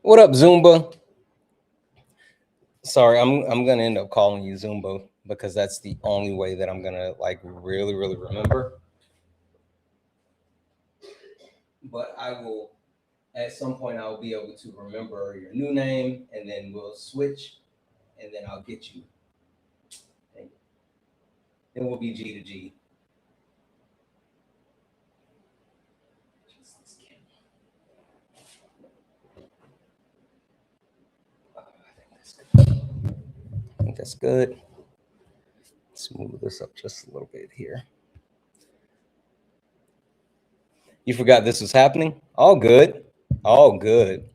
What up, Zumba? Sorry, I'm gonna end up calling you Zumba because that's the only way that I'm gonna like really remember. But I will, at some point, I'll be able to remember your new name, and then we'll switch, and then I'll get you. Then we'll be G to G. I think that's good. Let's move this up just a little bit here. You forgot this was happening? All good. All good.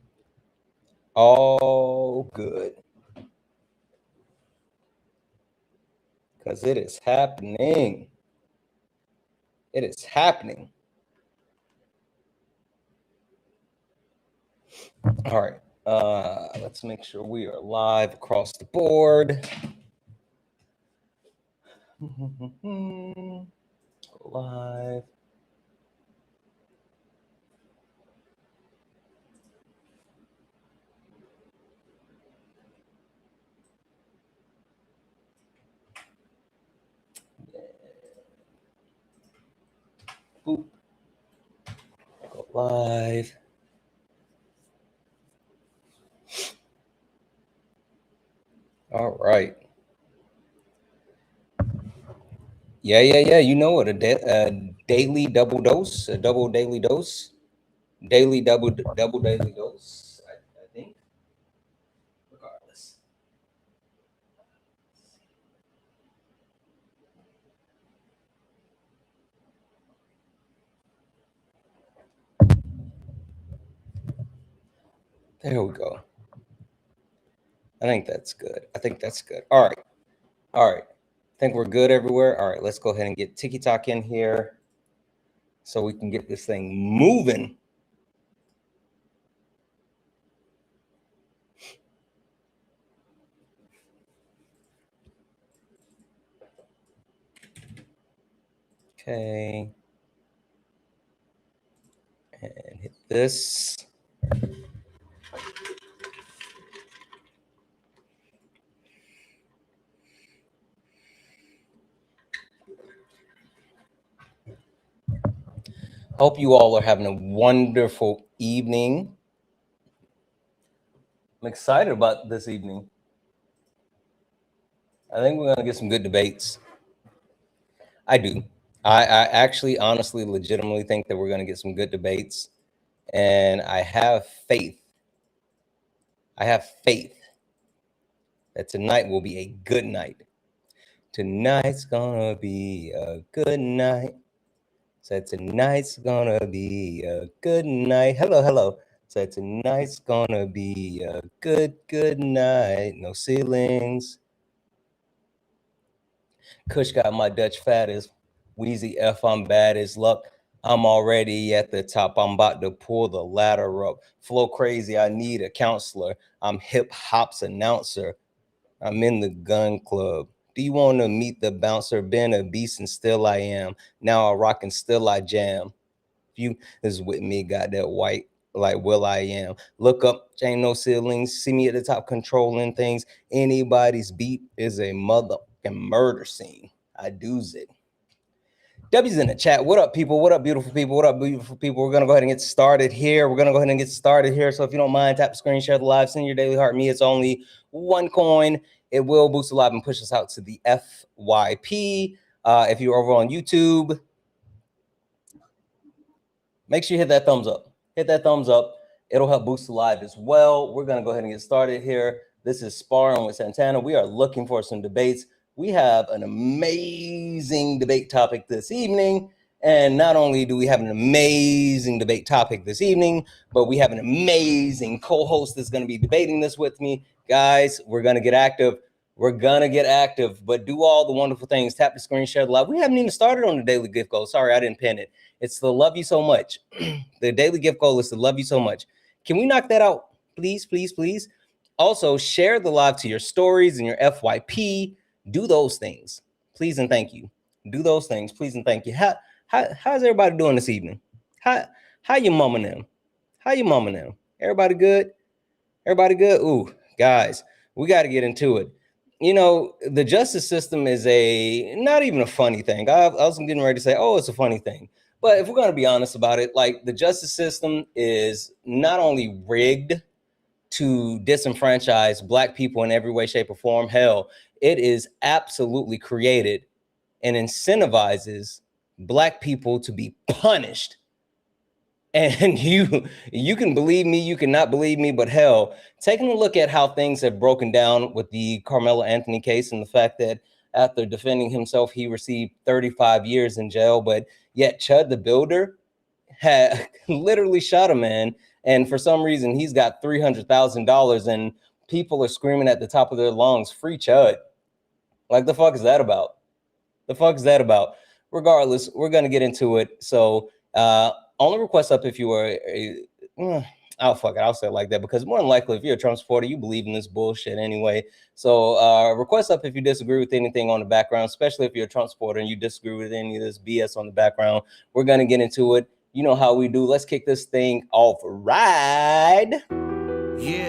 All good. Because it is happening. It is happening. All right. Let's make sure we are live across the board. Live. Boop. Go live. All right. Yeah. You know what? A daily double dose, a double daily dose, daily double daily dose. I think. Regardless. There we go. I think that's good. All right. I think we're good everywhere. All right, let's go ahead and get TikTok in here so we can get this thing moving. Okay. And hit this. Hope you all are having a wonderful evening. I'm excited about this evening. I think we're going to get some good debates. I do. I actually, honestly, legitimately think that we're going to get some good debates. And I have faith. that tonight will be a good night. Tonight's gonna be a good night. Said tonight's gonna be a good night. Hello. Said tonight's gonna be a good night. No ceilings. Kush got my Dutch fat as Wheezy F. I'm bad as luck. I'm already at the top. I'm about to pull the ladder up. Flow crazy. I need a counselor. I'm hip hop's announcer. I'm in the gun club. Do you want to meet the bouncer? Been a beast and still I am. Now I rock and still I jam. If you is with me, got that white like Will I Am. Look up, ain't no ceilings. See me at the top controlling things. Anybody's beat is a motherfucking murder scene. I do's it. W's in the chat. What up, people? What up, beautiful people? What up, beautiful people? We're going to go ahead and get started here. So if you don't mind, tap the screen, share the live, send your daily heart. Me, it's only one coin. It will boost the live and push us out to the FYP. If you're over on YouTube, make sure you hit that thumbs up. It'll help boost the live as well. We're going to go ahead and get started here. This is Sparring with Santana. We are looking for some debates. We have an amazing debate topic this evening. And not only do we have an amazing debate topic this evening, but we have an amazing co-host that's going to be debating this with me. Guys, we're going to get active. But do all the wonderful things. Tap the screen, share the live. We haven't even started on the daily gift goal. Sorry, I didn't pin it. It's the love you so much. The daily gift goal is to love you so much. Can we knock that out? Please. Also, share the live to your stories and your FYP. Do those things, please and thank you. Do those things, please and thank you. How's everybody doing this evening? How you mama them? Everybody good? Everybody good? Ooh, guys, we got to get into it. You know, the justice system is not even a funny thing. I was getting ready to say, oh, it's a funny thing. But if we're going to be honest about it, like, the justice system is not only rigged to disenfranchise Black people in every way, shape, or form, hell, it is absolutely created and incentivizes Black people to be punished. And you can believe me, you cannot believe me, but hell, taking a look at how things have broken down with the Carmelo Anthony case and the fact that after defending himself, he received 35 years in jail, but yet CHUD the builder had literally shot a man, and for some reason he's got $300,000, and people are screaming at the top of their lungs, "Free CHUD!" Like, the fuck is that about? The fuck is that about? Regardless, we're gonna get into it. So only request up if you are fuck it, I'll say it like that, because more than likely, if you're a Trump supporter, you believe in this bullshit anyway. So request up if you disagree with anything on the background, especially if you're a Trump supporter and you disagree with any of this BS on the background. We're gonna get into it. You know how we do. Let's kick this thing off. Ride. Yeah,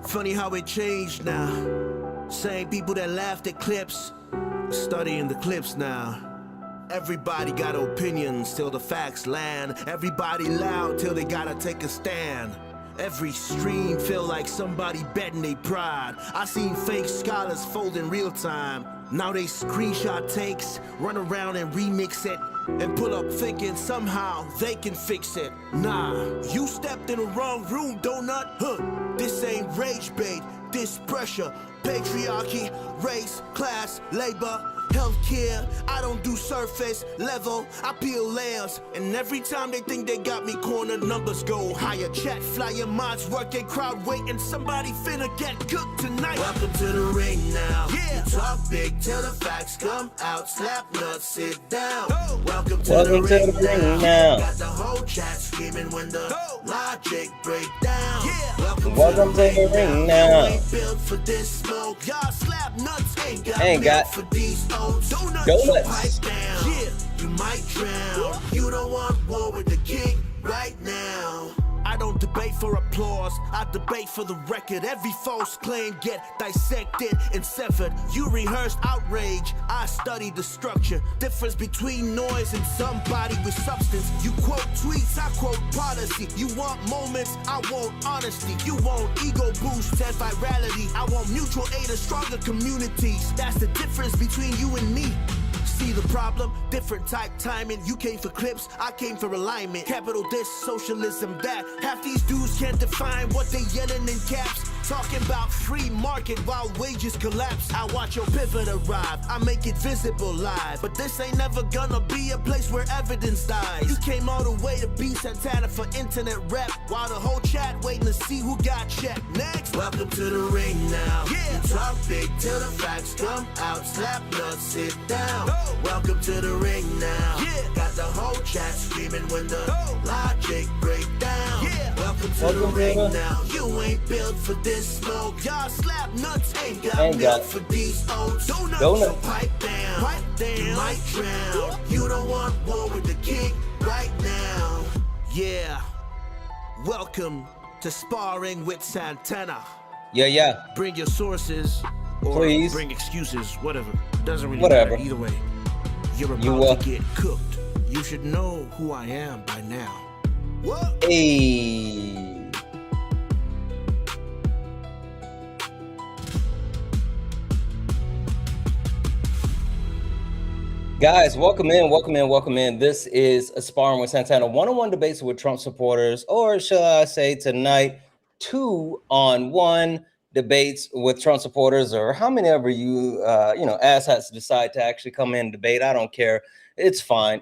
funny how it changed now. Same people that laughed at clips, studying the clips now. Everybody got opinions till the facts land. Everybody loud till they gotta take a stand. Every stream feel like somebody betting they pride. I seen fake scholars fold in real time. Now they screenshot takes, run around and remix it, and pull up thinking somehow they can fix it. Nah, you stepped in the wrong room, donut. This ain't rage bait, this pressure. Patriarchy, race, class, labor, healthcare. I don't do surface level, I peel layers. And every time they think they got me cornered, numbers go higher. Chat flyer, mods working, crowd waiting. Somebody finna get cooked tonight. Welcome to the ring now. Yeah. You talk big till the facts come out. Slap nuts, sit down. Welcome to the ring now. Got the whole chat screaming when the logic break down. Yeah. Welcome to the ring now. Ain't built for this smoke. Y'all slap nuts ain't got for these oats. Donuts. Pipe down. Yeah, you might drown. You don't want war with the king right now. I don't debate for applause, I debate for the record. Every false claim get dissected and severed. You rehearsed outrage, I studied the structure. Difference between noise and somebody with substance. You quote tweets, I quote policy. You want moments, I want honesty. You want ego boost and virality. I want mutual aid and stronger communities. That's the difference between you and me. See the problem? Different type timing. You came for clips, I came for alignment. Capital this, socialism that. Half these dudes can't define what they yelling in caps. Talking about free market while wages collapse. I watch your pivot arrive, I make it visible live. But this ain't never gonna be a place where evidence dies. You came all the way to be Santana for internet rap, while the whole chat waiting to see who got checked. Next, welcome to the ring now. Yeah. You talk big till the facts come out. Slap nuts, sit down. Welcome to the ring now. Yeah. Got the whole chat screaming when the logic break down. Yeah. Welcome to the ring now. You ain't built for this smoke. Y'all slap nuts ain't got milk for these oats. Donuts. So pipe down. Pipe down. You might drown. You don't want war with the king right now. Yeah. Welcome to Sparring with Santana. Yeah. Bring your sources or please. Bring excuses, whatever. Doesn't really matter either way. You're about to get cooked. You should know who I am by now. What? Hey. Guys, welcome in. This is a Sparring with Santana, one-on-one debates with Trump supporters, or shall I say tonight, 2-on-1 debates with Trump supporters, or how many ever you asshats decide to actually come in and debate. I don't care. It's fine.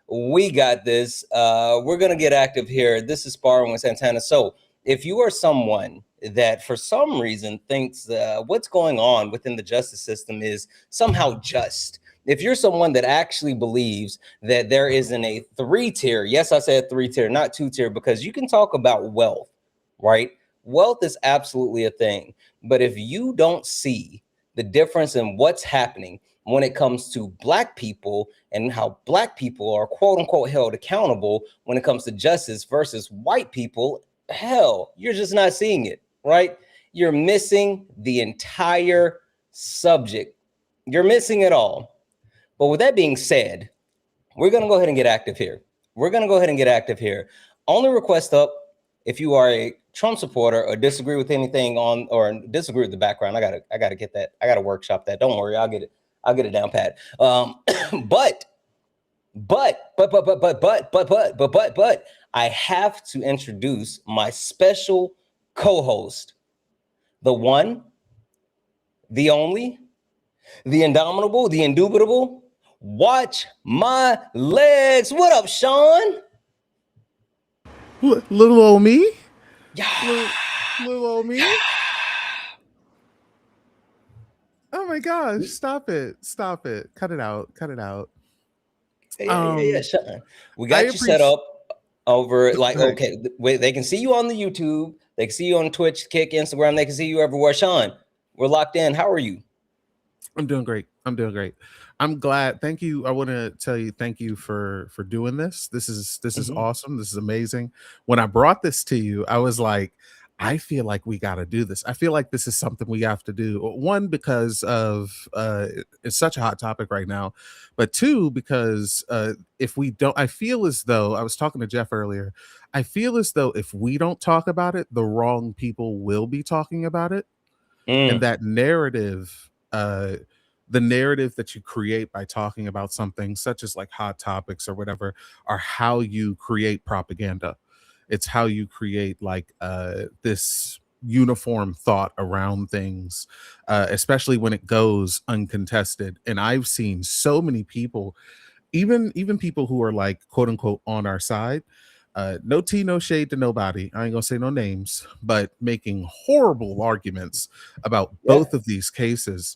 We got this. We're going to get active here. This is Sparring with Santana. So if you are someone that for some reason thinks what's going on within the justice system is somehow just, if you're someone that actually believes that there isn't a 3-tier, yes, I said 3-tier, not 2-tier, because you can talk about wealth, right? Wealth is absolutely a thing. But if you don't see the difference in what's happening when it comes to Black people and how Black people are quote unquote held accountable when it comes to justice versus white people hell, you're just not seeing it, right? You're missing the entire subject. You're missing it all. But with that being said, we're going to go ahead and get active here. Only request up if you are a Trump supporter or disagree with anything on, or disagree with the background. I gotta get that. I gotta workshop that. Don't worry, I'll get it down pat. But I have to introduce my special co-host, the one, the only, the indomitable, the indubitable. Watch my legs. What up, Sean? Little old me? Yeah. Little old me? Oh my gosh, stop it. Cut it out. Yeah, Sean. We got you set up over, like, okay, they can see you on the YouTube, they can see you on Twitch, Kick, Instagram, they can see you everywhere. Sean, we're locked in. How are you? I'm doing great. I'm glad. Thank you. I want to tell you thank you for doing this. This is awesome. This is amazing. When I brought this to you, I was like, I feel like we got to do this. I feel like this is something we have to do. One, because of it's such a hot topic right now, but two, because if we don't, I feel as though, I was talking to Jeff earlier, I feel as though if we don't talk about it, the wrong people will be talking about it. And that narrative, the narrative that you create by talking about something such as like hot topics or whatever, are how you create propaganda. It's how you create like this uniform thought around things, especially when it goes uncontested. And I've seen so many people, even people who are like quote unquote on our side, no tea, no shade to nobody, I ain't gonna say no names, but making horrible arguments about both of these cases.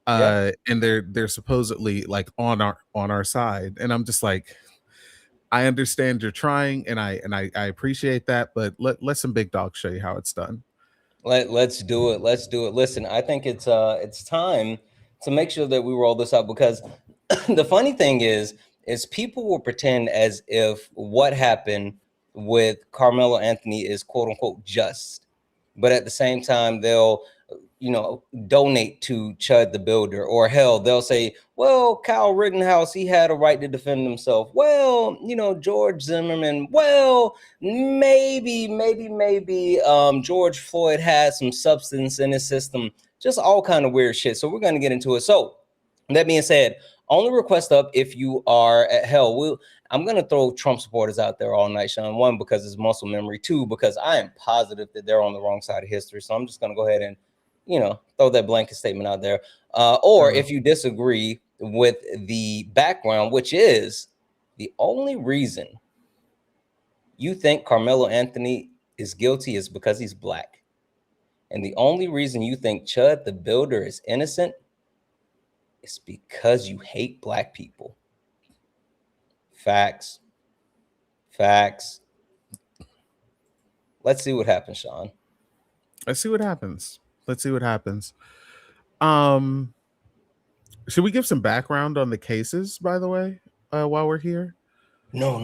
And they're supposedly like on our side, and I'm just like, I understand you're trying, and I appreciate that, but let some big dogs show you how it's done. Let's do it. Listen, I think it's time to make sure that we roll this out, because the funny thing is people will pretend as if what happened with Carmelo Anthony is quote unquote just, but at the same time they'll donate to Chud the Builder, or hell, they'll say, well, Kyle Rittenhouse, he had a right to defend himself. Well, George Zimmerman, well, maybe George Floyd had some substance in his system, just all kind of weird shit. So we're going to get into it. So that being said, only request up if you are at hell. I'm going to throw Trump supporters out there all night, Sean. One, because it's muscle memory. Two, because I am positive that they're on the wrong side of history. So I'm just going to go ahead and throw that blanket statement out there. Or if you disagree with the background, which is the only reason you think Carmelo Anthony is guilty is because he's black. And the only reason you think Chud the Builder is innocent is because you hate black people. Facts. Let's see what happens, Sean. Let's see what happens. Should we give some background on the cases, by the way, while we're here? No.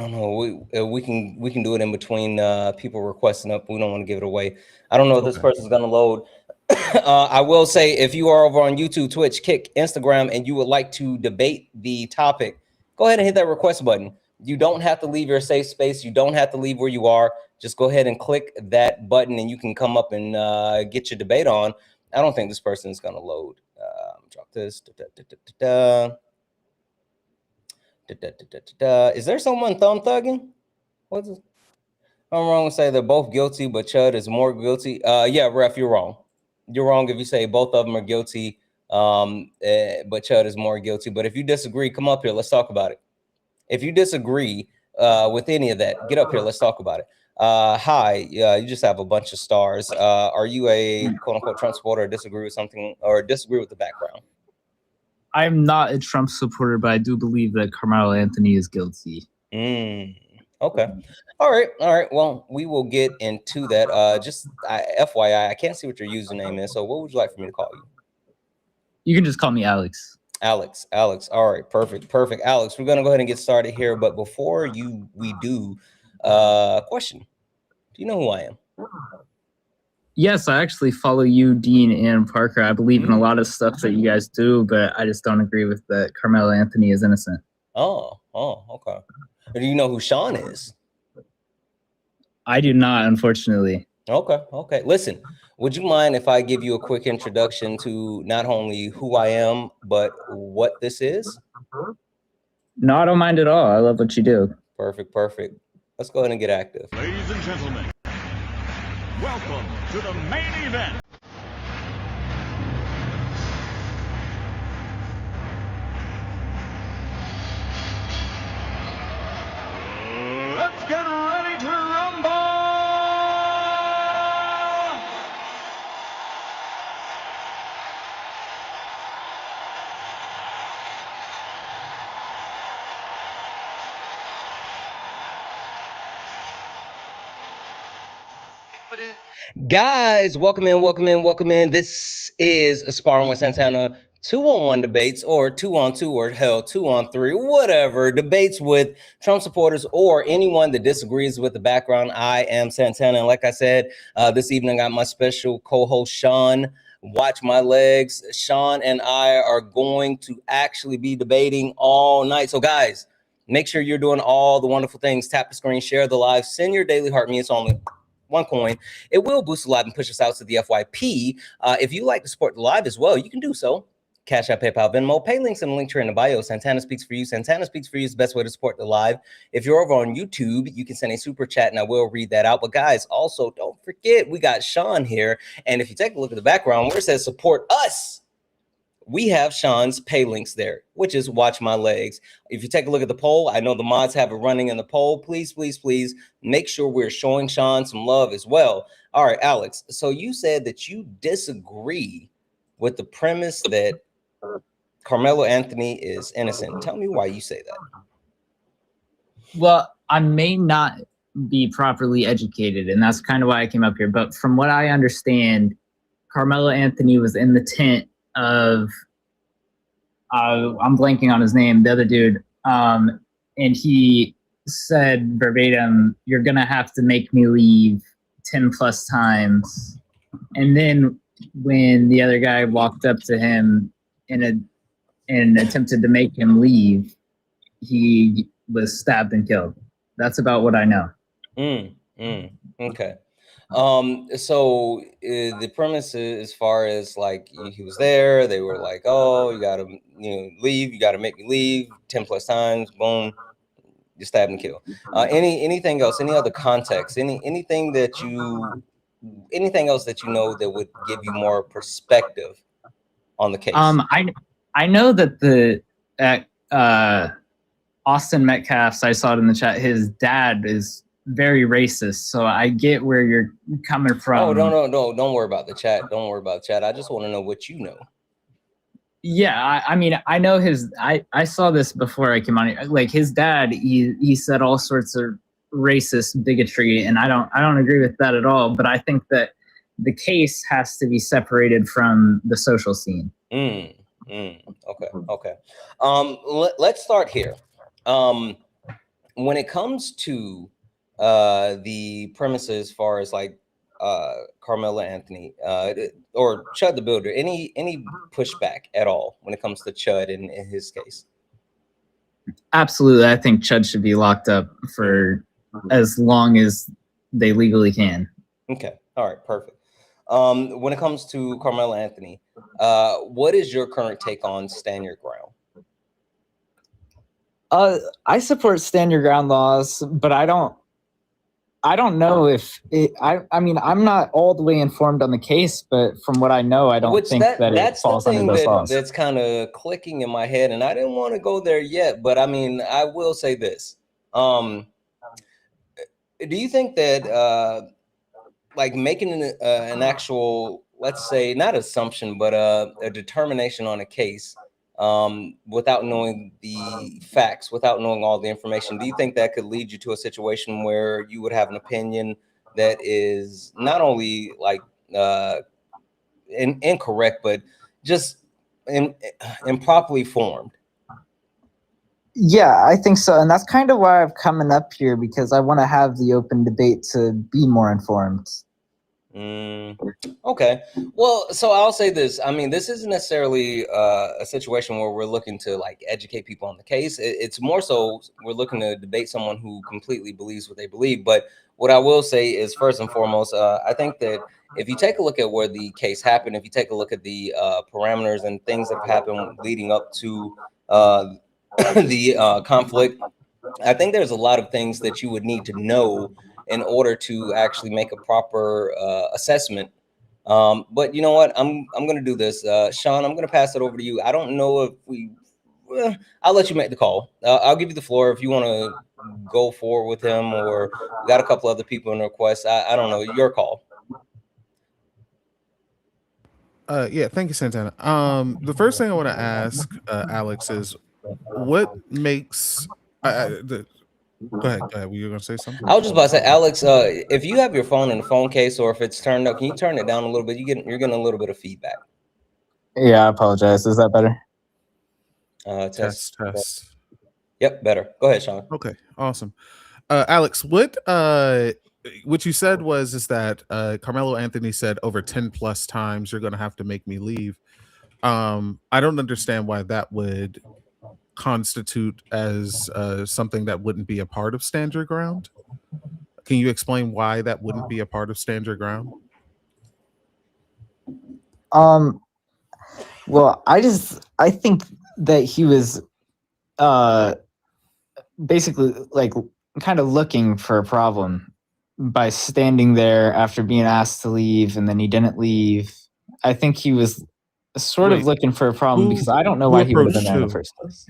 We can do it in between people requesting up. We don't want to give it away. I don't know if this person's gonna load. I will say, if you are over on YouTube, Twitch, Kick, Instagram, and you would like to debate the topic, go ahead and hit that request button. You don't have to leave your safe space. You don't have to leave where you are. Just go ahead and click that button, and you can come up and get your debate on. I don't think this person is gonna load. Drop this. Is there someone thumb thugging? What's this? I'm wrong to say they're both guilty, but Chud is more guilty. Yeah, ref, you're wrong. You're wrong if you say both of them are guilty, but Chud is more guilty. But if you disagree, come up here. Let's talk about it. If you disagree with any of that, get up here. Let's talk about it. Hi, you just have a bunch of stars. Are you a quote-unquote Trump supporter, or disagree with something, or disagree with the background? I'm not a Trump supporter, but I do believe that Carmelo Anthony is guilty. Okay. All right. Well, we will get into that. Just FYI, I can't see what your username is. So what would you like for me to call you? You can just call me Alex. Alex. All right. Perfect. Alex, we're going to go ahead and get started here. But before we do, question. Do you know who I am? Yes, I actually follow you, Dean, and Parker. I believe in a lot of stuff that you guys do, but I just don't agree with that Carmelo Anthony is innocent. Oh, okay. Do you know who Sean is? I do not, unfortunately. Okay. Listen, would you mind if I give you a quick introduction to not only who I am, but what this is? No, I don't mind at all. I love what you do. Perfect. Let's go ahead and get active. Ladies and gentlemen, welcome to the main event. Let's get ready to rumble! Guys, welcome in. This is Sparring with Santana 2-on-1 debates, or 2-on-2, or hell, 2-on-3, whatever. Debates with Trump supporters or anyone that disagrees with the background. I am Santana, and like I said, this evening I got my special co-host Sean. Watch my legs. Sean and I are going to actually be debating all night. So guys, make sure you're doing all the wonderful things. Tap the screen, share the live, send your daily heart. Me, it's only one coin. It will boost the live and push us out to the FYP. If you like to support the live as well, you can do so. Cash App, PayPal, Venmo, pay links in the link tree in the bio. Santana Speaks for You. Santana Speaks for You is the best way to support the live. If you're over on YouTube, you can send a super chat and I will read that out. But guys, also don't forget, we got Sean here. And if you take a look at the background where it says support us, we have Sean's pay links there, which is Watch My Legs. If you take a look at the poll, I know the mods have it running in the poll. Please make sure we're showing Sean some love as well. All right, Alex. So you said that you disagree with the premise that Carmelo Anthony is innocent. Tell me why you say that. Well, I may not be properly educated, and that's kind of why I came up here. But from what I understand, Carmelo Anthony was in the tent of I'm blanking on his name, the other dude, and he said verbatim, "You're gonna have to make me leave 10 plus times." And then when the other guy walked up to him and attempted to make him leave, he was stabbed and killed. That's about what I know. Okay. So the premise is, as far as like he was there, they were like, "Oh, you gotta leave, you gotta make me leave 10 plus times." Boom, you stab and kill. Anything else? Any other context? Anything else that you know that would give you more perspective on the case? I know that the Austin Metcalf's, I saw it in the chat, his dad is very racist, so I get where you're coming from. Oh, no, don't worry about the chat. Don't worry about the chat. I just want to know what you know. Yeah, I mean, I know I saw this before I came on here. Like his dad, he said all sorts of racist bigotry, and I don't agree with that at all. But I think that the case has to be separated from the social scene. Okay. Let's start here. When it comes to the premises, as far as like Carmelo Anthony or CHUD the Builder, any pushback at all when it comes to CHUD in his case? Absolutely. I think CHUD should be locked up for as long as they legally can. Okay. All right. Perfect. When it comes to Carmelo Anthony, what is your current take on stand your ground? I support stand your ground laws, but I don't know if it, I mean, I'm not all the way informed on the case, but from what I know, I don't think that it falls under those laws. That's kind of clicking in my head, and I didn't want to go there yet, but I mean, I will say this. Do you think that like making an actual, let's say, not assumption, but a determination on a case without knowing the facts, without knowing all the information, do you think that could lead you to a situation where you would have an opinion that is not only like incorrect, but just improperly formed? Yeah, I think so. And that's kind of why I'm coming up here, because I want to have the open debate to be more informed. Okay. Well, so I'll say this. I mean, this isn't necessarily a situation where we're looking to like educate people on the case. It's more so we're looking to debate someone who completely believes what they believe. But what I will say is, first and foremost, I think that if you take a look at where the case happened, if you take a look at the parameters and things that have happened leading up to the conflict, I think there's a lot of things that you would need to know in order to actually make a proper assessment. But you know what? I'm going to do this. Sean, I'm going to pass it over to you. I don't know if I'll let you make the call. I'll give you the floor if you want to go forward with him, or we got a couple other people in request. I don't know. Your call. Yeah, thank you, Santana. The first thing I want to ask Alex is, what makes go ahead. Were you gonna say something? I was just about to say, Alex, if you have your phone in the phone case, or if it's turned up, can you turn it down a little bit? You're getting a little bit of feedback. Yeah, I apologize. Is that better? Test. Yep, better. Go ahead, Sean. Okay, awesome. Alex, what you said is that Carmelo Anthony said over 10 plus times, "You're going to have to make me leave." I don't understand why that would constitute as something that wouldn't be a part of Stand Your Ground. Can you explain why that wouldn't be a part of Stand Your Ground? Well, I think that he was basically like kind of looking for a problem by standing there after being asked to leave, and then he didn't leave. I think he was sort of looking for a problem because I don't know why he would have been there in the first place.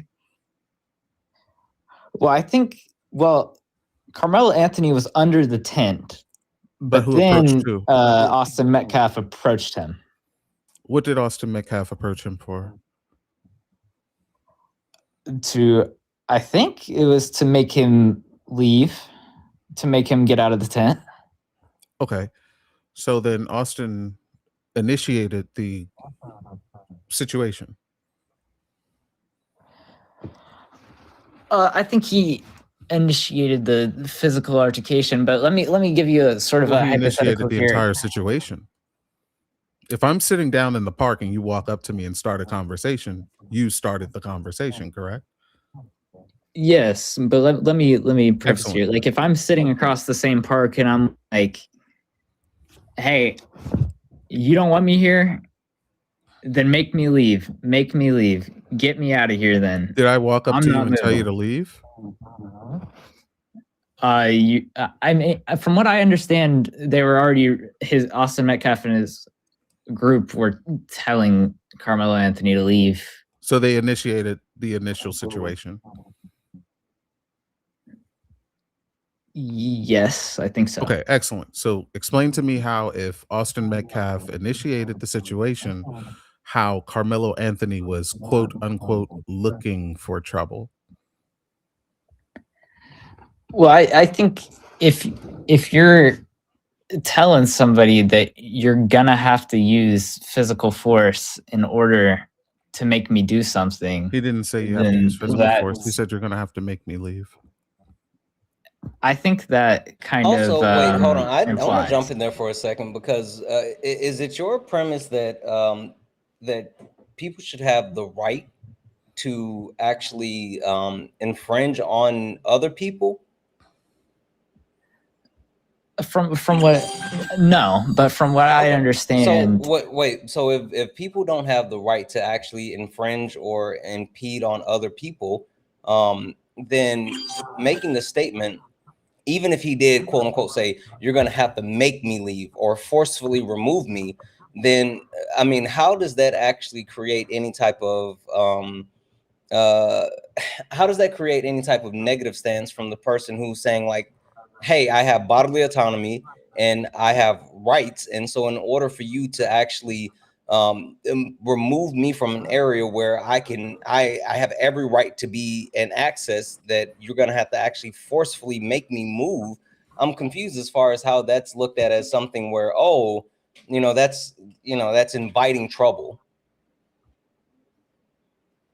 Well, Carmelo Anthony was under the tent, but then Austin Metcalf approached him. What did Austin Metcalf approach him for? I think it was to make him leave, to make him get out of the tent. Okay. So then Austin initiated the situation. I think he initiated the physical altercation, but let me give you a sort of a hypothetical the entire situation. If I'm sitting down in the park and you walk up to me and start a conversation, you started the conversation, correct? Yes, but let me preface here. Like, if I'm sitting across the same park and I'm like, "Hey, you don't want me here? Then make me leave. Make me leave. Get me out of here." Then did I walk up to you and tell you to leave? I mean, from what I understand, they were already Austin Metcalf and his group were telling Carmelo Anthony to leave. So they initiated the initial situation. Yes, I think so. Okay, excellent. So explain to me how, if Austin Metcalf initiated the situation, how Carmelo Anthony was quote unquote looking for trouble. Well, I think if you're telling somebody that you're gonna have to use physical force in order to make me do something, he didn't say you have to use physical force. He said you're gonna have to make me leave. I think that kind of also wait, hold on. I want to jump in there for a second, because is it your premise that that people should have the right to actually infringe on other people? From what but from what I understand. So if people don't have the right to actually infringe or impede on other people, then making the statement, even if he did quote unquote say you're going to have to make me leave or forcefully remove me, then I mean, how does that actually create any type of negative stance from the person who's saying, like, hey, I have bodily autonomy and I have rights, and so in order for you to actually remove me from an area where I have every right to be and access, that you're going to have to actually forcefully make me move? I'm confused as far as how that's looked at as something where, oh, that's inviting trouble.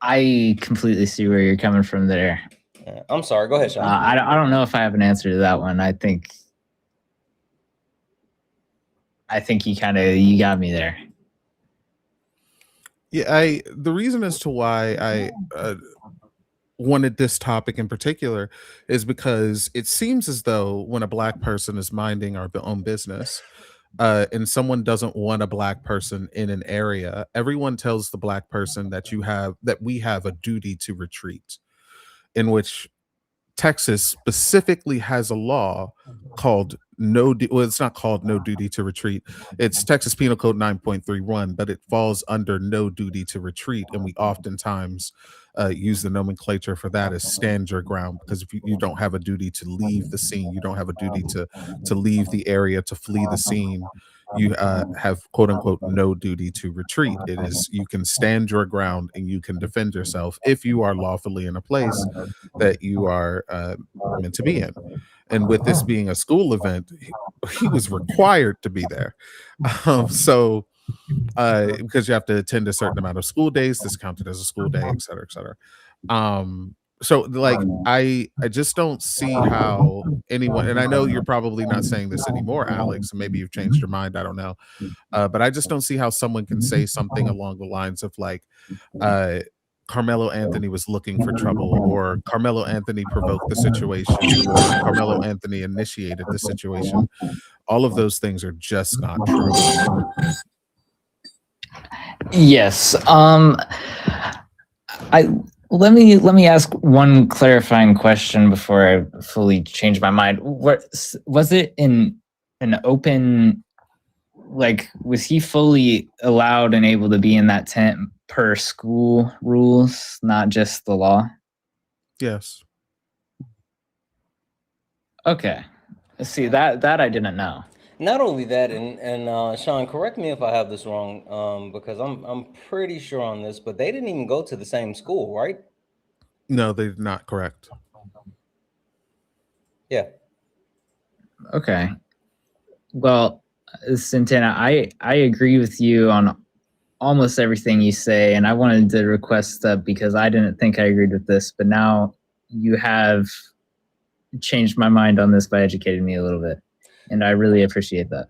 I completely see where you're coming from there. I'm sorry. Go ahead, Sean. I don't know if I have an answer to that one. I think I think you got me there. Yeah, the reason as to why I wanted this topic in particular is because it seems as though when a Black person is minding our own business, and someone doesn't want a Black person in an area, everyone tells the Black person that we have a duty to retreat, in which Texas specifically has a law called it's not called no duty to retreat. It's Texas Penal Code 9.31, but it falls under no duty to retreat. And we oftentimes use the nomenclature for that as stand your ground, because if you don't have a duty to leave the scene, you don't have a duty to leave the area, to flee the scene. You have quote unquote no duty to retreat. It is, you can stand your ground and you can defend yourself if you are lawfully in a place that you are meant to be in. And with this being a school event, he was required to be there. So because you have to attend a certain amount of school days, this counted as a school day, et cetera, et cetera. So like I just don't see how anyone, and I know you're probably not saying this anymore, Alex, maybe you've changed your mind, I don't know, but I just don't see how someone can say something along the lines of like Carmelo Anthony was looking for trouble, or Carmelo Anthony provoked the situation, or Carmelo Anthony initiated the situation. All of those things are just not true. Yes. Let me ask one clarifying question before I fully change my mind. What was it in an open, like, was he fully allowed and able to be in that tent per school rules, not just the law? Yes. Okay. See, that I didn't know. Not only that, and Sean, correct me if I have this wrong, because I'm pretty sure on this, but they didn't even go to the same school, right? No, they're not correct. Yeah. Okay. Well, Santana, I agree with you on almost everything you say, and I wanted to request that because I didn't think I agreed with this, but now you have changed my mind on this by educating me a little bit, and I really appreciate that.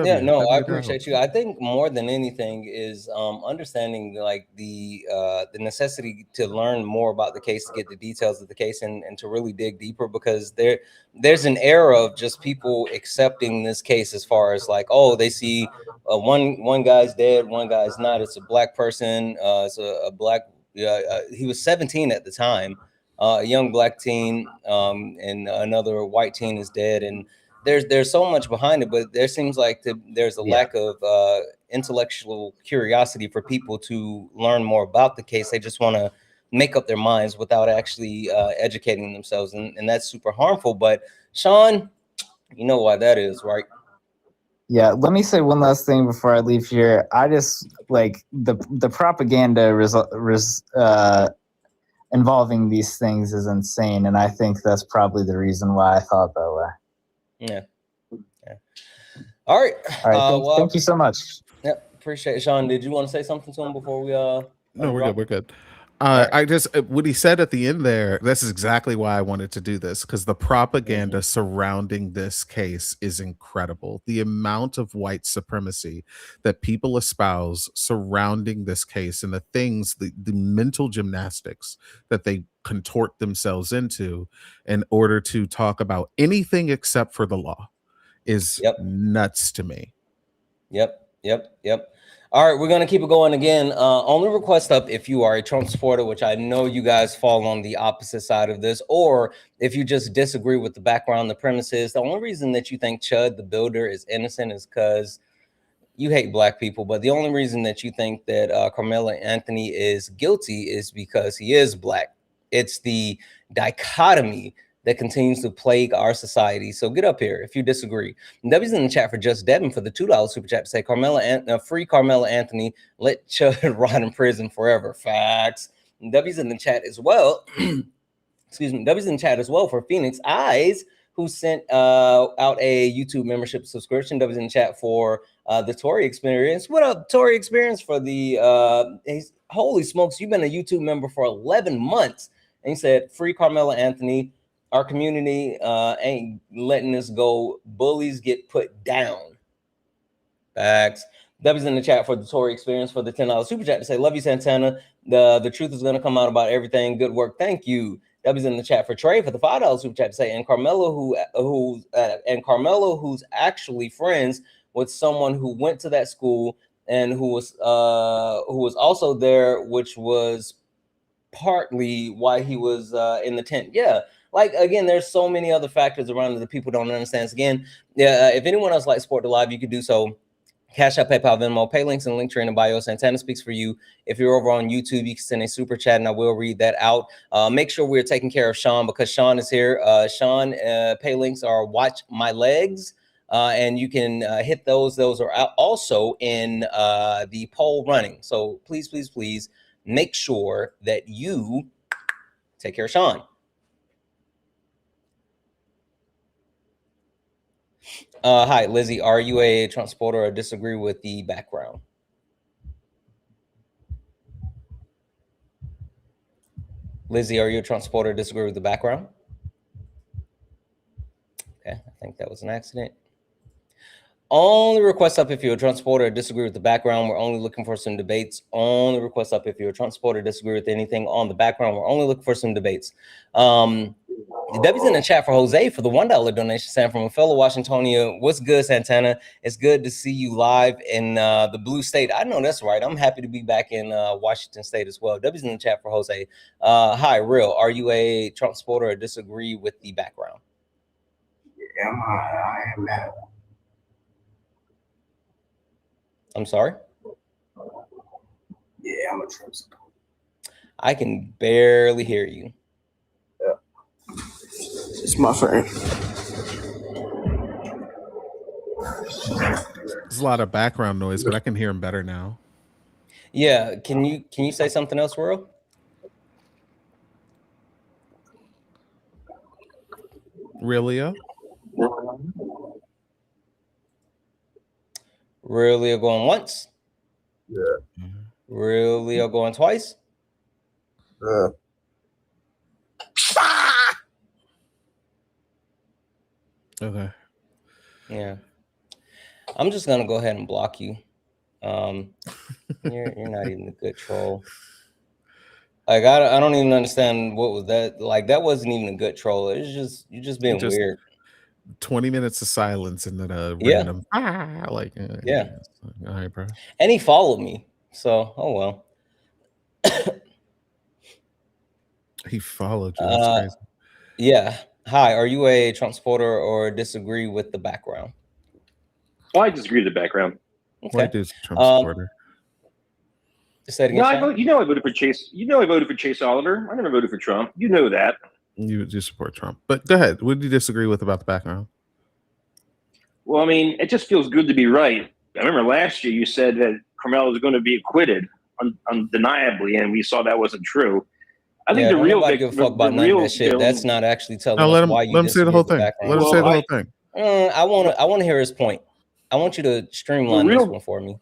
Yeah, no, I appreciate you. I think more than anything is understanding like the necessity to learn more about the case, to get the details of the case, and to really dig deeper, because there's an era of just people accepting this case as far as like, oh, they see one guy's dead, one guy's not. It's a Black person. It's a Black. He was 17 at the time. A young Black teen, and another white teen is dead, and there's so much behind it, but there seems like there's a lack of intellectual curiosity for people to learn more about the case. They just want to make up their minds without actually educating themselves, and that's super harmful. But Sean, you know why that is, right? Yeah, let me say one last thing before I leave here. I just like the propaganda involving these things is insane, and I think that's probably the reason why I thought that way. Yeah. All right. Thank you so much. Yeah, appreciate it. Sean, did you want to say something to him before we No, we're good. I just, what he said at the end there, this is exactly why I wanted to do this, because the propaganda surrounding this case is incredible. The amount of white supremacy that people espouse surrounding this case, and the things, the mental gymnastics that they contort themselves into in order to talk about anything except for the law is nuts to me. Yep. All right, we're going to keep it going again. Only request up if you are a Trump supporter, which I know you guys fall on the opposite side of this, or if you just disagree with the background, the premises. The only reason that you think CHUD, the builder, is innocent is because you hate Black people. But the only reason that you think that Carmelo Anthony is guilty is because he is Black. It's the dichotomy that continues to plague our society. So get up here if you disagree. W's in the chat for Just Devin for the $2 super chat to say free Carmelo Anthony, let CHUD rot in prison forever. Facts. W's in the chat as well. Excuse me. W's in the chat as well for Phoenix Eyes, who sent out a YouTube membership subscription. W's in the chat for the Tory Experience. What up, Tory Experience? For the holy smokes, you've been a YouTube member for 11 months. And he said, free Carmelo Anthony. Our community ain't letting this go. Bullies get put down. Facts. W's in the chat for the Tory experience for the $10 super chat to say, love you, Santana. The truth is going to come out about everything. Good work. Thank you. W's in the chat for Trey for the $5 super chat to say, and Carmelo, who's actually friends with someone who went to that school and who was also there, which was partly why he was in the tent. Yeah. Like, again, there's so many other factors around that people don't understand. Again, if anyone else likes Sport to Live, you could do so. Cash App, PayPal, Venmo, pay links and link tree in the bio. Santana speaks for you. If you're over on YouTube, you can send a super chat and I will read that out. Make sure we're taking care of Sean because Sean is here. Sean, pay links are Watch My Legs. And you can hit those. Those are also in the poll running. So please, please, please make sure that you take care of Sean. Hi, Lizzie. Are you a Trump supporter or disagree with the background? Lizzie, are you a Trump supporter or disagree with the background? Okay, I think that was an accident. Only request up if you're a Trump supporter or disagree with the background. We're only looking for some debates. Only request up if you're a Trump supporter or disagree with anything on the background. We're only looking for some debates. W's in the chat for Jose for the $1 donation, Sam, from a fellow Washingtonian. What's good, Santana? It's good to see you live in the blue state. I know that's right. I'm happy to be back in Washington State as well. W's in the chat for Jose. Hi, Real. Are you a Trump supporter or disagree with the background? Yeah, I am mad. I'm sorry? Yeah, I'm a Trump supporter. I can barely hear you. Yeah. It's my friend. There's a lot of background noise, but I can hear him better now. Yeah, can you say something else, Real? Realio? Really going once? Yeah. Really going twice? Okay. Yeah. I'm just gonna go ahead and block you. You're not even a good troll. Like I don't even understand what was that. Like that wasn't even a good troll. It's just you're just being weird. 20 minutes of silence and then a random yeah. All right, bro. And he followed me. So oh well. He followed you. That's crazy. Yeah. Hi, are you a Trump supporter or disagree with the background? Well, I disagree with the background. Okay. White dude's a Trump supporter. Say it again. No, I voted for Chase. You know I voted for Chase Oliver. I never voted for Trump. You know that. You do support Trump. But go ahead. What do you disagree with about the background? Well, I mean, it just feels good to be right. I remember last year you said that Carmelo was going to be acquitted undeniably, and we saw that wasn't true. I think the real give a fuck about none of that shit. That's not actually telling us why you let him say the whole thing. Let him say the whole thing. I want to hear his point. I want you to streamline this one for me.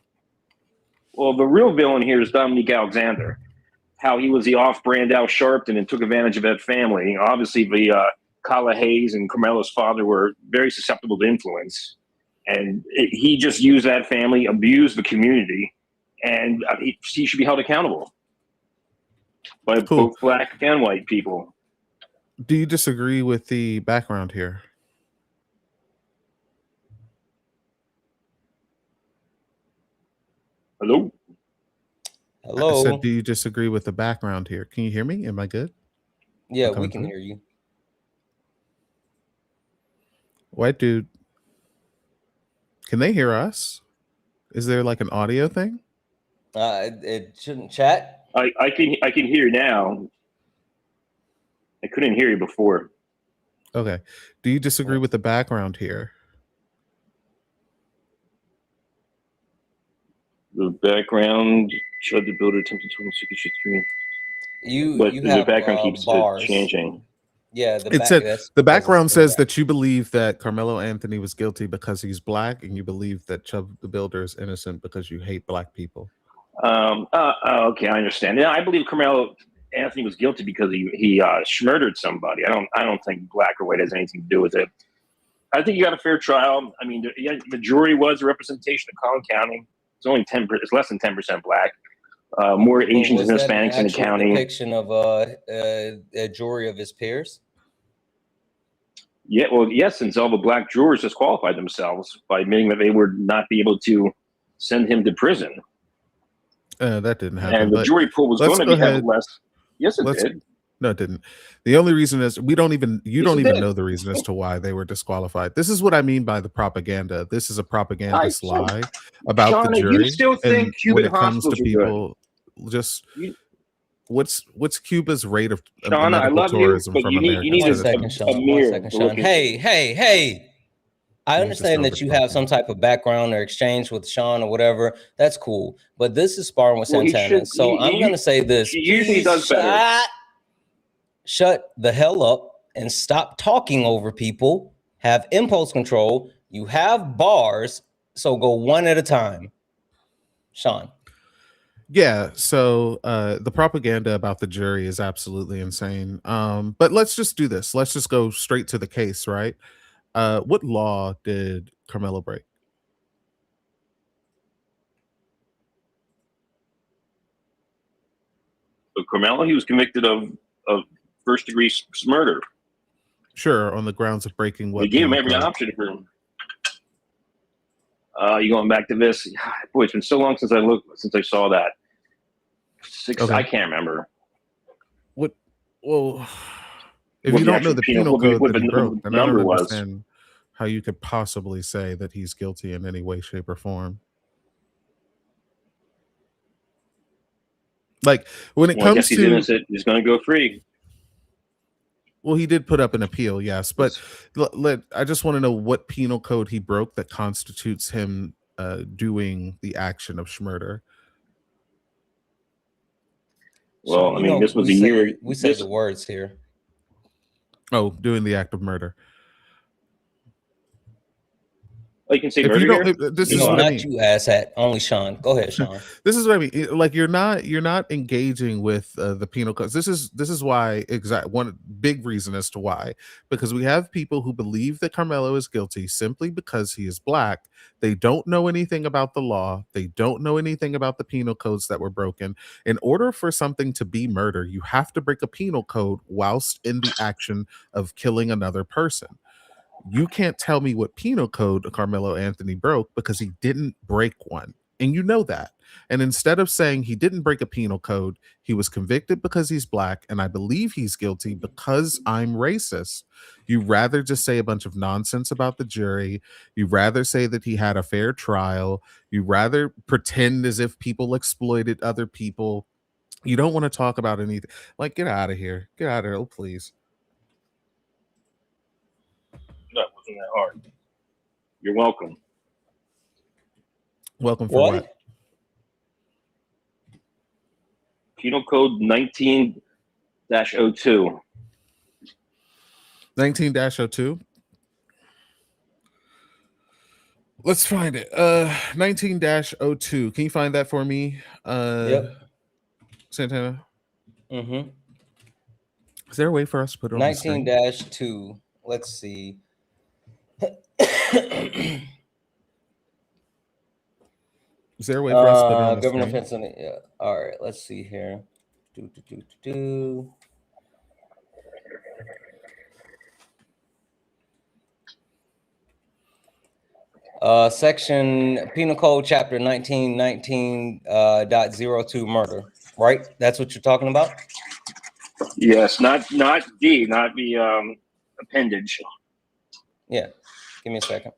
Well, the real villain here is Dominique Alexander. How he was the off-brand Al Sharpton and took advantage of that family. Obviously, the Kala Hayes and Carmelo's father were very susceptible to influence, and he just used that family, abused the community, and he should be held accountable by both black and white people. Do you disagree with the background here? Hello? Hello? I said, do you disagree with the background here? Can you hear me? Am I good? Yeah, we can hear you. White dude. Can they hear us? Is there like an audio thing? It shouldn't chat. I can hear now. I couldn't hear you before. Okay. Do you disagree with the background here? The background showed the builder attempted to secret stream. But you the have background keeps changing. Yeah, the background says that you believe that Carmelo Anthony was guilty because he's black, and you believe that CHUD the Builder is innocent because you hate black people. Okay, I understand. Yeah, I believe Carmelo Anthony was guilty because he murdered somebody. I don't think black or white has anything to do with it. I think you got a fair trial. I mean, the jury was a representation of Collin County. It's only 10%. It's less than 10% black. More Asians and Hispanics in the county. Depiction of a jury of his peers. Yeah, well, yes, since all the black jurors disqualified themselves by admitting that they would not be able to send him to prison. That didn't happen. And the jury pool was going to be less. Yes, it did. No, it didn't. The only reason is you don't even know the reason as to why they were disqualified. This is what I mean by the propaganda. This is a propagandist lie about Shauna, the jury. You still think Cuban when it comes to people, what's Cuba's rate of Shauna, I love tourism you, but from you Americans? need a mirror. Sean. Hey. I understand that you have some type of background or exchange with Sean or whatever. That's cool. But this is Sparring with Santana. I'm going to say this. He usually does better. Shut the hell up and stop talking over people. Have impulse control. You have bars, so go one at a time. Sean. Yeah, so the propaganda about the jury is absolutely insane. But let's just do this. Let's just go straight to the case, right? What law did Carmelo break? So Carmelo, he was convicted of first-degree murder. Sure, on the grounds of breaking what? They gave him every option for him. You going back to this? Boy, it's been so long since I saw that. Okay. I can't remember. What? Well, if you don't know the penal code that he broke, then I don't understand how you could possibly say that he's guilty in any way, shape, or form. Like when it comes he's innocent, he's going to go free. Well, he did put up an appeal, yes, but I just want to know what penal code he broke that constitutes him doing the action of murder. Well, I mean, this was a year. We say the words here. Oh, doing the act of murder. Oh, you can say murder here? This is what I mean. You asshat. Only Sean. Go ahead, Sean. This is what I mean. Like you're not engaging with the penal codes. This is why one big reason as to why, because we have people who believe that Carmelo is guilty simply because he is black. They don't know anything about the law. They don't know anything about the penal codes that were broken. In order for something to be murder, you have to break a penal code whilst in the action of killing another person. You can't tell me what penal code Carmelo Anthony broke because he didn't break one. And you know that. And instead of saying he didn't break a penal code, he was convicted because he's black, and I believe he's guilty because I'm racist. You rather just say a bunch of nonsense about the jury. You rather say that he had a fair trial. You rather pretend as if people exploited other people. You don't want to talk about anything. Like, get out of here. Get out of here, oh, please. That wasn't that hard. You're welcome. Welcome for what? Penal Code 19-02. 19-02. Let's find it. 19-02. Can you find that for me? Yep. Santana. Mm-hmm. Is there a way for us to put it on 19-2. Let's see. Is there a way for us to put it on the Governor screen? Fenton, yeah. All right, let's see here. Section Penal Code Chapter 1919.02 murder, right? That's what you're talking about? Yes, not D, not the appendage. Yeah, give me a second.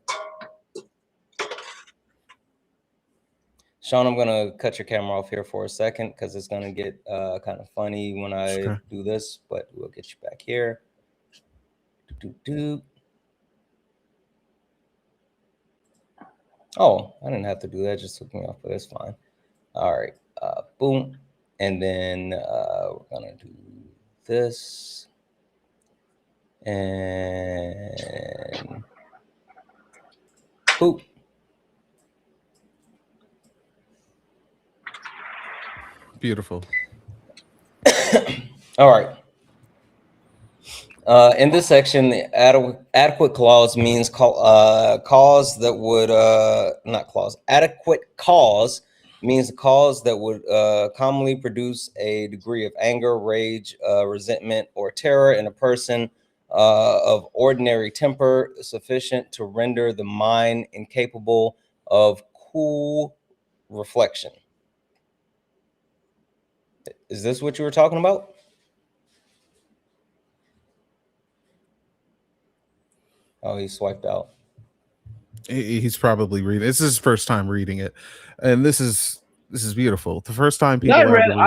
Sean, I'm gonna cut your camera off here for a second because it's gonna get kind of funny when I do this, but we'll get you back here. Oh, I didn't have to do that, just took me off, but it's fine. All right, boom. And then we're gonna do this. And boop. Beautiful. All right. In this section, the adequate clause means cause that would not clause. Adequate cause means a cause that would commonly produce a degree of anger, rage, resentment, or terror in a person of ordinary temper, sufficient to render the mind incapable of cool reflection. Is this what you were talking about? Oh, he swiped out. He's probably reading. This is his first time reading it, and this is beautiful. The first time people. I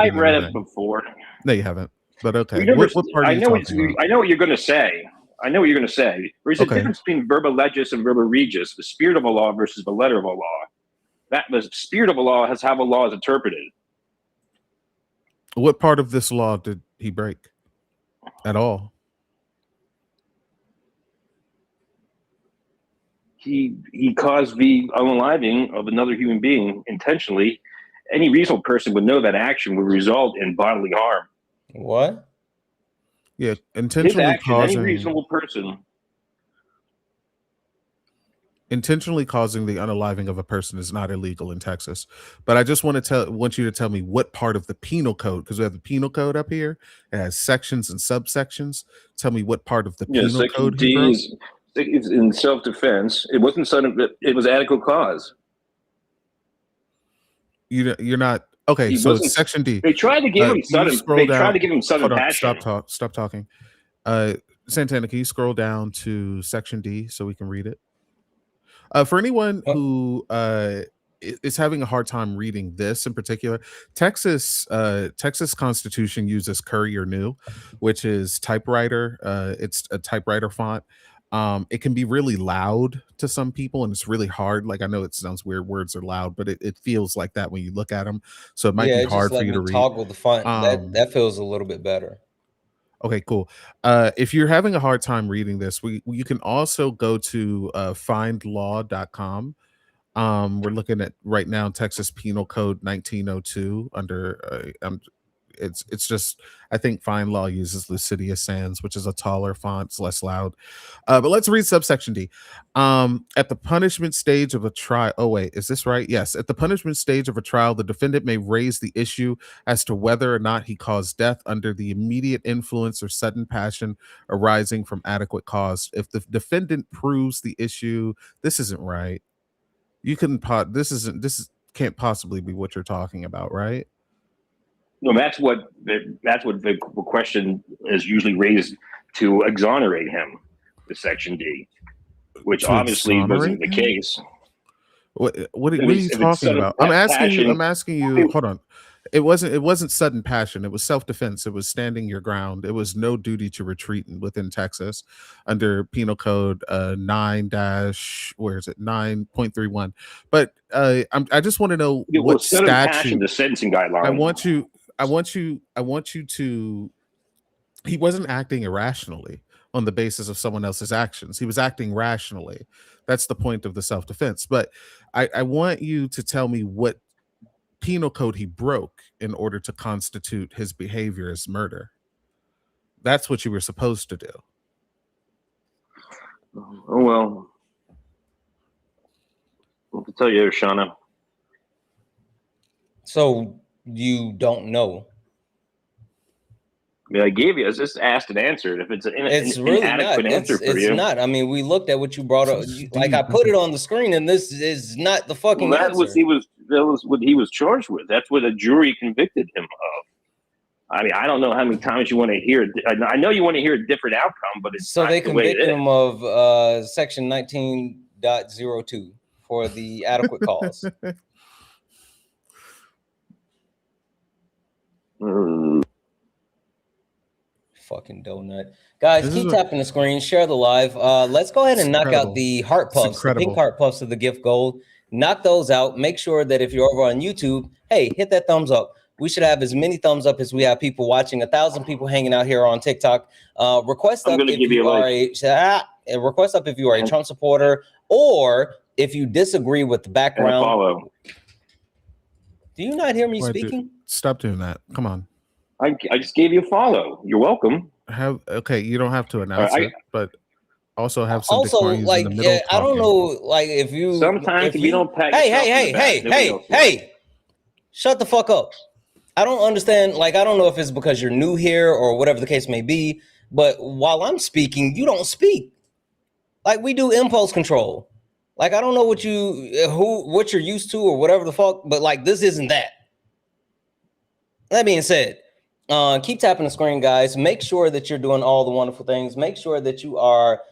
read it before. No, you haven't. But okay. Never, what part are you talking about? I know what you're going to say. I know what you're going to say. There's a difference between verba legis and verba regis, the spirit of a law versus the letter of a law. That the spirit of a law has how a law is interpreted. What part of this law did he break at all? He caused the unaliving of another human being intentionally. Any reasonable person would know that action would result in bodily harm. What? Yeah, intentionally causing. Any reasonable person. Intentionally causing the unaliving of a person is not illegal in Texas. But I just want you to tell me what part of the penal code, because we have the penal code up here. It has sections and subsections. Tell me what part of the penal code he broke. It's in self-defense. It wasn't sudden. It was adequate cause. You're not okay. So it's section D. They tried to give him sudden. They tried to give him sudden passion. Stop talking. Santana, can you scroll down to section D so we can read it? For anyone who is having a hard time reading this in particular, Texas Constitution uses Courier New, which is typewriter. It's a typewriter font. It can be really loud to some people, and it's really hard. Like, I know it sounds weird, words are loud, but it feels like that when you look at them. So it might be hard for you to read. Toggle the font. That feels a little bit better. Okay, cool. If you're having a hard time reading this, you can also go to findlaw.com. We're looking at right now Texas Penal Code 1902 under it's just, I think FindLaw uses Lucidia Sans, which is a taller font, it's less loud. But let's read subsection D. At the punishment stage of a trial, oh wait, is this right? Yes. At the punishment stage of a trial, the defendant may raise the issue as to whether or not he caused death under the immediate influence or sudden passion arising from adequate cause. If the defendant proves the issue, this isn't right. You couldn't this can't possibly be what you're talking about, right? No, that's what the question is usually raised to exonerate him, the section D, which obviously wasn't the case. What are you talking about? I'm asking you. Hold on. It wasn't sudden passion. It was self-defense. It was standing your ground. It was no duty to retreat within Texas under Penal Code 9.31. But I just want to know what statute. The sentencing guideline. I want you to. He wasn't acting irrationally on the basis of someone else's actions. He was acting rationally. That's the point of the self-defense. But I want you to tell me what penal code he broke in order to constitute his behavior as murder. That's what you were supposed to do. Oh, well, I'll tell you, Shauna. So you don't know? I mean, I gave you. I just asked and answered. If it's it's really inadequate answer for you, it's not. I mean, we looked at what you brought up. Like, I put it on the screen, and this is not the fucking. Well, that answer. That was what he was charged with. That's what a jury convicted him of. I mean, I don't know how many times you want to hear it. I know you want to hear a different outcome, but it's so not they the way it convicted is. him of section 19.02 for the adequate cause. Fucking donut. Guys, keep tapping the screen, share the live. Let's go ahead and knock out the heart puffs, the pink heart puffs of the gift gold. Knock those out. Make sure that if you're over on YouTube, hey, hit that thumbs up. We should have as many thumbs up as we have people watching. 1,000 people hanging out here on TikTok. Request up if you are a Trump supporter, or if you disagree with the background. Follow. Do you not hear me speaking? Stop doing that. Come on. I just gave you a follow. You're welcome. have okay. You don't have to announce it, but also have some also declines like in the middle. I don't know like if you Sometimes if you don't pat yourself in the back, nobody else will. hey, shut the fuck up. I don't understand. Like I don't know if it's because you're new here or whatever the case may be. But while I'm speaking, you don't speak. Like we do impulse control. Like I don't know what you're used to or whatever the fuck, but like this isn't that. That being said, keep tapping the screen, guys. Make sure that you're doing all the wonderful things. Make sure that you are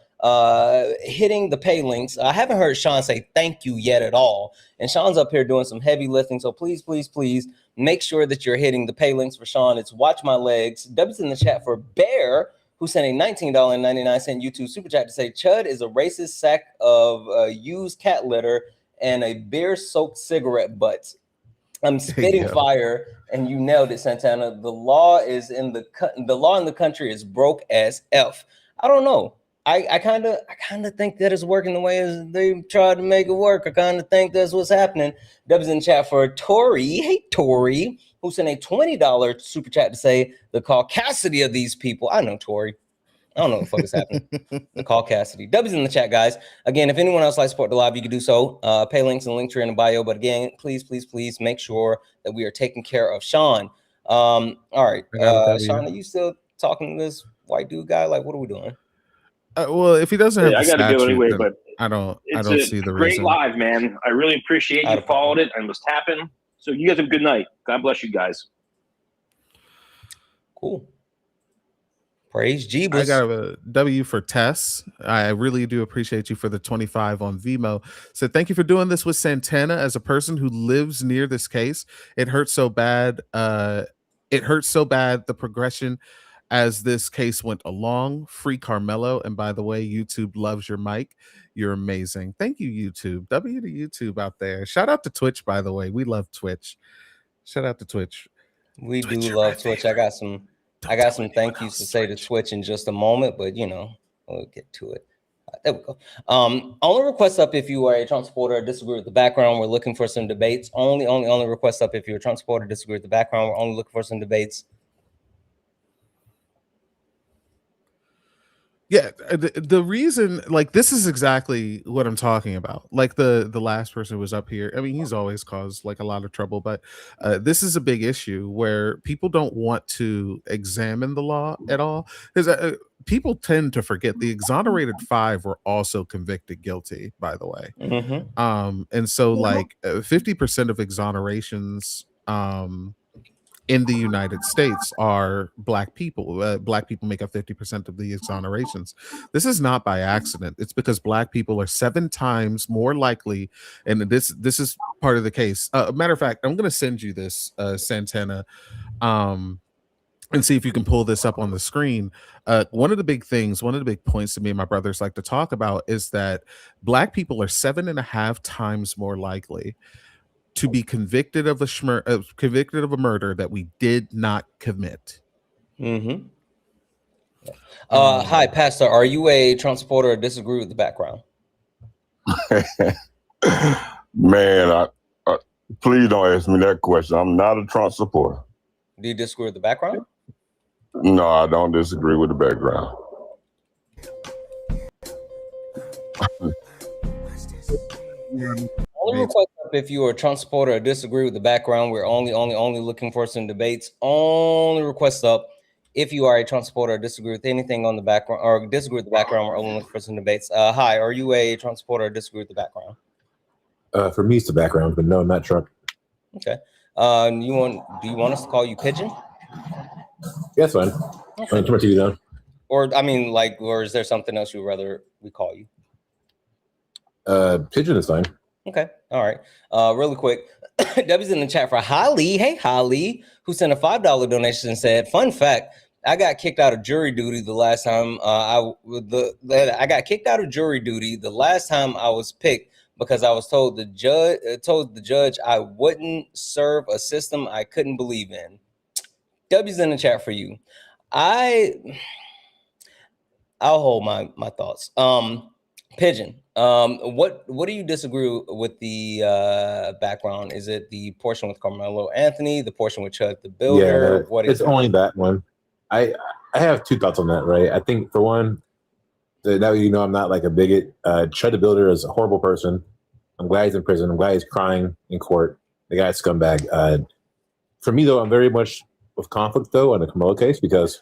hitting the pay links. I haven't heard Sean say thank you yet at all. And Sean's up here doing some heavy lifting. So please, please, please make sure that you're hitting the pay links for Sean. It's Watch My Legs. W's in the chat for Bear, who sent a $19.99 YouTube super chat to say Chud is a racist sack of used cat litter and a beer-soaked cigarette butt. I'm spitting fire, and you nailed it, Santana. The law in the country is broke as F. I don't know. I kind of think that it's working the way as they tried to make it work. I kind of think that's what's happening. Dubs in chat for Tori. Hey, Tori, who sent a $20 super chat to say the caucasity of these people. I know, Tori. I don't know what the fuck is happening. The caucasity. W's in the chat, guys. Again, if anyone else likes to support the live, you can do so. Pay links and link tree in the bio. But again, please, please, please make sure that we are taking care of Sean. All right. Sean, are you still talking to this white dude guy? Like, what are we doing? Well, if he doesn't have, I got to go anyway. But I don't see the great reason. live, man. I really appreciate you followed it and was tapping. So you guys have a good night. God bless you guys. Cool. Praise Jeebus. I got a W for Tess. I really do appreciate you for the 25 on Vimo. So thank you for doing this with Santana. As a person who lives near this case, it hurts so bad. It hurts so bad, the progression as this case went along. Free Carmelo. And by the way, YouTube loves your mic. You're amazing. Thank you, YouTube. W to YouTube out there. Shout out to Twitch, by the way. We love Twitch. Shout out to Twitch. We do love Twitch. I got some thank yous to say to Twitch in just a moment, but you know, we'll get to it. There we go. Only request up if you are a Trump supporter or disagree with the background. We're looking for some debates. Only request up if you're a Trump supporter or disagree with the background. We're only looking for some debates. Yeah, the reason, like, this is exactly what I'm talking about. Like the last person who was up here, I mean, he's always caused like a lot of trouble, but this is a big issue where people don't want to examine the law at all, because people tend to forget the exonerated 5 were also convicted guilty, by the way. And so like 50% of exonerations in the United States are Black people. Black people make up 50% of the exonerations. This is not by accident. It's because Black people are 7 times more likely, and this is part of the case. Matter of fact, I'm going to send you this, Santana, and see if you can pull this up on the screen. One of the big points that me and my brothers like to talk about is that Black people are 7.5 times more likely to be convicted of a murder that we did not commit. Hi, Pastor. Are you a Trump supporter or disagree with the background? Man, please don't ask me that question. I'm not a Trump supporter. Do you disagree with the background? No, I don't disagree with the background. Only request up if you are a Trump supporter or disagree with the background. We're only looking for some debates. Only request up if you are a Trump supporter or disagree with anything on the background or disagree with the background. We're only looking for some debates. Hi, are you a Trump supporter or disagree with the background? For me, it's the background, but no, I'm not Trump. Okay. Do you want us to call you Pigeon? Yeah, that's fine. Okay. Turn my TV down. Or I mean, like, or is there something else you'd rather we call you? Pigeon is fine. Okay. All right. Really quick. Debbie's in the chat for Holly. Hey, Holly, who sent a $5 donation and said, fun fact, I got kicked out of jury duty the last time I got kicked out of jury duty the last time I was picked because I was told the judge I wouldn't serve a system I couldn't believe in. W's in the chat for you. I'll hold my thoughts. Pigeon. What do you disagree with the background? Is it the portion with Carmelo Anthony, the portion with CHUD the Builder? Yeah, it's only that one. I have two thoughts on that, right? I think for one, now you know I'm not like a bigot. CHUD the Builder is a horrible person. I'm glad he's in prison. I'm glad he's crying in court. The guy's a scumbag. For me though, I'm very much with conflict though on the Carmelo case because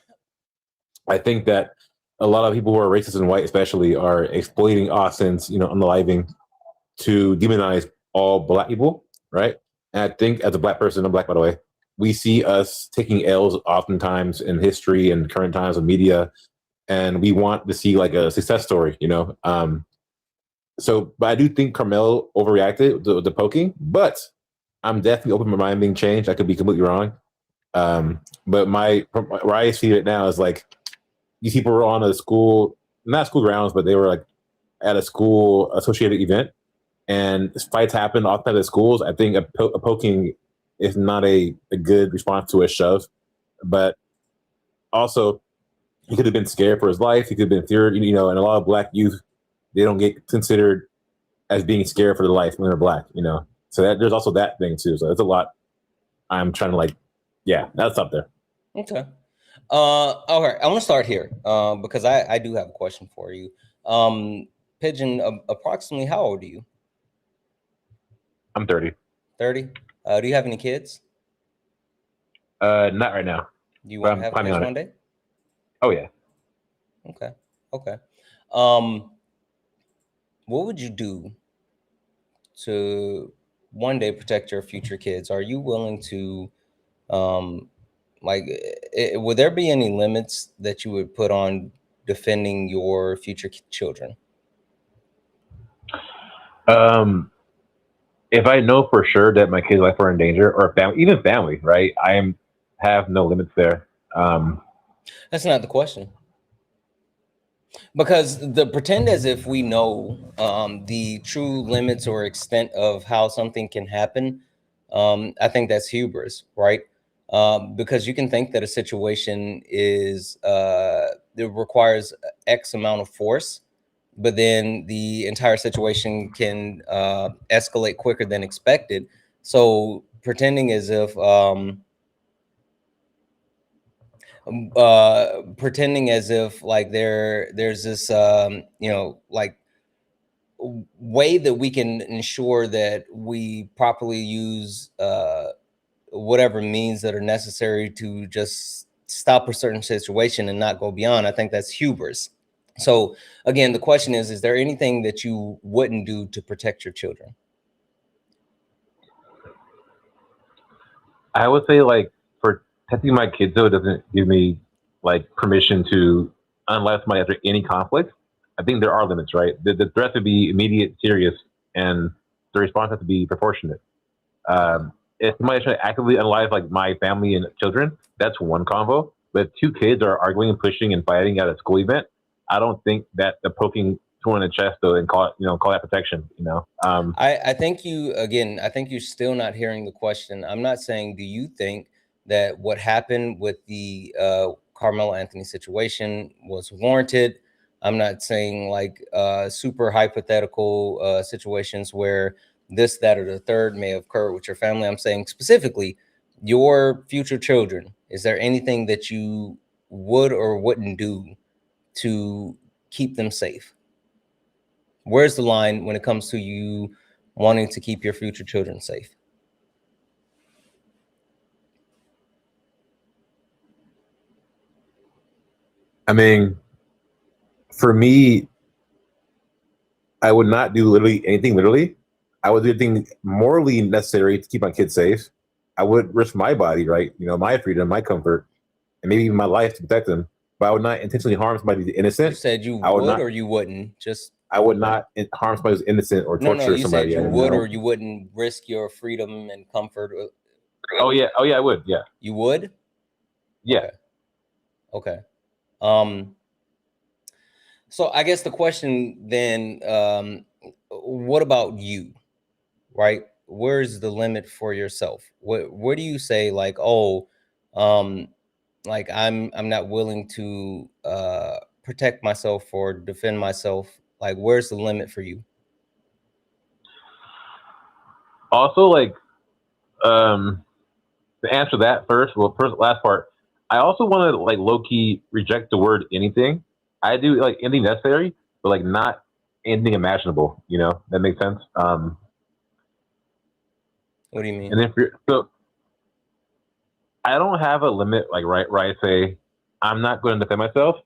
I think that a lot of people who are racist and white, especially, are exploiting Austin's, unaliving to demonize all black people, right? And I think as a black person, I'm black by the way, we see us taking L's oftentimes in history and current times of media, and we want to see like a success story, So, but I do think Carmelo overreacted with the poking, but I'm definitely open to my mind being changed. I could be completely wrong. But where I see it now is like these people were on a school, not school grounds, but they were like at a school associated event, and fights happen often at schools. I think a poking is not a good response to a shove, but also he could have been scared for his life. He could have been feared, and a lot of black youth, they don't get considered as being scared for their life when they're black, So there's also that thing too. So there's a lot I'm trying to that's up there. Okay. All right. I want to start here because I do have a question for you. Pigeon, approximately how old are you? I'm 30. 30? Do you have any kids? Not right now. Do you want to have kids one day? Oh yeah. Okay. What would you do to one day protect your future kids? Are you willing to, would there be any limits that you would put on defending your future children? If I know for sure that my kids' life are in danger, or even family, right? I have no limits there. That's not the question. Because the pretend as if we know the true limits or extent of how something can happen, I think that's hubris, right? Because you can think that a situation it requires X amount of force, but then the entire situation can escalate quicker than expected. So pretending as if like there's this way that we can ensure that we properly use whatever means that are necessary to just stop a certain situation and not go beyond. I think that's hubris. So again, the question is there anything that you wouldn't do to protect your children? I would say protecting my kids though doesn't give me permission to unless somebody after any conflict. I think there are limits, right? The threat to be immediate, serious, and the response has to be proportionate. If somebody's trying to actively unalive my family and children, that's one combo. But if two kids are arguing and pushing and fighting at a school event, I don't think that the poking someone in the chest though and call that protection. I think you're still not hearing the question. I'm not saying do you think that what happened with the Carmelo Anthony situation was warranted. I'm not saying super hypothetical situations where this, that, or the third may occur with your family. I'm saying specifically your future children. Is there anything that you would or wouldn't do to keep them safe? Where's the line when it comes to you wanting to keep your future children safe? I mean, for me, I would not do literally anything literally. I would do anything morally necessary to keep my kids safe. I would risk my body, right? My freedom, my comfort, and maybe even my life to protect them. But I would not intentionally harm somebody who's innocent. You said you would or you wouldn't? I would not harm somebody who's innocent or torture somebody. No, you said you would or you wouldn't risk your freedom and comfort. Oh yeah, I would. Yeah. You would? Yeah. Okay. So I guess the question then, what about you, right? Where's the limit for yourself? Where do you say I'm not willing to protect myself or defend myself? Where's the limit for you? Also, to answer that first, last part, I also want to like low key reject the word anything. I do like anything necessary, but like not anything imaginable. You know, that makes sense. What do you mean? And then so I don't have a limit like where I say I'm not going to defend myself.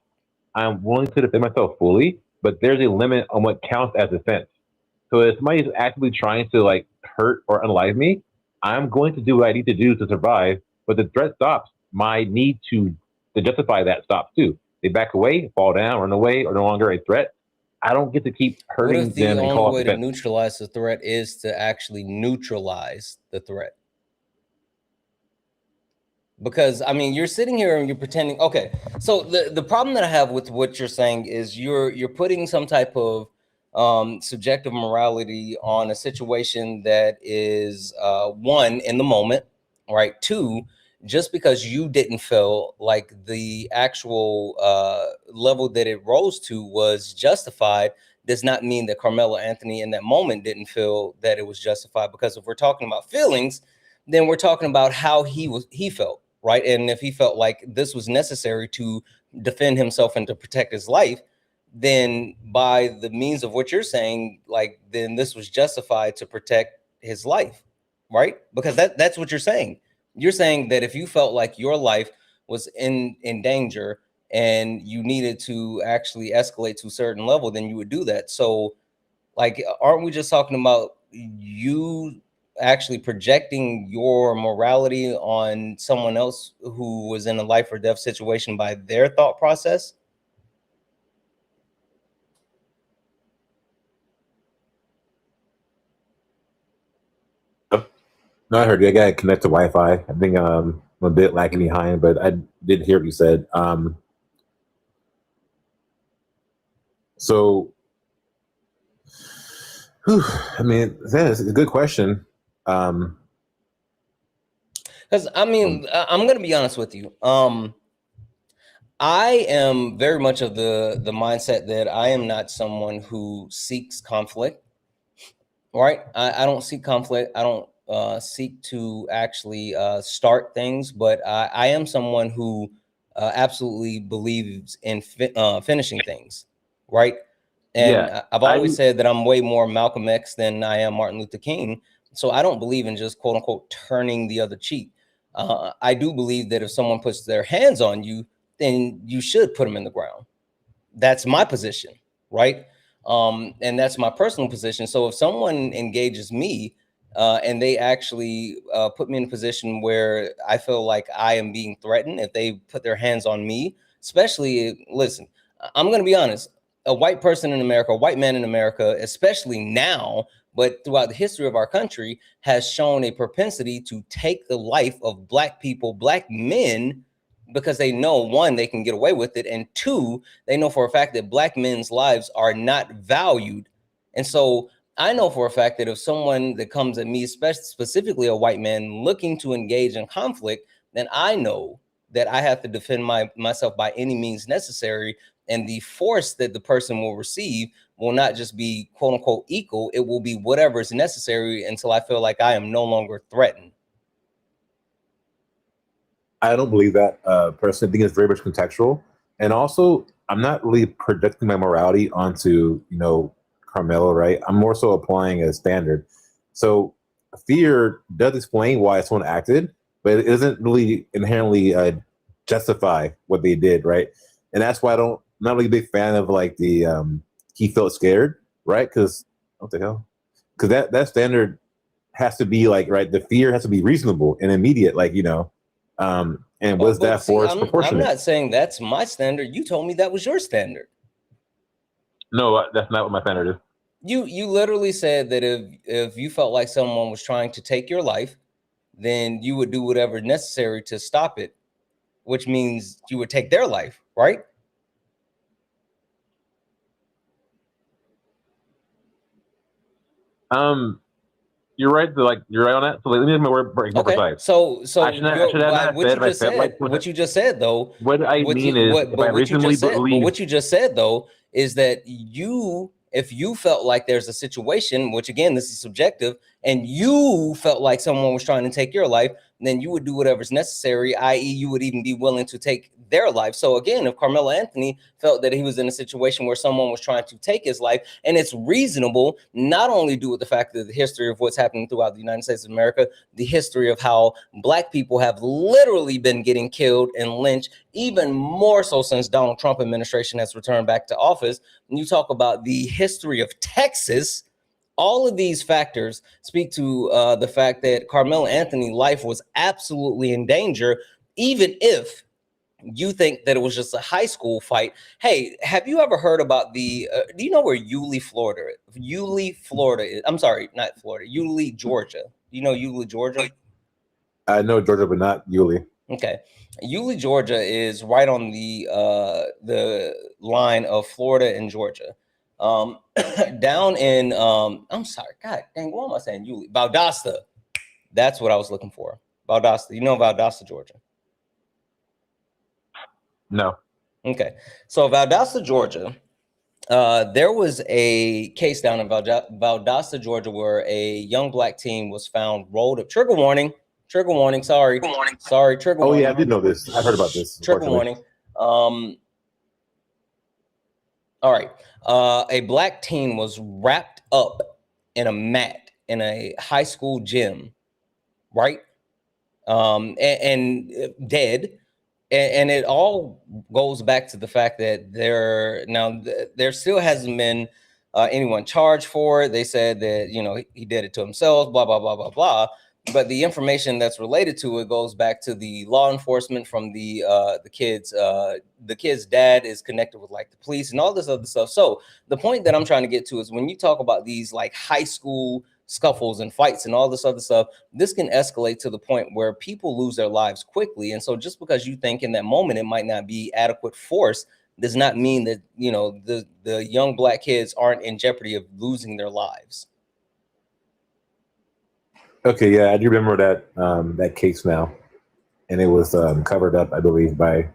I'm willing to defend myself fully, but there's a limit on what counts as defense. So if somebody's actively trying to like hurt or unalive me, I'm going to do what I need to do to survive. But the threat stops. My need to justify that stops too. They back away, fall down, run away, or no longer a threat. I don't get to keep hurting what if the them and call only off way to defense. neutralize the threat is to actually neutralize the threat? Because I mean, you're sitting here and you're pretending. Okay, so the problem that I have with what you're saying is you're putting some type of subjective morality on a situation that is one, in the moment, right? Two, just because you didn't feel like the actual level that it rose to was justified does not mean that Carmelo Anthony in that moment didn't feel that it was justified. Because if we're talking about feelings, then we're talking about how he felt, right? And if he felt like this was necessary to defend himself and to protect his life, then by the means of what you're saying, like, then this was justified to protect his life, right? Because that's what you're saying. You're saying that if you felt like your life was in danger and you needed to actually escalate to a certain level, then you would do that. So, like, aren't we just talking about you actually projecting your morality on someone else who was in a life or death situation by their thought process? No, I heard you. I got to connect to Wi-Fi. I think I'm a bit lagging behind, but I did hear what you said. So, I mean, that's a good question. Because I mean, I'm going to be honest with you. I am very much of the mindset that I am not someone who seeks conflict. Right? I don't seek conflict. I don't seek to actually start things, but I am someone who absolutely believes in finishing things, right? And Yeah, I've always said that I'm way more Malcolm X than I am Martin Luther King. So I don't believe in just quote unquote turning the other cheek. I do believe that if someone puts their hands on you, then you should put them in the ground. That's my position, right? And that's my personal position. So if someone engages me and they actually put me in a position where I feel like I am being threatened, if they put their hands on me, especially, listen, I'm going to be honest, a white person in America, a white man in America, especially now, but throughout the history of our country, has shown a propensity to take the life of Black people, Black men, because they know, one, they can get away with it, and two, they know for a fact that Black men's lives are not valued. And so I know for a fact that if someone that comes at me, specifically a white man, looking to engage in conflict, then I know that I have to defend myself by any means necessary. And the force that the person will receive will not just be quote unquote equal. It will be whatever is necessary until I feel like I am no longer threatened. I don't believe that personally. I think it's very much contextual. And also, I'm not really projecting my morality onto, Carmelo, right? I'm more so applying a standard. So fear does explain why someone acted, but it doesn't really inherently justify what they did, right? And that's why I'm not really a big fan of like the he felt scared, right? Because what the hell? Because that standard has to be like, right, the fear has to be reasonable and immediate, like, and was that force proportionate? I'm not saying that's my standard. You told me that was your standard. No, that's not what my standard is. You literally said that if you felt like someone was trying to take your life, then you would do whatever necessary to stop it, which means you would take their life, right? You're right. You're right on that. So let me get my word break more precise. So what you just said though. What I mean is, what you just said though is that if you felt like there's a situation, which again, this is subjective, and you felt like someone was trying to take your life, then you would do whatever's necessary, i.e. you would even be willing to take their life. So again, if Carmelo Anthony felt that he was in a situation where someone was trying to take his life, and it's reasonable, not only due with the fact that the history of what's happening throughout the United States of America, the history of how Black people have literally been getting killed and lynched, even more so since Donald Trump administration has returned back to office. When you talk about the history of Texas, all of these factors speak to the fact that Carmelo Anthony's life was absolutely in danger, even if you think that it was just a high school fight. Hey, have you ever heard about the, do you know where Yulee, Florida is? Yulee, Florida is, I'm sorry, not Florida, Yulee, Georgia. Do you know Yulee, Georgia? I know Georgia, but not Yulee. Okay. Yulee, Georgia is right on the line of Florida and Georgia. Down in, I'm sorry, God dang, what am I saying? Yulee, Valdosta. That's what I was looking for. Valdosta. You know Valdosta, Georgia? No. Okay. So Valdosta, Georgia, there was a case down in Valdosta, Georgia, where a young Black teen was found rolled up. Trigger warning, sorry. Trigger warning. Oh yeah, I did know this. I've heard about this. Trigger warning. All right. A Black teen was wrapped up in a mat in a high school gym, right? And dead. And it all goes back to the fact that there still hasn't been anyone charged for it. They said that, you know, he did it to himself, blah, blah, blah, blah, blah. But the information that's related to it goes back to the law enforcement from the kids. The kid's dad is connected with like the police and all this other stuff. So the point that I'm trying to get to is when you talk about these like high school scuffles and fights and all this other stuff, this can escalate to the point where people lose their lives quickly. And so just because you think in that moment it might not be adequate force does not mean that, you know, the young Black kids aren't in jeopardy of losing their lives. Okay, yeah, I do remember that that case now, and it was covered up, I believe, by,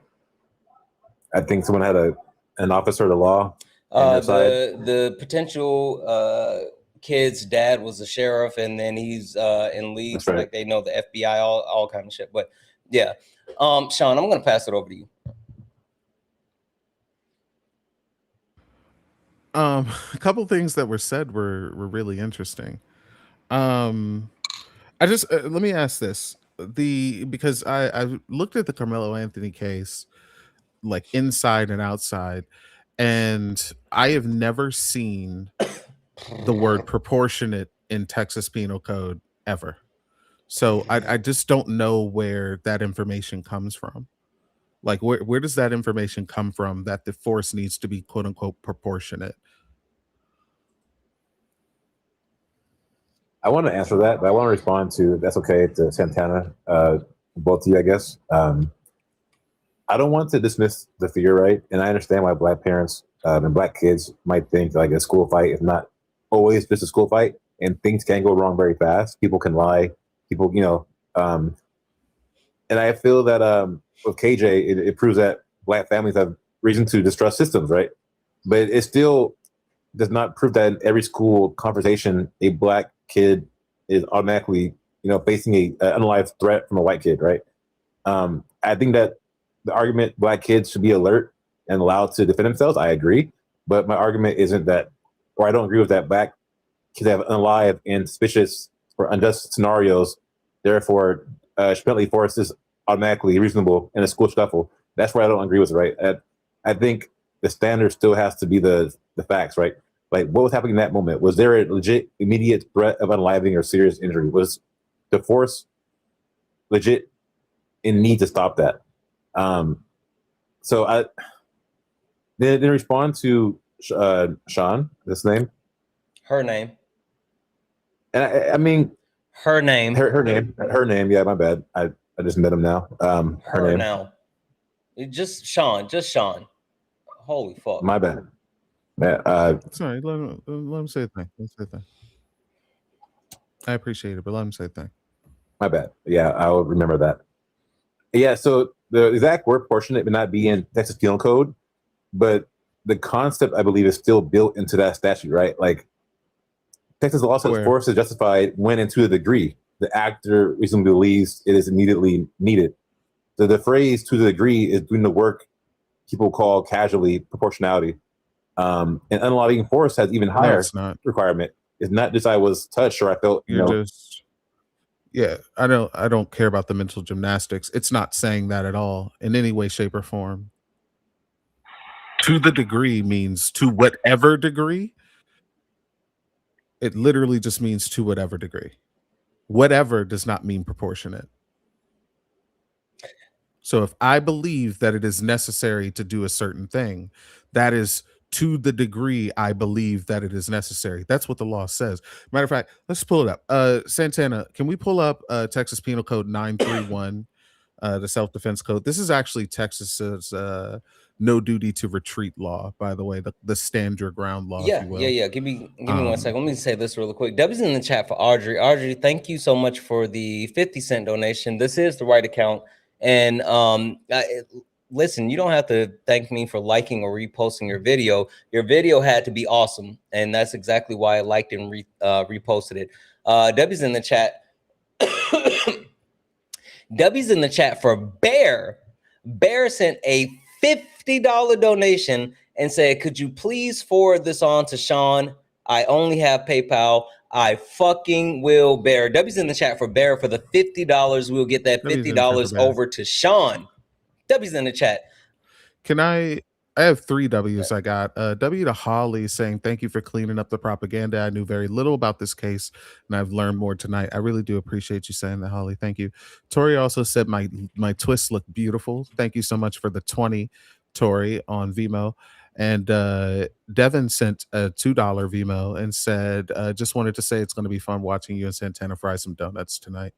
I think someone had an officer of the law. The potential kid's dad was a sheriff, and then he's in leagues, right. Like they know the FBI, all kind of shit. But yeah, Sean, I'm gonna pass it over to you. A couple things that were said were really interesting. I just let me ask this: because I looked at the Carmelo Anthony case, like inside and outside, and I have never seen the word proportionate in Texas Penal Code ever. So I just don't know where that information comes from. Like where does that information come from that the force needs to be quote unquote proportionate? I want to answer that, but I want to respond to, that's okay, to Santana, both of you, I guess. I don't want to dismiss the fear, right? And I understand why Black parents and Black kids might think like a school fight is not always just a school fight, and things can go wrong very fast. People can lie. People, you know, and I feel that with KJ, it proves that Black families have reason to distrust systems, right? But it still does not prove that in every school conversation, a Black kid is automatically, you know, facing a unalived threat from a white kid, right? I think that the argument Black kids should be alert and allowed to defend themselves, I agree. But my argument isn't that, or I don't agree with that, Black kids have unalive and suspicious or unjust scenarios, therefore penalty force is automatically reasonable in a school scuffle. That's where I don't agree with it, right? I think the standard still has to be the facts, right? Like, what was happening in that moment? Was there a legit, immediate threat of unaliving or serious injury? Was the force legit in need to stop that? So I didn't respond to Sean, this name? Her name. And I mean... Her name. Her name, yeah, my bad. I just met him now. Her name. Now. Just Sean. Holy fuck. My bad. Sorry, let him say a thing. I appreciate it, but let him say a thing. My bad. Yeah, I'll remember that. Yeah, so the exact word proportionate may not be in Texas Penal Code, but the concept, I believe, is still built into that statute, right? Like, Texas law says force is justified when and to a degree. the actor reasonably believes it is immediately needed. The phrase "to the degree" is doing the work people call casually proportionality. And unlocking force has even higher requirement. It's not just I was touched or I felt, I don't care about the mental gymnastics. It's not saying that at all in any way, shape, or form. To the degree means to whatever degree. It literally just means to whatever degree. Whatever does not mean proportionate. So if I believe that it is necessary to do a certain thing, that is to the degree I believe that it is necessary. That's what the law says. Matter of fact, let's pull it up. Santana, can we pull up Texas Penal Code 931, the self-defense code? This is actually Texas's no duty to retreat law, by the way, the stand your ground law. Yeah, Give me 1 second. Let me say this real quick. W's in the chat for Audrey. Audrey, thank you so much for the 50-cent donation. This is the right account. And listen, you don't have to thank me for liking or reposting your video. Your video had to be awesome, and that's exactly why I liked and reposted it. W's in the chat. W's in the chat for Bear. Bear sent a $50 donation and said, "Could you please forward this on to Sean? I only have PayPal. I fucking will." Bear. W's in the chat for Bear for the $50. We'll get that $50 over to Sean. W's in the chat. Can I have 3 W's. I got W to Holly saying, "Thank you for cleaning up the propaganda. I knew very little about this case and I've learned more tonight." I really do appreciate you saying that, Holly. Thank you. Tori also said my twists look beautiful. Thank you so much for the 20, Tori, on Vimeo. And Devin sent a $2 Vimeo and said, "Just wanted to say it's going to be fun watching you and Santana fry some donuts tonight."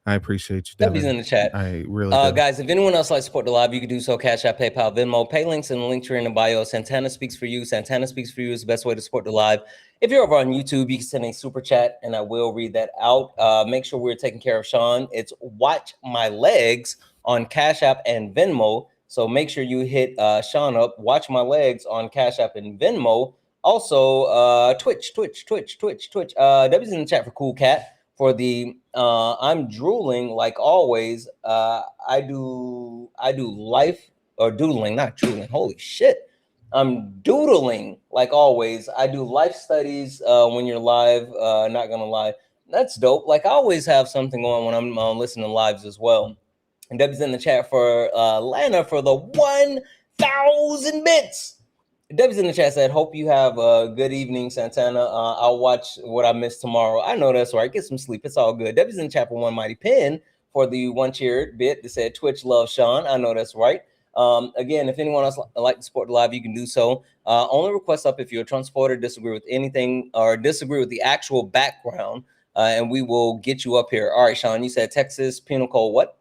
I appreciate you, Devin. W's in the chat. I really do. Guys, if anyone else likes to support the live, you can do so. Cash App, PayPal, Venmo, pay links in the link tree in the bio. Santana Speaks for You. Santana Speaks for You is the best way to support the live. If you're over on YouTube, you can send a super chat and I will read that out. Make sure we're taking care of Sean. It's Watch My Legs on Cash App and Venmo. So make sure you hit Sean up. Watch My Legs on Cash App and Venmo. Also, Twitch. W's in the chat for Cool Cat. For the I'm drooling like always. I do life or doodling, not drooling. Holy shit. I'm doodling like always. I do life studies when you're live. Not gonna lie. That's dope. Like I always have something on when I'm listening to lives as well. And W's in the chat for Lana for the 1,000 bits. W's in the chat said, "Hope you have a good evening, Santana. I'll watch what I missed tomorrow." I know that's right. Get some sleep. It's all good. W's in the chat for One Mighty Pin for the 1 cheer bit that said, "Twitch love Sean." I know that's right. Again, if anyone else like to support the live, you can do so. Only request up if you're a Trump supporter, disagree with anything, or disagree with the actual background, and we will get you up here. All right, Sean, you said Texas Penal Code what?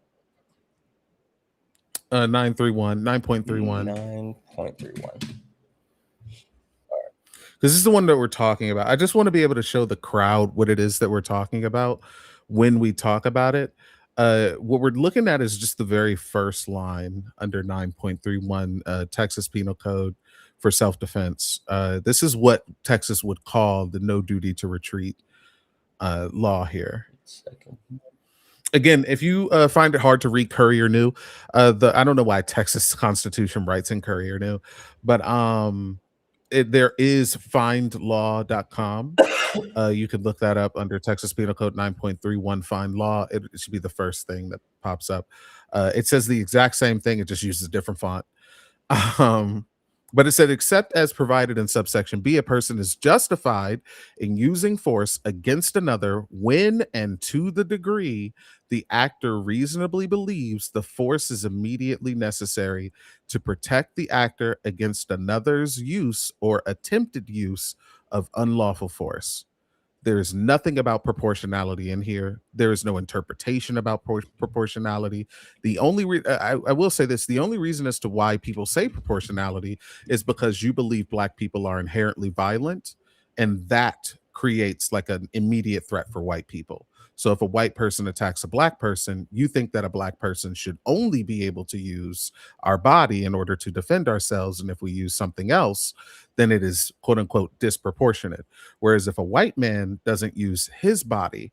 931, 9.31. 9.31. Because this is the one that we're talking about. I just want to be able to show the crowd what it is that we're talking about when we talk about it. What we're looking at is just the very first line under 9.31 Texas Penal Code for self-defense. This is what Texas would call the no duty to retreat law here. Again, if you find it hard to read Courier New, I don't know why Texas Constitution writes in Courier New, but there is findlaw.com. You could look that up under Texas Penal Code 9.31 find law. It should be the first thing that pops up. It says the exact same thing. It just uses a different font. But it said, except as provided in subsection B, a person is justified in using force against another when and to the degree the actor reasonably believes the force is immediately necessary to protect the actor against another's use or attempted use of unlawful force. There is nothing about proportionality in here. There is no interpretation about proportionality. The only I will say this, the only reason as to why people say proportionality is because you believe Black people are inherently violent, and that creates like an immediate threat for white people. So if a white person attacks a Black person, you think that a Black person should only be able to use our body in order to defend ourselves. And if we use something else, then it is quote unquote disproportionate. Whereas if a white man doesn't use his body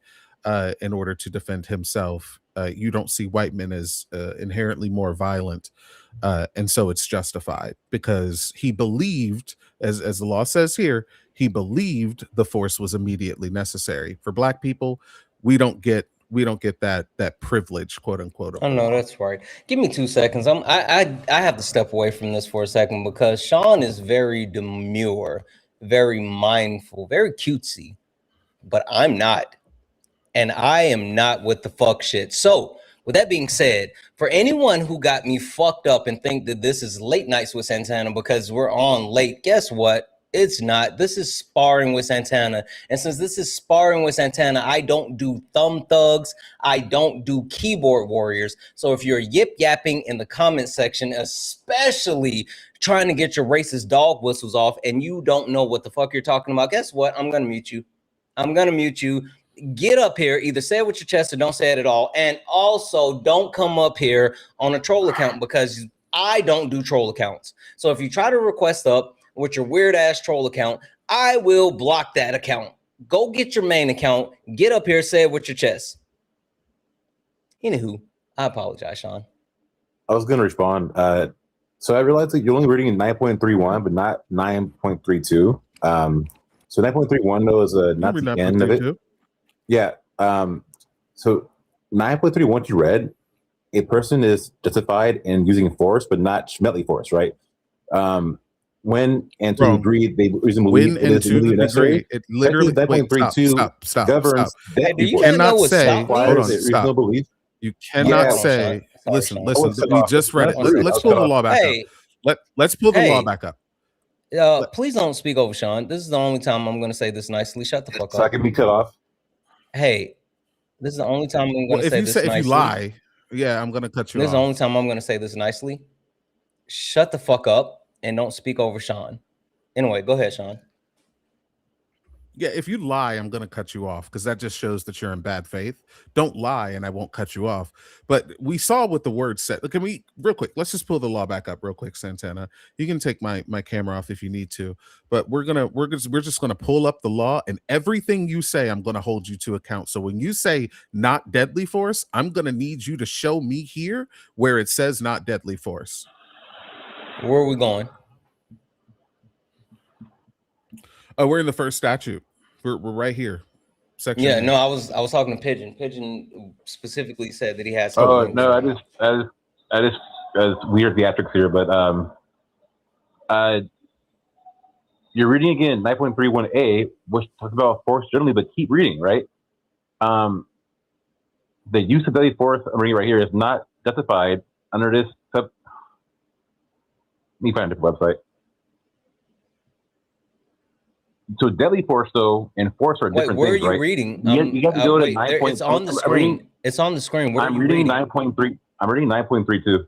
in order to defend himself. You don't see white men as inherently more violent, and so it's justified because he believed, as the law says here, he believed the force was immediately necessary. For black people, we don't get that privilege, quote unquote. Oh no, that's right. Give me 2 seconds. I have to step away from this for a second because Sean is very demure, very mindful, very cutesy, but I'm not. And I am not with the fuck shit. So with that being said, for anyone who got me fucked up and think that this is late nights with Santana because we're on late, guess what? It's not. This is Sparring with Santana. And since this is Sparring with Santana, I don't do thumb thugs. I don't do keyboard warriors. So if you're yip yapping in the comment section, especially trying to get your racist dog whistles off and you don't know what the fuck you're talking about, guess what? I'm going to mute you. I'm going to mute you. Get up here, either say it with your chest or don't say it at all. And also don't come up here on a troll account because I don't do troll accounts. So if you try to request up with your weird ass troll account, I will block that account. Go get your main account, get up here, say it with your chest. Anywho, I apologize, Sean. I was going to respond. So I realized that you're only reading in 9.31, but not 9.32. So 9.31 though is not the end of it. Yeah. So 9.3, once you read, a person is justified in using force, but not Schmetley force, right? When and to agree, they reasonably believe it is legally necessary. It literally stop, governs that you cannot say. Hold on, stop. You cannot say. Listen. We just read it. Let's pull the law back up. Let's pull the law back up. Please don't speak over Sean. This is the only time I'm going to say this nicely. Shut the fuck up. So I can be cut off. Hey, this is the only time I'm going to say this nicely. If you lie, yeah, I'm going to cut you off. This is the only time I'm going to say this nicely. Shut the fuck up and don't speak over Sean. Anyway, go ahead, Sean. Yeah, if you lie, I'm going to cut you off because that just shows that you're in bad faith. Don't lie and I won't cut you off. But we saw what the word said. Can we, real quick, let's just pull the law back up real quick, Santana. You can take my camera off if you need to. But we're just going to pull up the law, and everything you say, I'm going to hold you to account. So when you say not deadly force, I'm going to need you to show me here where it says not deadly force. Where are we going? Oh, we're in the first statute. We're right here. Section. Yeah, no, I was talking to Pigeon. Pigeon specifically said that he has. Oh no, I just weird theatrics here, but you're reading again 9.31a, which talks about force generally, but keep reading, right? The use of deadly force, I'm reading right here, is not justified under this sub. Let me find a different website. So deadly force, though, and force are different things, right? Where are you reading? You have to go to 9. It's on the screen. It's on the screen. I'm reading 9.3. I'm reading 9.32.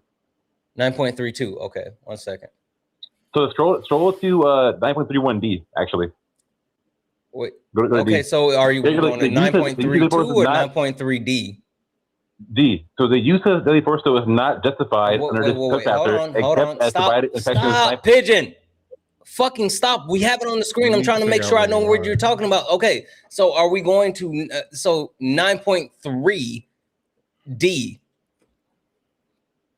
9.32. Okay, 1 second. So scroll to 9.31d, actually. Wait. Go to okay, D. so are you going to 9.32 or 9.3d? D. So the use of deadly force, though, is not justified under this subchapter, except as provided in section 9. Pigeon. Fucking stop. We have it on the screen. I'm trying to make sure I know what you're talking about. Okay, so are we going to so 9.3d?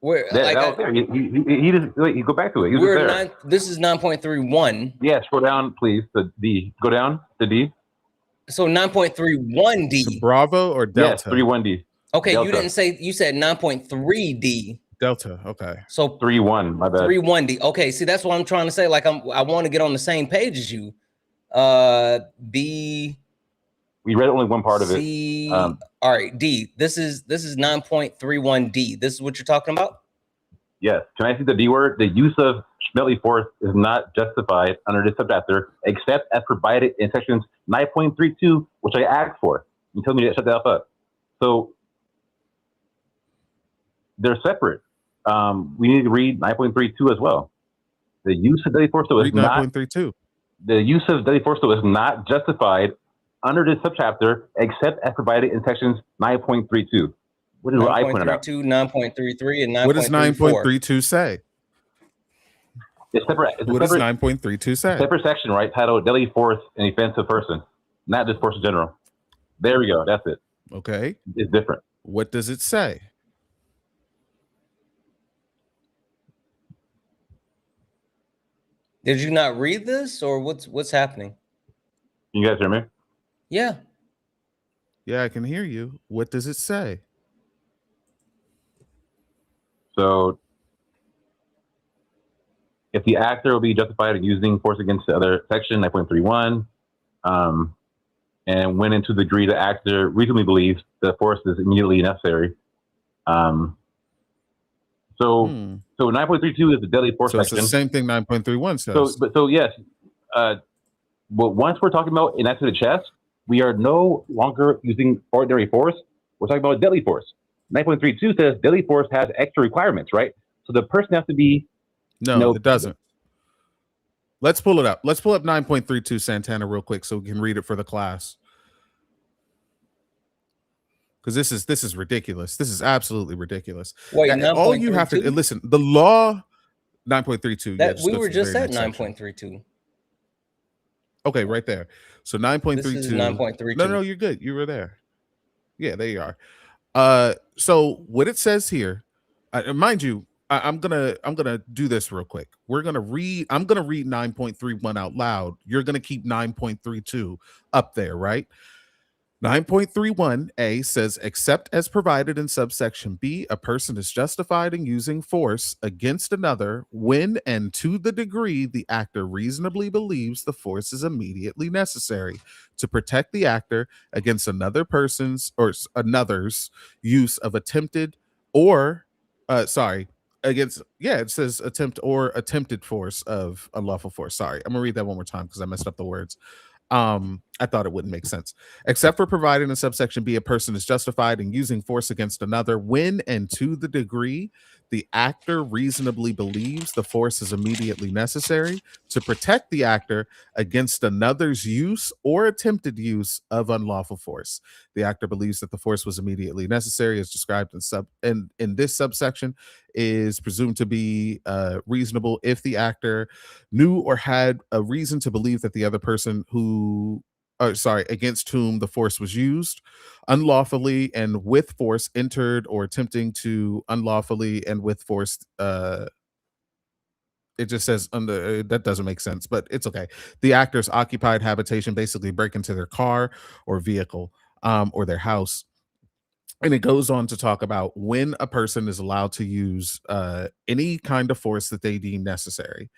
Where he just you go back to it. We're this is 9.31. Yeah, scroll down, please. To D. Go down to D. So 9.31d. So Bravo or Delta? Yes, 31d. Okay, Delta. you didn't say, you said 9.3d. Delta. Okay. So 3.1. My bad. 3.1d. Okay, see, that's what I'm trying to say. Like I want to get on the same page as you. B. We read only one part of it. All right, D. This is 9.31d. This is what you're talking about? Yes. Can I see the D word? The use of Schmetley force is not justified under this subchapter, except as provided in sections 9.32, which I asked for. You told me to shut that up. So they're separate. We need to read 9.32 as well. The use of deadly force, though, is not 9.32. The use of deadly force, though, is not justified under this subchapter, except as provided in sections 9.32. What is what I pointed out? 9.33, and 9.34. What does 9.32 say? It's separate. What does 9.32 say? Separate section, right? Titled "Deadly Force and Offensive Person," not this force in general. There we go. That's it. Okay. It's different. What does it say? Did you not read this, or what's happening? Can you guys hear me? Yeah. Yeah, I can hear you. What does it say? So, if the actor will be justified in using force against the other, section 9.31, and when into the degree the actor reasonably believes the force is immediately necessary. So 9.32 is the deadly force section. It's the same thing 9.31 says. So yes, but once we're talking about an act to the chest, we are no longer using ordinary force. We're talking about deadly force. 9.32 says deadly force has extra requirements, right? So the person has to be. No, it doesn't. Let's pull it up. Let's pull up 9.32 Santana real quick so we can read it for the class. Because this is ridiculous. This is absolutely ridiculous. Wait, all you have to listen. The law 9.32. That we were just at 9.32. Okay, right there. So 9.32. This is 9.32. No, you're good. You were there. Yeah, there you are. So what it says here, mind you, I'm gonna do this real quick. I'm gonna read 9.31 out loud. You're gonna keep 9.32 up there, right? 9.31a says, except as provided in subsection B, a person is justified in using force against another when and to the degree the actor reasonably believes the force is immediately necessary to protect the actor against another person's or another's use of attempted or it says attempt or attempted force of unlawful force. Sorry, I'm gonna read that one more time because I messed up the words. I thought it wouldn't make sense. Except for providing in subsection B, a person is justified in using force against another when and to the degree the actor reasonably believes the force is immediately necessary to protect the actor against another's use or attempted use of unlawful force. The actor believes that the force was immediately necessary, as described in this subsection, is presumed to be reasonable if the actor knew or had a reason to believe that the other person against whom the force was used unlawfully and with force entered or attempting to unlawfully and with force it just says under that doesn't make sense, but it's okay. The actor's occupied habitation, basically break into their car or vehicle or their house. And it goes on to talk about when a person is allowed to use any kind of force that they deem necessary.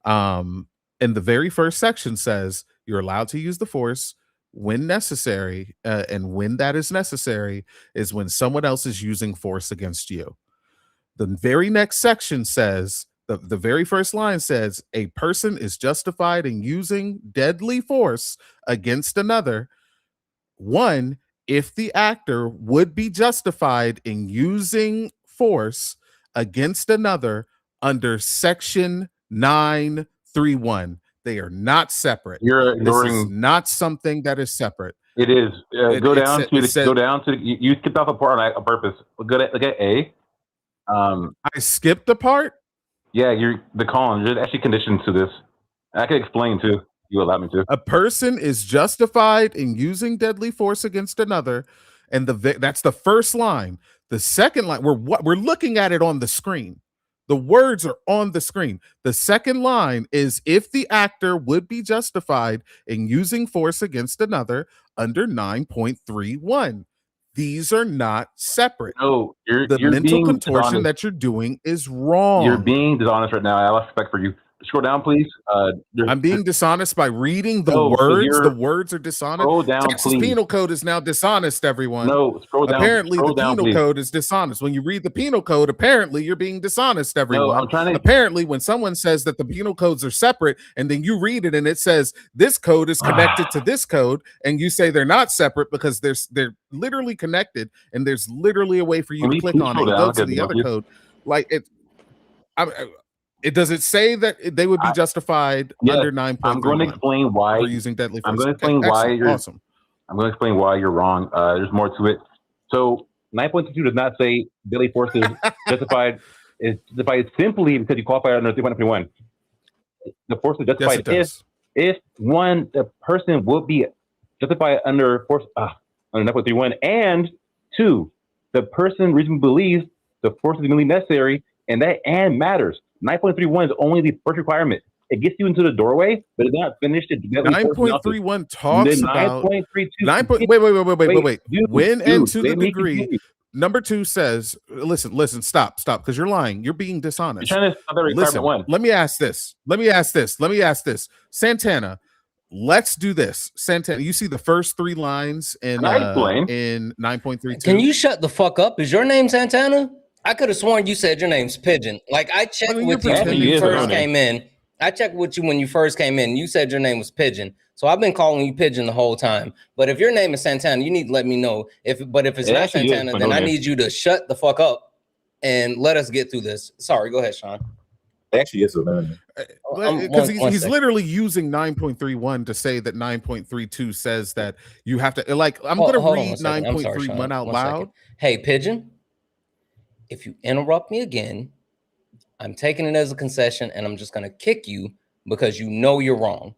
And the very first section says you're allowed to use the force when necessary, and when that is necessary is when someone else is using force against you. The very next section says, the very first line says, a person is justified in using deadly force against another, one, if the actor would be justified in using force against another under section 931. They are not separate. You're ignoring. This is not something that is separate. It is. Go down to. You skipped off a part on purpose. Look at A. I skipped the part. Yeah, the column. You're actually conditioned to this. I can explain too. You allow me to. A person is justified in using deadly force against another, and that's the first line. The second line, we're looking at it on the screen. The words are on the screen. The second line is if the actor would be justified in using force against another under 9.31. These are not separate. No, you're mental being contortion dishonest. that you're doing is wrong. You're being dishonest right now. I lost respect for you. Scroll down, please. I'm being dishonest by reading the words. The words are dishonest. Scroll down, Texas please. Penal Code is now dishonest, everyone. No, scroll down. Apparently, scroll the down, Penal please. Code is dishonest. When you read the Penal Code, apparently you're being dishonest, everyone. No, I'm trying to. Apparently, when someone says that the penal codes are separate, and then you read it and it says this code is connected to this code, and you say they're not separate because they're literally connected, and there's literally a way for you to click on it and go to the other code. Like does it say that they would be justified under 9.31? I'm going to explain why for using deadly force. I'm going to explain why you're awesome. I'm going to explain why you're wrong. There's more to it. So 9.22 does not say deadly force is justified. It's justified simply because you qualify under 3.21. The force is justified if the person would be justified under force. under 9.31, and 2, the person reasonably believes the force is immediately necessary, and that and matters. 9.31 is only the first requirement. It gets you into the doorway, but it's not finished. 9.31 talks about 9.32. Wait. When and to the degree. Number 2 says, listen, stop, because you're lying. You're being dishonest. You're trying to stop that requirement. Listen, let me ask this. Santana, let's do this. Santana, you see the first 3 lines in 9.32. Can you shut the fuck up? Is your name Santana? I could have sworn you said your name's Pigeon. Like, I checked with you when you first came in. I checked with you when you first came in. You said your name was Pigeon. So I've been calling you Pigeon the whole time. But if your name is Santana, you need to let me know. If it's not Santana, then I need you to shut the fuck up and let us get through this. Sorry, go ahead, Sean. Actually, yes, because he's literally using 9.31 to say that 9.32 says that you have to, like, I'm going to read 9.31 out loud. Hey, Pigeon, if you interrupt me again, I'm taking it as a concession and I'm just going to kick you because you know you're wrong.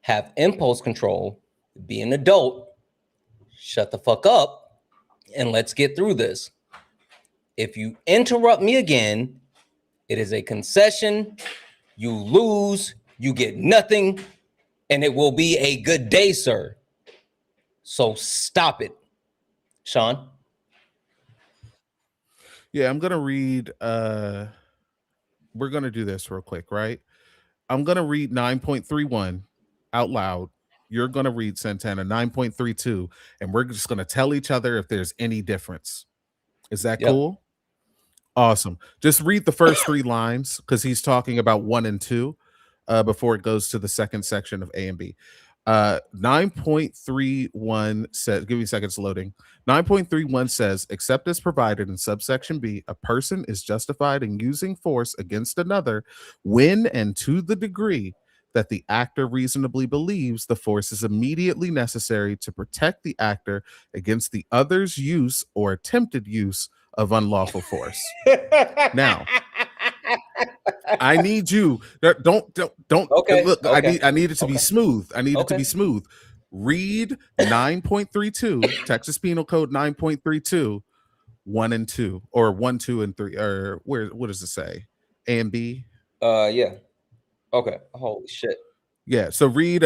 Have impulse control, be an adult, shut the fuck up, and let's get through this. If you interrupt me again, it is a concession, you lose, you get nothing, and it will be a good day, sir. So stop it. Sean? Yeah, I'm going to read, we're going to do this real quick, right? I'm going to read 9.31 out loud. You're going to read, Santana, 9.32, and we're just going to tell each other if there's any difference. Is that cool? Awesome. Just read the first 3 lines because he's talking about 1 and 2 before it goes to the second section of A and B. 9.31 says, give me seconds loading. 9.31 says, except as provided in subsection B, a person is justified in using force against another when and to the degree that the actor reasonably believes the force is immediately necessary to protect the actor against the other's use or attempted use of unlawful force. Now, I need you. Don't. Okay. Look, okay. I need it to be smooth. I need it to be smooth. Read 9.32, Texas Penal Code 9.32, 1 and 2, or 1, 2, and 3, or what does it say? A and B? Yeah. Okay. Holy shit. Yeah. So read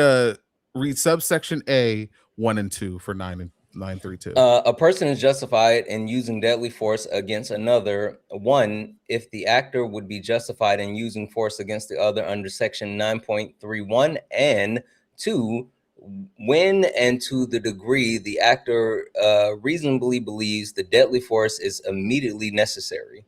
subsection A 1 and 2 for 9.32. A person is justified in using deadly force against another. 1, if the actor would be justified in using force against the other under section 9.31, and 2, when and to the degree the actor reasonably believes the deadly force is immediately necessary.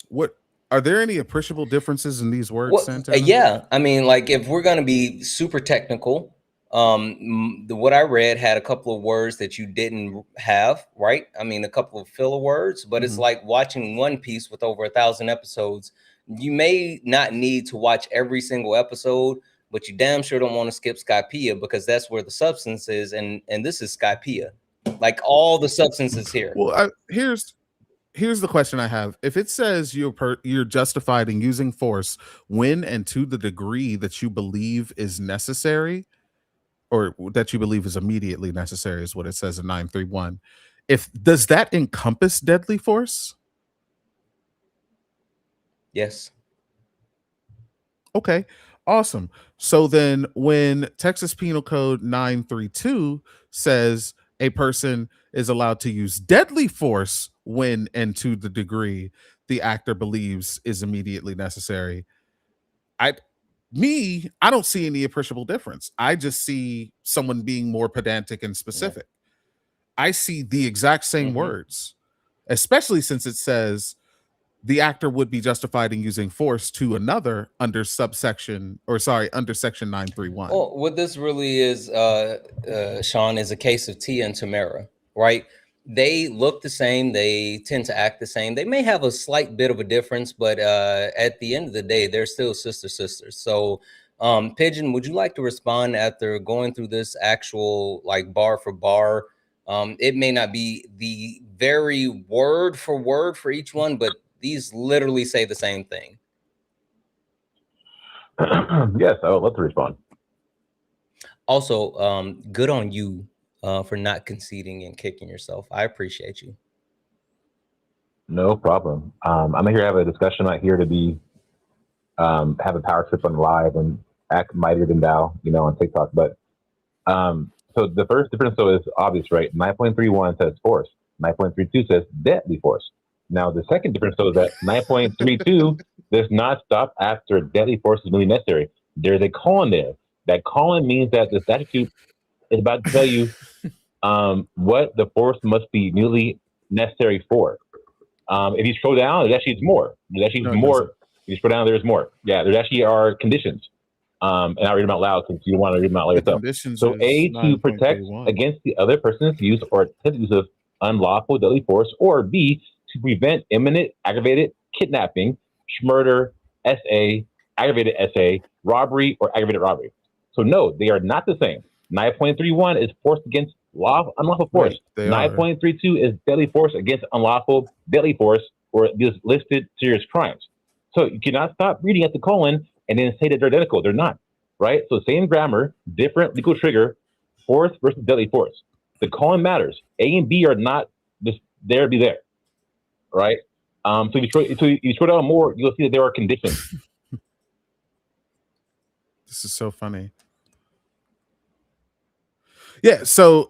What are there any appreciable differences in these words, Santana? Yeah, I mean, like, if we're going to be super technical, what I read had a couple of words that you didn't have, right? I mean, a couple of filler words, but it's like watching One Piece with over 1,000 episodes. You may not need to watch every single episode, but you damn sure don't want to skip Skypiea because that's where the substance is, and this is Skypiea. Like, all the substance is here. Well, here's the question I have. If it says you're justified in using force when and to the degree that you believe is necessary, or that you believe is immediately necessary, is what it says in 931. Does that encompass deadly force? Yes. Okay, awesome. So then when Texas Penal Code 932 says a person is allowed to use deadly force when and to the degree the actor believes is immediately necessary, I don't see any appreciable difference. I just see someone being more pedantic and specific. I see the exact same words, especially since it says the actor would be justified in using force to another under section 931. Well, what this really is, Sean, is a case of Tia and Tamara, right? They look the same. They tend to act the same. They may have a slight bit of a difference, but at the end of the day, they're still sisters. So, Pigeon, would you like to respond after going through this actual, like, bar for bar? It may not be the very word for word for each one, but these literally say the same thing. Yes, I would love to respond. Also, good on you for not conceding and kicking yourself. I appreciate you. No problem. I'm here to have a discussion. I'm not here to be have a power trip on live and act mightier than thou, on TikTok. But so the first difference though is obvious, right? 9.31 says force. 9.32 says deadly force. Now the second difference though is that 9.32 does not stop after deadly force is really necessary. There's a colon there. That colon means that the statute is about to tell you what the force must be immediately necessary for. If you scroll down, there's actually more. There's actually more. If you scroll down, there's more. Yeah, there actually are conditions. And I'll read them out loud because you don't want to read them out loud yourself. So A, to protect against the other person's use or attempted use of unlawful deadly force, or B, to prevent imminent aggravated kidnapping, murder, SA, aggravated SA, robbery, or aggravated robbery. So no, they are not the same. 9.31 is force against unlawful force. 9.32 is deadly force against unlawful deadly force, or these listed serious crimes. So you cannot stop reading at the colon and then say that they're identical. They're not, right? So same grammar, different legal trigger, force versus deadly force. The colon matters. A and B are not just there to be there, right? So if you scroll down more, you'll see that there are conditions. This is so funny. Yeah, so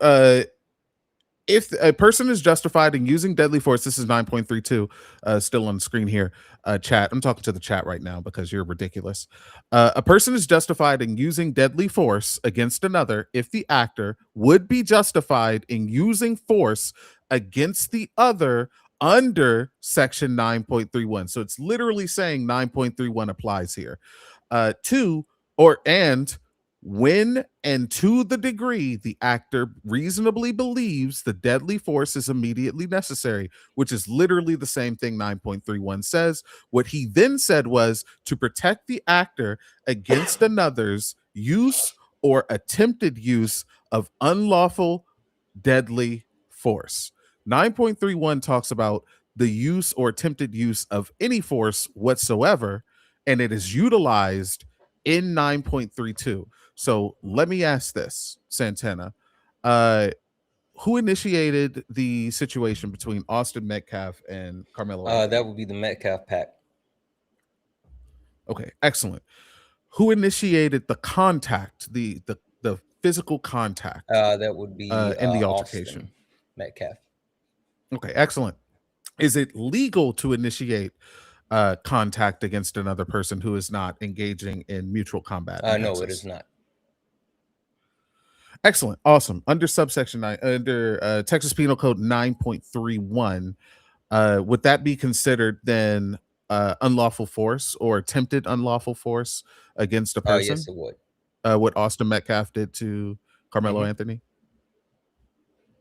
if a person is justified in using deadly force, this is 9.32, still on the screen here, chat. I'm talking to the chat right now because you're ridiculous. A person is justified in using deadly force against another if the actor would be justified in using force against the other under section 9.31. So it's literally saying 9.31 applies here. When and to the degree the actor reasonably believes the deadly force is immediately necessary, which is literally the same thing 9.31 says. What he then said was to protect the actor against another's use or attempted use of unlawful deadly force. 9.31 talks about the use or attempted use of any force whatsoever, and it is utilized in 9.32. So let me ask this, Santana. Who initiated the situation between Austin Metcalf and Carmelo? That would be the Metcalf pack. Okay, excellent. Who initiated the contact, the physical contact? That would be in the altercation. Austin Metcalf. Okay, excellent. Is it legal to initiate contact against another person who is not engaging in mutual combat? No, it is not. Excellent. Awesome. Under subsection 9, under Texas Penal Code 9.31, would that be considered then unlawful force or attempted unlawful force against a person? Yes, it would. What Austin Metcalf did to Carmelo Anthony?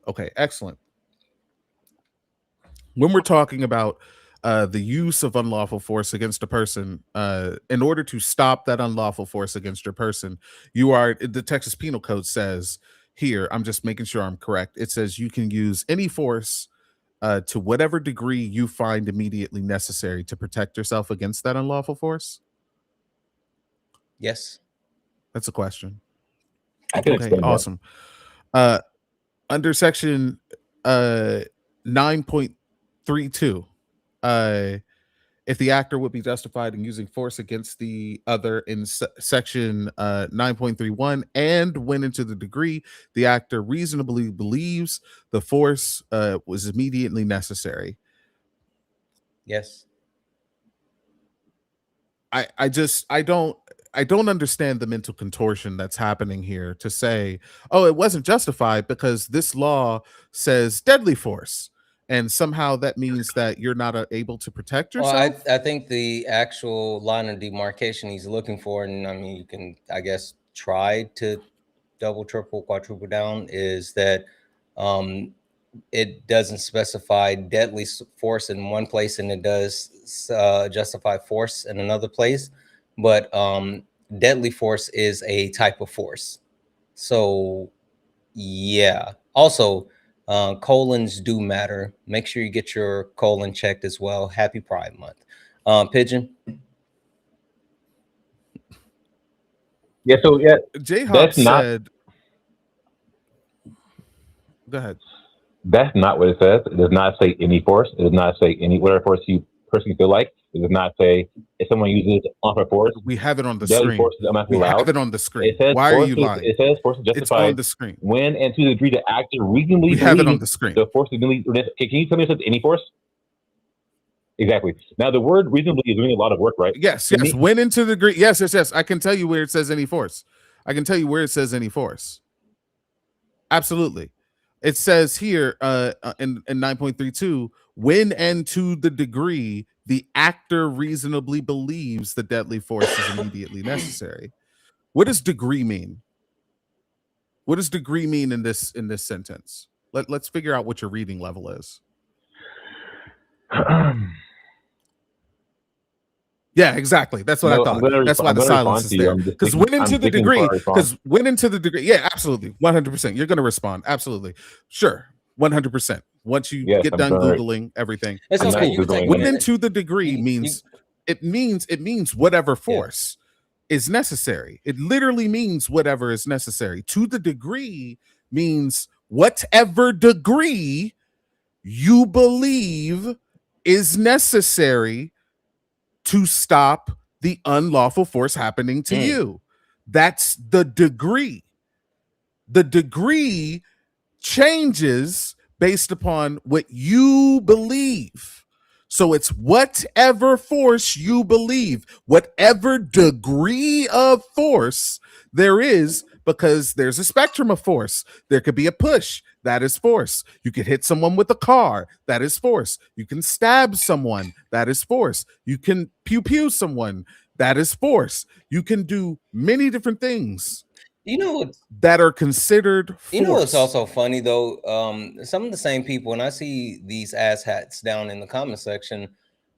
Okay, excellent. When we're talking about the use of unlawful force against a person, in order to stop that unlawful force against your person, the Texas Penal Code says here, I'm just making sure I'm correct. It says you can use any force to whatever degree you find immediately necessary to protect yourself against that unlawful force. Yes. That's a question. Okay, awesome. Under section 9.32, if the actor would be justified in using force against the other in section 9.31 and when into the degree the actor reasonably believes the force was immediately necessary. Yes. I don't understand the mental contortion that's happening here to say, oh, it wasn't justified because this law says deadly force. And somehow that means that you're not able to protect yourself. Well, I think the actual line of demarcation he's looking for, and I mean, you can, I guess, try to double, triple, quadruple down, is that it doesn't specify deadly force in one place and it does justify force in another place. But deadly force is a type of force. So, yeah. Also, colons do matter. Make sure you get your colon checked as well. Happy Pride Month. Pigeon. Yeah. So yeah, J-Hop said. Go ahead. That's not what it says. It does not say any force. It does not say any whatever force you personally feel like. It does not say if someone uses unlawful force. We have it on the Deadly screen. force is automatically We allowed. have it on the screen. It says Why are you lying? It says force is It's justified on the screen. when and to the degree the actor reasonably We have it on believes the screen. the force is can you tell me if it's any force? Exactly. Now the word reasonably is doing a lot of work, right? Yes, yes. When into the degree. Yes, yes, yes. I can tell you where it says any force. I can tell you where it says any force. Absolutely. It says here in 9.32, when and to the degree the actor reasonably believes the deadly force is immediately necessary. What does degree mean? What does degree mean in this sentence? Let's figure out what your reading level is. Yeah, exactly. That's what I thought. That's why the silence is there. Because when into the degree, yeah, absolutely. 100%. You're going to respond. Absolutely. Sure. 100%. Once you get done Googling everything. When into the degree means whatever force is necessary. It literally means whatever is necessary. To the degree means whatever degree you believe is necessary to stop the unlawful force happening to you. That's the degree. The degree changes based upon what you believe. So it's whatever force you believe, whatever degree of force there is, because there's a spectrum of force. There could be a push. That is force. You could hit someone with a car. That is force. You can stab someone. That is force. You can pew someone. That is force. You can do many different things. That are considered force. You know what's also funny though? Some of the same people, and I see these asshats down in the comment section,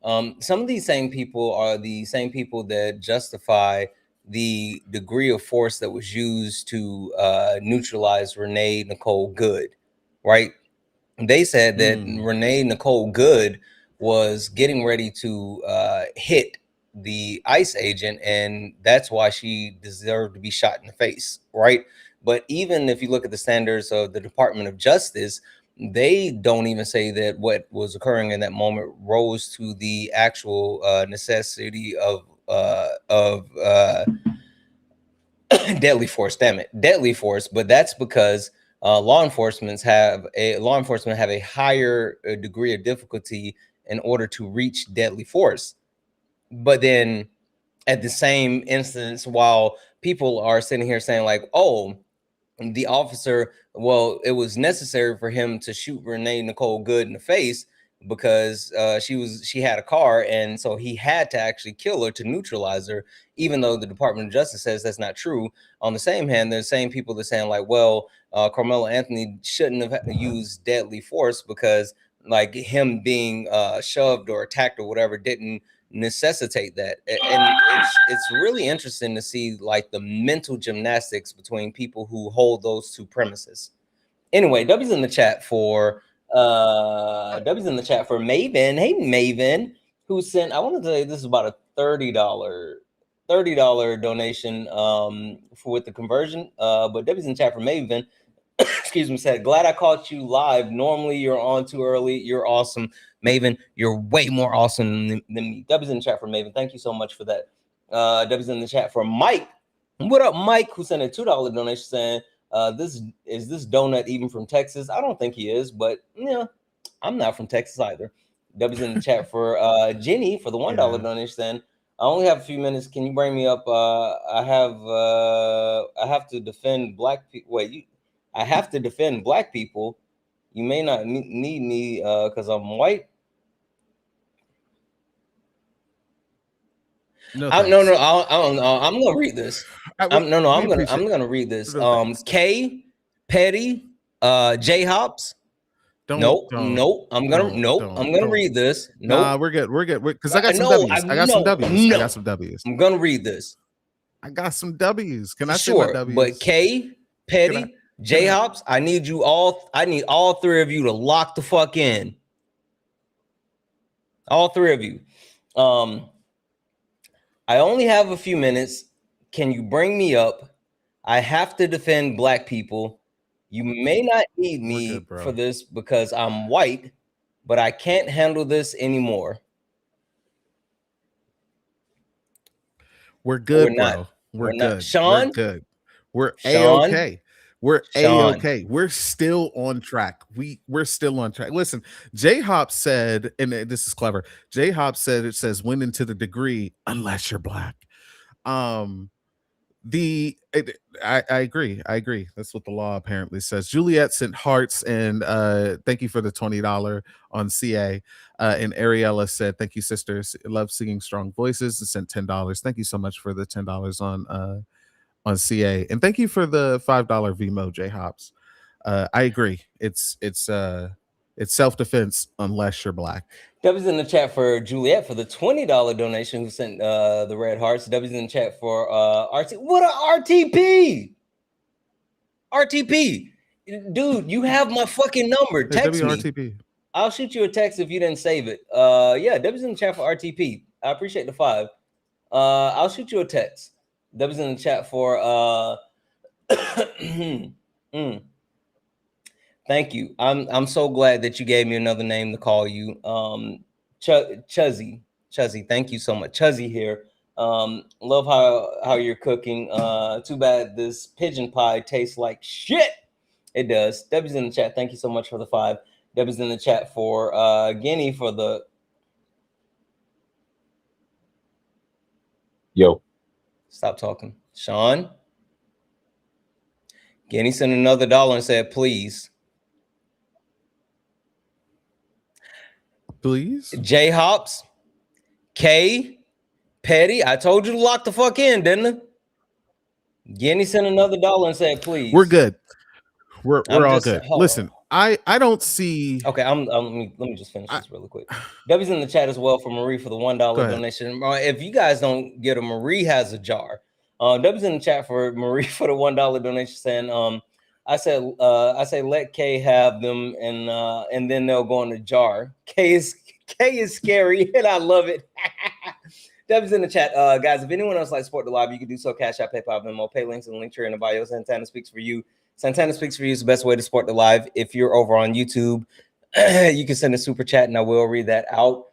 some of these same people are the same people that justify the degree of force that was used to neutralize Renee Nicole Good, right? They said that Renee Nicole Good was getting ready to hit the ICE agent, and that's why she deserved to be shot in the face, right? But even if you look at the standards of the Department of Justice, they don't even say that what was occurring in that moment rose to the actual necessity of deadly force. Damn it, deadly force. But that's because law enforcement have a higher degree of difficulty in order to reach deadly force. But then at the same instance, while people are sitting here saying like, oh, the officer, well, it was necessary for him to shoot Renee Nicole Good in the face because she had a car, and so he had to actually kill her to neutralize her, even though the Department of Justice says that's not true. On the same hand, there's the same people that are saying like, well, Carmelo Anthony shouldn't have used deadly force because like him being shoved or attacked or whatever didn't necessitate that. And it's really interesting to see like the mental gymnastics between people who hold those two premises. Anyway, W's in the chat for Maven. Hey Maven, who sent, I want to say this is about a $30 donation for with the conversion. But W's in the chat for Maven. Excuse me, said, glad I caught you live. Normally you're on too early. You're awesome. Maven, you're way more awesome than me. W's in the chat for Maven. Thank you so much for that. W's in the chat for Mike. What up, Mike, who sent a $2 donation saying, this donut even from Texas? I don't think he is, but yeah, I'm not from Texas either. W's in the chat for Jenny for the $1 donation saying, I only have a few minutes. Can you bring me up? I have to defend black people. I have to defend black people. You may not need me because I'm white. No, I don't know. I'm gonna read this. I'm gonna read this. K, Petty, J Hops. Nope. I'm gonna read this. Nope. Nah, we're good. Because I got some W's. I got some W's. I'm gonna read this. I got some W's. Can I say my W's? But K, Petty, J Hops, I need all three of you to lock the fuck in. All three of you. I only have a few minutes. Can you bring me up? I have to defend black people. You may not need me for this because I'm white, but I can't handle this anymore. We're good, We're not. bro. We're We're good. not. Sean? We're good. We're Sean? A-okay. We're Sean. A-okay. We're still on track. We're still on track. Listen, J-Hop said, and this is clever. J-Hop said it says win into the degree unless you're black. I agree. I agree. That's what the law apparently says. Juliet sent hearts and thank you for the $20 on CA. And Ariella said, thank you, sisters. Love singing strong voices and sent $10. Thank you so much for the $10 on CA. And thank you for the $5 Vmo, J Hops. I agree. It's self-defense unless you're black. W's in the chat for Juliet for the $20 donation who sent the red hearts. W's in the chat for RT. What a RTP! RTP. Dude, you have my fucking number. Text me. WRTP. I'll shoot you a text if you didn't save it. Yeah, W's in the chat for RTP. I appreciate the 5. I'll shoot you a text. W's in the chat for Thank you. I'm so glad that you gave me another name to call you. Chuzzy. Thank you so much. Chuzzy here. Love how you're cooking. Too bad this pigeon pie tastes like shit. It does. Debbie's in the chat. Thank you so much for the 5. Debbie's in the chat for Guinea for the. Yo. Stop talking. Sean. Guinea sent another $1 and said, please. Please. J Hops. K. Petty. I told you to lock the fuck in, didn't I? Guinea sent another $1 and said, please. We're good. We're all good. Listen, I don't see. Okay, let me just finish this really quick. Debbie's in the chat as well for Marie for the $1 donation. If you guys don't get a, Marie has a jar. Debbie's in the chat for Marie for the $1 donation saying, I say let K have them and then they'll go in the jar. K is scary and I love it. Debbie's in the chat. Guys, if anyone else likes to support the live, you can do so. Cash App, PayPal, Venmo, pay links in the link tree in the bio. Santana Speaks for You. Santana Speaks for You is the best way to support the live. If you're over on YouTube, you can send a super chat and I will read that out.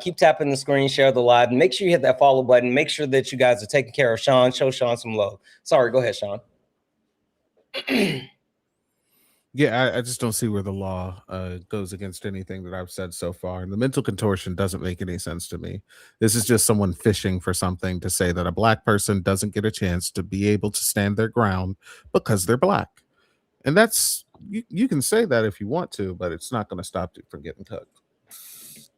Keep tapping the screen, share the live, and make sure you hit that follow button. Make sure that you guys are taking care of Sean. Show Sean some love. Sorry, go ahead, Sean. Yeah, I just don't see where the law goes against anything that I've said so far. And the mental contortion doesn't make any sense to me. This is just someone fishing for something to say that a black person doesn't get a chance to be able to stand their ground because they're black. And that's, you can say that if you want to, but it's not going to stop you from getting cooked.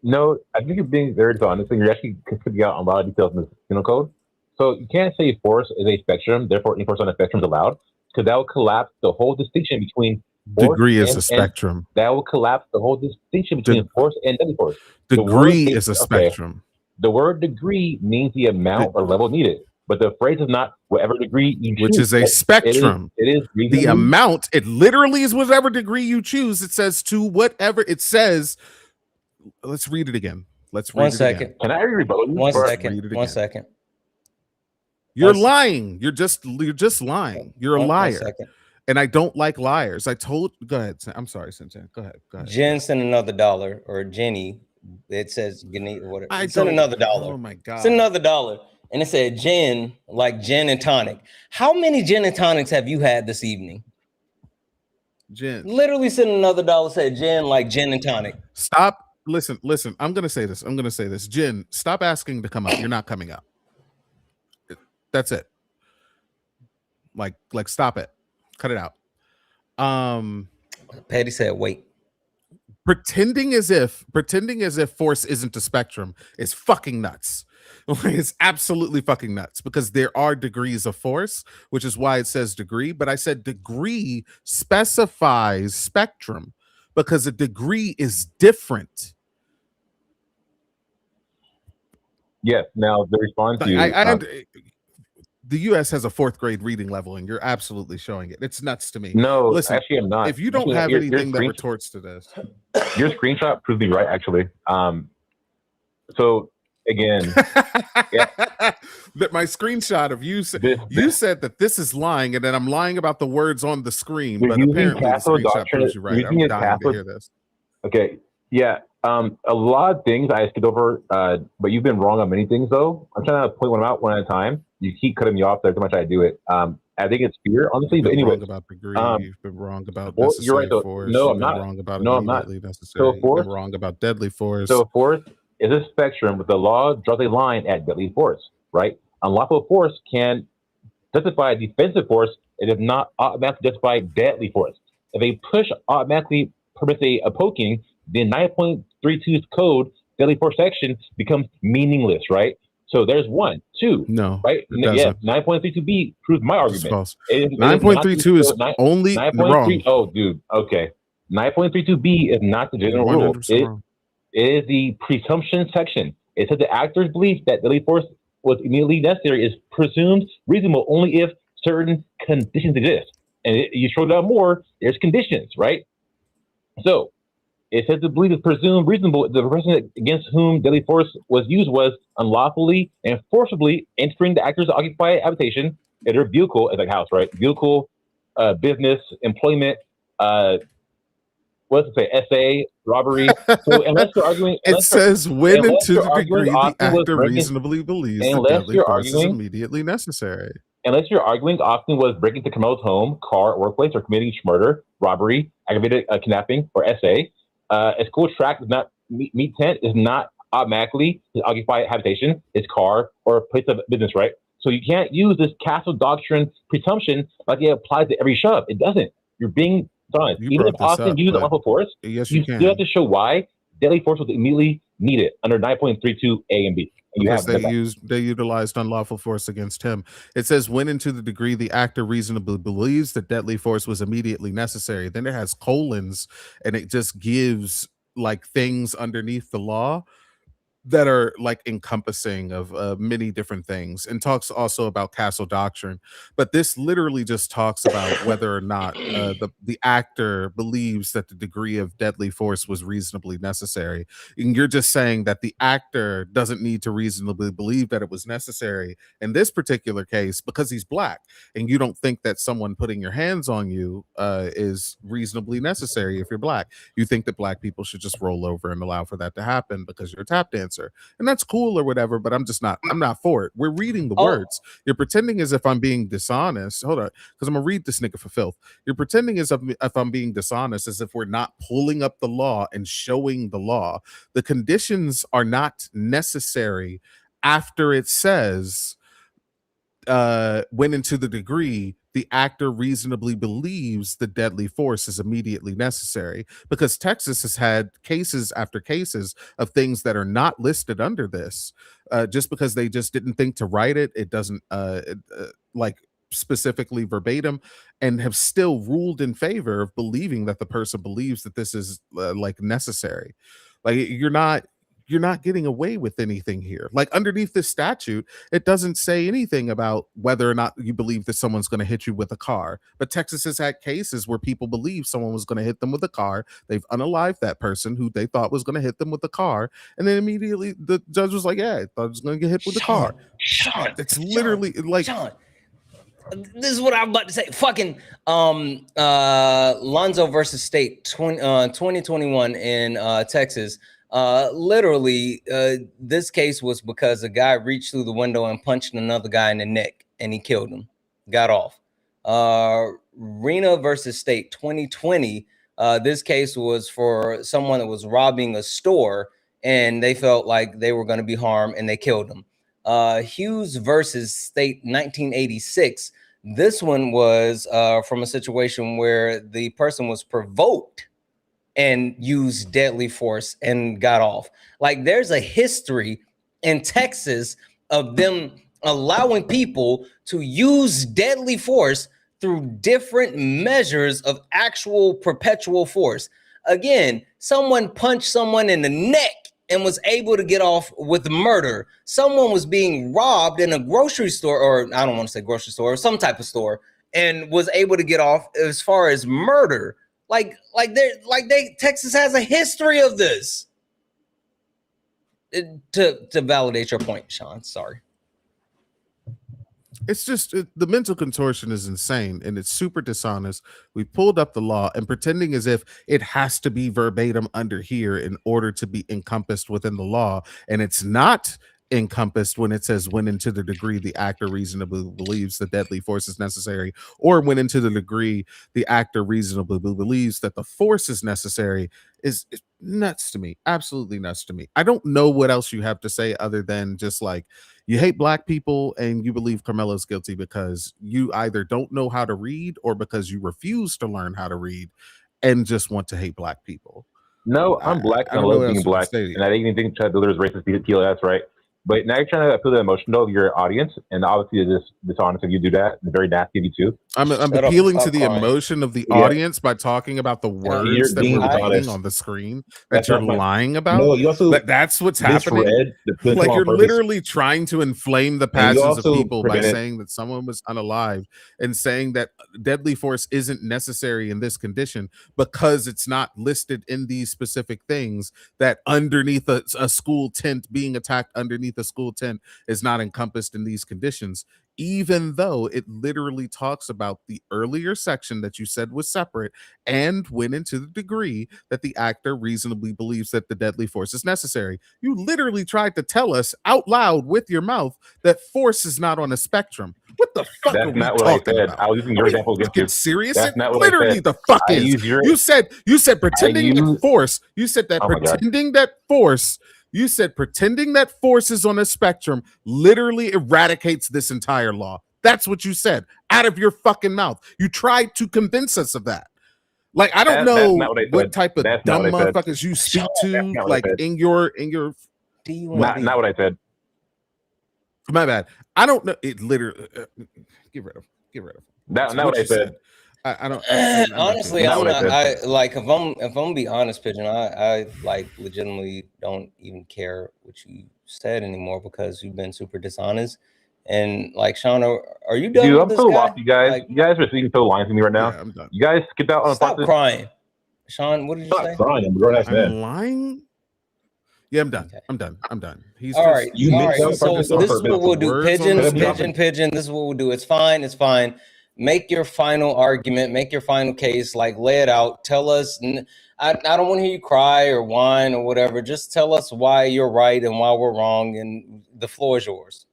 No, I think you're being very honest, and you're actually putting out a lot of details in the penal code. So you can't say force is a spectrum, therefore any force on a spectrum is allowed, because that will collapse the whole distinction between degree is a spectrum. That will collapse the whole distinction between force and deadly force. Degree is a spectrum. The word degree means the amount or level needed, but the phrase is not whatever degree you choose. Which is a spectrum. It is the amount. It literally is whatever degree you choose. It says to whatever it says. Let's read it again. Let's read 1 second. Again. Can I read both? 1 second. 1 second. You're lying. You're just lying. You're a liar. 1 second. And I don't like liars. Go ahead. I'm sorry, Santana. Go ahead. Jen sent another $1, or Jenny. It says Jenny or whatever. Send another $1. Oh my God. Send another $1. And it said gin, like gin and tonic. How many gin and tonics have you had this evening? Gin. Literally send another $1, said gin, like gin and tonic. Stop. Listen. I'm gonna say this. Jen, stop asking to come up. You're not coming up. That's it. Like stop it. Cut it out. Patty said, wait. Pretending as if force isn't a spectrum is fucking nuts. It's absolutely fucking nuts because there are degrees of force, which is why it says degree. But I said degree specifies spectrum because a degree is different. Yes. Now the response to you. The U.S. has a 4th grade reading level, and you're absolutely showing it. It's nuts to me. No, listen, actually, I'm not. If you don't have anything that retorts to this, your screenshot proves me right. Actually, so again, yeah, That my screenshot of you said This said that this is lying, and then I'm lying about the words on the screen. You're But using apparently, the Catholic screenshot doctrine. proves you right. I'm Using a dying to Catholic. hear this. Okay, yeah. A lot of things I skipped over, but you've been wrong on many things though. I'm trying to point one out one at a time. You keep cutting me off there too much. I do it. I think it's fear, honestly. But anyway, wrong about degree. You've been wrong about you're necessary right though. force. No, You've I'm been not. wrong about No, I'm not. immediately necessary. So You've force. been wrong about deadly force. So force is a spectrum, but the law draws a line at deadly force. Right? Unlawful force can justify defensive force. It does not automatically justify deadly force. If a push automatically permits a poking, then 9.32's code deadly force section becomes meaningless, right? So there's 1, 2, no, right? Yeah, 9.32b proves my argument. False. 9.32 is only 9.3. wrong. Oh, dude. Okay. 9.32b is not the general rule. It is the presumption section. It says the actor's belief that deadly force was immediately necessary is presumed reasonable only if certain conditions exist. And you scroll down more, there's conditions, right? So it says the belief is presumed reasonable if the person against whom deadly force was used was unlawfully and forcibly entering the actor's occupied habitation, at their vehicle, as like house, right? Vehicle, business, employment, what's it say? SA, robbery. So unless you're arguing, it says when and to the degree the actor breaking, reasonably believes that deadly force is immediately necessary. Unless you're arguing Austin was breaking the criminal's home, car, workplace, or committing murder, robbery, aggravated kidnapping, or SA, a school tract does not meet tent is not automatically his occupied habitation, his car, or place of business, right? So you can't use this castle doctrine presumption like it applies to every shove. It doesn't. You're being honest. Even if Austin used unlawful force, yes, you still have to show why deadly force was immediately needed under 9.32 A and B. And because they utilized unlawful force against him. It says when and to the degree the actor reasonably believes that deadly force was immediately necessary. Then it has colons, and it just gives like things underneath the law that are like encompassing of many different things, and talks also about castle doctrine. But this literally just talks about whether or not the actor believes that the degree of deadly force was reasonably necessary. And you're just saying that the actor doesn't need to reasonably believe that it was necessary in this particular case because he's black, and you don't think that someone putting your hands on you is reasonably necessary if you're black. You think that black people should just roll over and allow for that to happen because you're a tap dancer. And that's cool or whatever, but I'm not for it. We're reading the words. You're pretending as if I'm being dishonest. Hold on, because I'm gonna read this nigga for filth. You're pretending as if I'm being dishonest, as if we're not pulling up the law and showing the law. The conditions are not necessary after it says when and to the degree the actor reasonably believes the deadly force is immediately necessary, because Texas has had cases after cases of things that are not listed under this just because they just didn't think to write it. It doesn't like specifically verbatim, and have still ruled in favor of believing that the person believes that this is like necessary. Like you're not getting away with anything here. Like underneath this statute, it doesn't say anything about whether or not you believe that someone's going to hit you with a car. But Texas has had cases where people believe someone was going to hit them with a car. They've unalived that person who they thought was going to hit them with a car. And then immediately the judge was like, yeah, I thought I was going to get hit with a car. Sean, it's literally like... Sean, this is what I'm about to say. Fucking Lonzo versus State 2021 in Texas. Literally, this case was because a guy reached through the window and punched another guy in the neck, and he killed him. Got off. Rena versus State 2020. This case was for someone that was robbing a store, and they felt like they were going to be harmed, and they killed him. Hughes versus State 1986. This one was from a situation where the person was provoked and used deadly force and got off. Like there's a history in Texas of them allowing people to use deadly force through different measures of actual perpetual force. Again, someone punched someone in the neck and was able to get off with murder. Someone was being robbed in a grocery store, or I don't want to say grocery store, or some type of store, and was able to get off as far as murder. Texas has a history of this. To validate your point, Sean. Sorry. It's just the mental contortion is insane and it's super dishonest. We pulled up the law and pretending as if it has to be verbatim under here in order to be encompassed within the law, and it's not encompassed when it says when and to the degree the actor reasonably believes the deadly force is necessary, or when and to the degree the actor reasonably believes that the force is necessary is nuts to me. Absolutely nuts to me. I don't know what else you have to say other than just like you hate black people and you believe Carmelo's guilty because you either don't know how to read or because you refuse to learn how to read and just want to hate black people. No, I'm black and I love being black, and I didn't even think CHUD delivers racist PLS, right? But now you're trying to appeal the emotion of your audience, and obviously it's dishonest if you do that. It's very nasty of you too. I'm appealing to the emotion of the audience by talking about the words that we're reading on the screen that you're lying about. No, you also that's what's happening. Like you're literally trying to inflame the passions of people by saying that someone was unalive and saying that deadly force isn't necessary in this condition because it's not listed in these specific things, that underneath a school tent, being attacked underneath a school tent is not encompassed in these conditions, even though it literally talks about the earlier section that you said was separate and went into the degree that the actor reasonably believes that the deadly force is necessary. You literally tried to tell us out loud with your mouth that force is not on a spectrum. What the fuck are we talking about? I was using your example against you. Serious? That's not what literally I said. The fuck is. You said pretending that force. You said that pretending that force. You said pretending that force is on a spectrum literally eradicates this entire law. That's what you said out of your fucking mouth. You tried to convince us of that. Like, I don't know what type of dumb motherfuckers you speak to, like in your not what I said. My bad. I don't know. It literally get rid of. That's not what I said. I don't honestly. I like if I'm gonna be honest, Pigeon. I like legitimately don't even care what you said anymore because you've been super dishonest. And like Sean, are you done? Dude, with I'm so lost, you guys. Like, you guys are speaking so lying to me right now. Yeah, I'm done. You guys skipped out on stop crying, Sean. What did you say? Crying. I'm lying. Yeah, I'm done. Okay. I'm done. He's all right. You all right. So this is what we'll do. Pigeon. This is what we'll do. It's fine. Make your final argument, make your final case, like lay it out. Tell us, I don't want to hear you cry or whine or whatever. Just tell us why you're right and why we're wrong, and the floor is yours.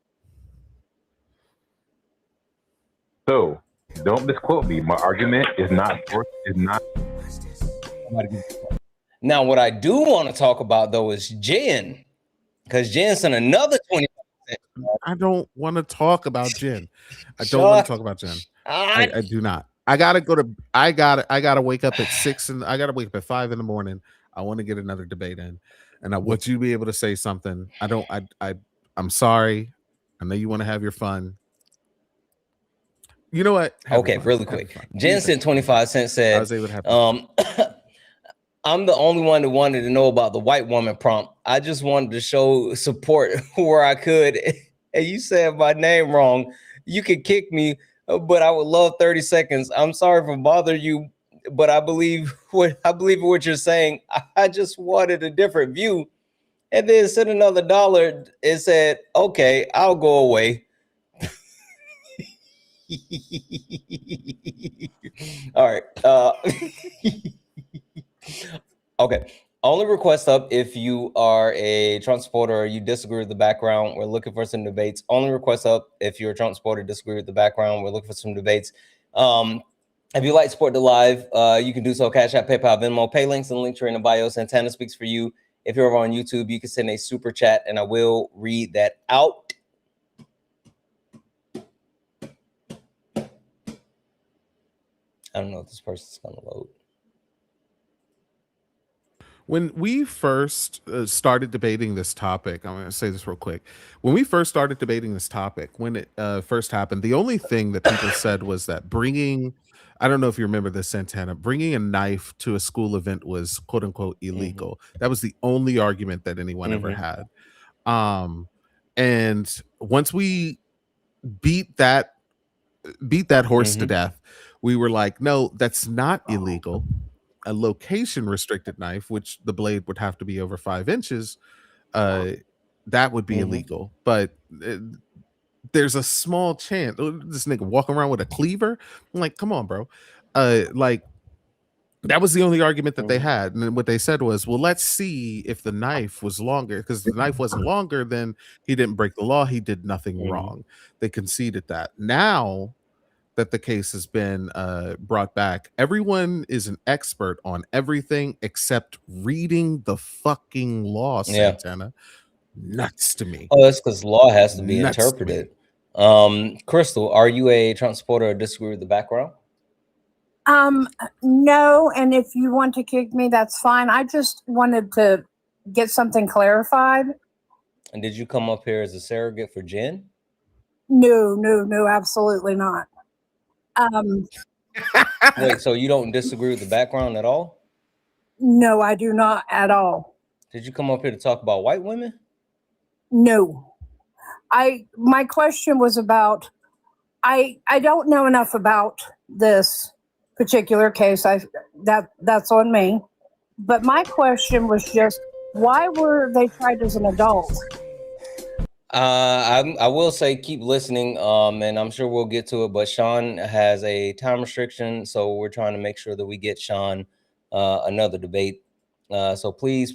So, don't misquote me. My argument is not. Now, what I do want to talk about, though, is Jen, because Jen sent another 20%. I don't want to talk about Jen. I don't want to talk about Jen. I do not. I gotta wake up at 6 and I gotta wake up at 5 in the morning. I want to get another debate in, and I want you to be able to say something. I'm sorry. I know you want to have your fun. You know what? Okay, really quick. Jen sent 25 cents. Said, I was able to have I'm the only one that wanted to know about the white woman prompt. I just wanted to show support where I could. And you said my name wrong. You could kick me, but I would love 30 seconds. I'm sorry for bothering you, but I believe what you're saying. I just wanted a different view. And then sent another $1. It said, okay, I'll go away. All right. Okay. Only request up if you are a Trump supporter or you disagree with the background. We're looking for some debates. Only request up if you're a Trump supporter, disagree with the background. We're looking for some debates. If you like Support the Live, you can do so. Cash App, PayPal, Venmo, pay links in the link tree in the bio. Santana speaks for you. If you're over on YouTube, you can send a super chat and I will read that out. I don't know if this person's going to load. When we first started debating this topic, I'm going to say this real quick. When we first started debating this topic, when it first happened, the only thing that people said was that bringing, I don't know if you remember this, Santana, bringing a knife to a school event was quote unquote illegal. Mm-hmm. That was the only argument that anyone ever had. And once we beat that horse to death, we were like, no, that's not illegal. A location restricted knife, which the blade would have to be over 5 inches, that would be illegal. But there's a small chance this nigga walking around with a cleaver. I'm like, come on, bro. Like that was the only argument that they had. And then what they said was, well, let's see if the knife was longer, because the knife wasn't longer, then he didn't break the law. He did nothing wrong. They conceded that. Now that the case has been brought back, everyone is an expert on everything except reading the fucking law, Santana. Nuts to me. Oh, that's because law has to be interpreted. Crystal, are you a Trump supporter or disagree with the background? No, and if you want to kick me, that's fine. I just wanted to get something clarified. And did you come up here as a surrogate for Jen? No, absolutely not. Wait, so you don't disagree with the background at all? No, I do not at all. Did you come up here to talk about white women? No. My question was about, I don't know enough about this particular case. That's on me. But my question was just, why were they tried as an adult? I will say keep listening, and I'm sure we'll get to it, but Sean has a time restriction, so we're trying to make sure that we get Sean another debate. So please,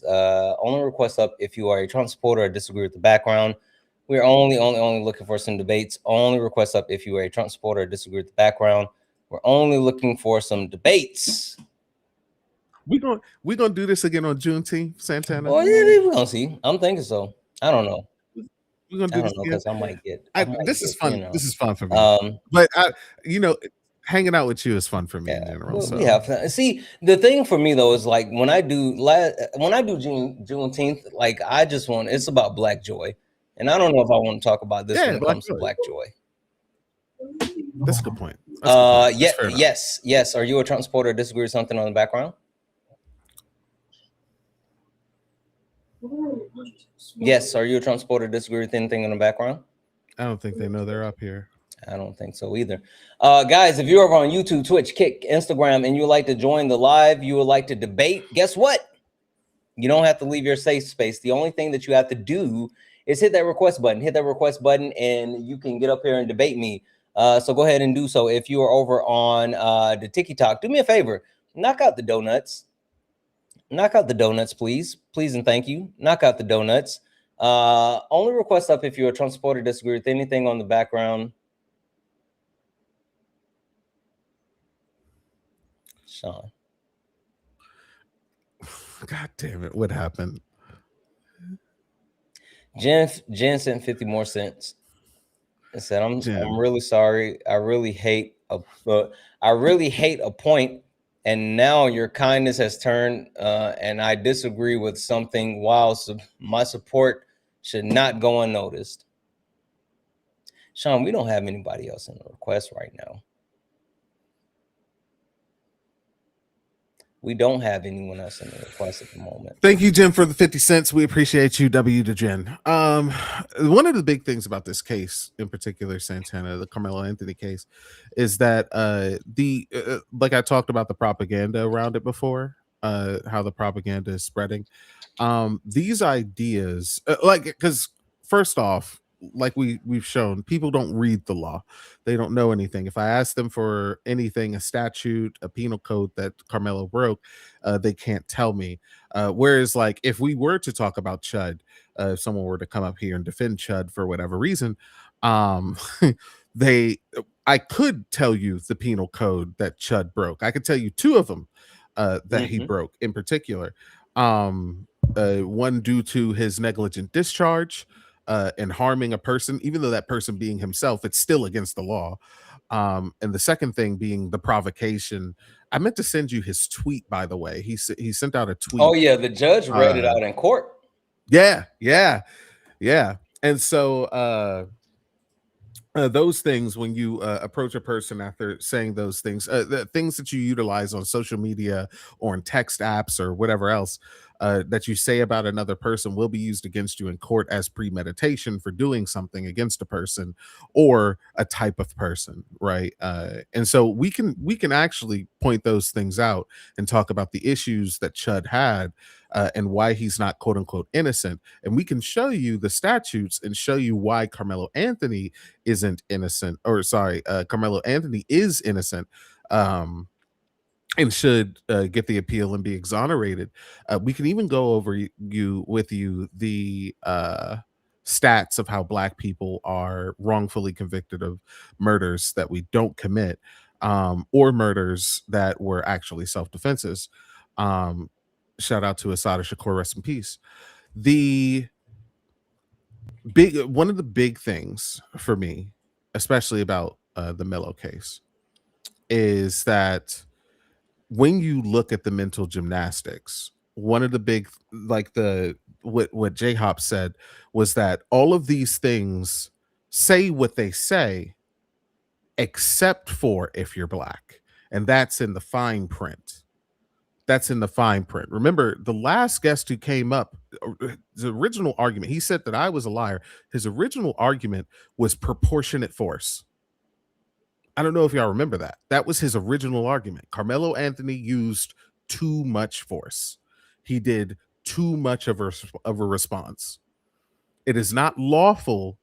only request up if you are a Trump supporter or disagree with the background. We're only looking for some debates. Only request up if you are a Trump supporter or disagree with the background. We're only looking for some debates. We're gonna do this again on Juneteenth, Santana. Well, yeah, we're gonna see. I'm thinking so. I don't know. We're gonna do this because I might get. This is fun. You know. This is fun for me. But hanging out with you is fun for me in general. So. We have fun. See, the thing for me though is like when I do Juneteenth, like I just want. It's about Black joy, and I don't know if I want to talk about this when it comes to Black joy. That's a good point. Yes. Are you a Trump supporter or disagree with something on the background? Yes. Are you a Trump supporter or disagree with anything in the background? I don't think they know they're up here. I don't think so either. Guys, if you're over on YouTube, Twitch, Kick, Instagram, and you would like to join the live, you would like to debate, guess what? You don't have to leave your safe space. The only thing that you have to do is hit that request button. Hit that request button, and you can get up here and debate me. So go ahead and do so. If you are over on the TikTok, do me a favor. Knock out the donuts. Knock out the donuts, please. Please and thank you. Knock out the donuts. Only request up if you're a Trump supporter, disagree with anything on the background. Sean. God damn it. What happened? Jen sent 50 more cents. I said, I'm really sorry. I really hate a point. And now your kindness has turned, and I disagree with something. While my support should not go unnoticed. Sean, we don't have anybody else in the request right now. We don't have anyone else in the request at the moment. Thank you, Jen, for the 50 cents. We appreciate you. W to Jen. One of the big things about this case, in particular, Santana, the Carmelo Anthony case, is that like I talked about the propaganda around it before, how the propaganda is spreading. These ideas, because first off, like we've shown, people don't read the law. They don't know anything. If I ask them for anything, a statute, a penal code that Carmelo broke, they can't tell me. Whereas like if we were to talk about CHUD, if someone were to come up here and defend CHUD for whatever reason, I could tell you the penal code that CHUD broke. I could tell you two of them that he broke in particular. One due to his negligent discharge, and harming a person, even though that person being himself, it's still against the law. And the second thing being the provocation. I meant to send you his tweet, by the way. He sent out a tweet. Oh yeah, the judge read it out in court. Yeah. And so those things, when you approach a person after saying those things, the things that you utilize on social media or in text apps or whatever else, that you say about another person will be used against you in court as premeditation for doing something against a person or a type of person, right? And so we can actually point those things out and talk about the issues that CHUD had and why he's not quote unquote innocent. And we can show you the statutes and show you why Carmelo Anthony isn't innocent, or sorry, Carmelo Anthony is innocent. And should get the appeal and be exonerated. We can even go over with you the stats of how Black people are wrongfully convicted of murders that we don't commit, or murders that were actually self-defenses. Shout out to Asada Shakur, rest in peace. One of the big things for me, especially about the Melo case, is that when you look at the mental gymnastics, one of the big, like what J-Hop said was that all of these things say what they say, except for if you're Black. And that's in the fine print. That's in the fine print. Remember, the last guest who came up, the original argument, he said that I was a liar. His original argument was proportionate force. I don't know if y'all remember that. That was his original argument. Carmelo Anthony used too much force. He did too much of a response. It is not lawful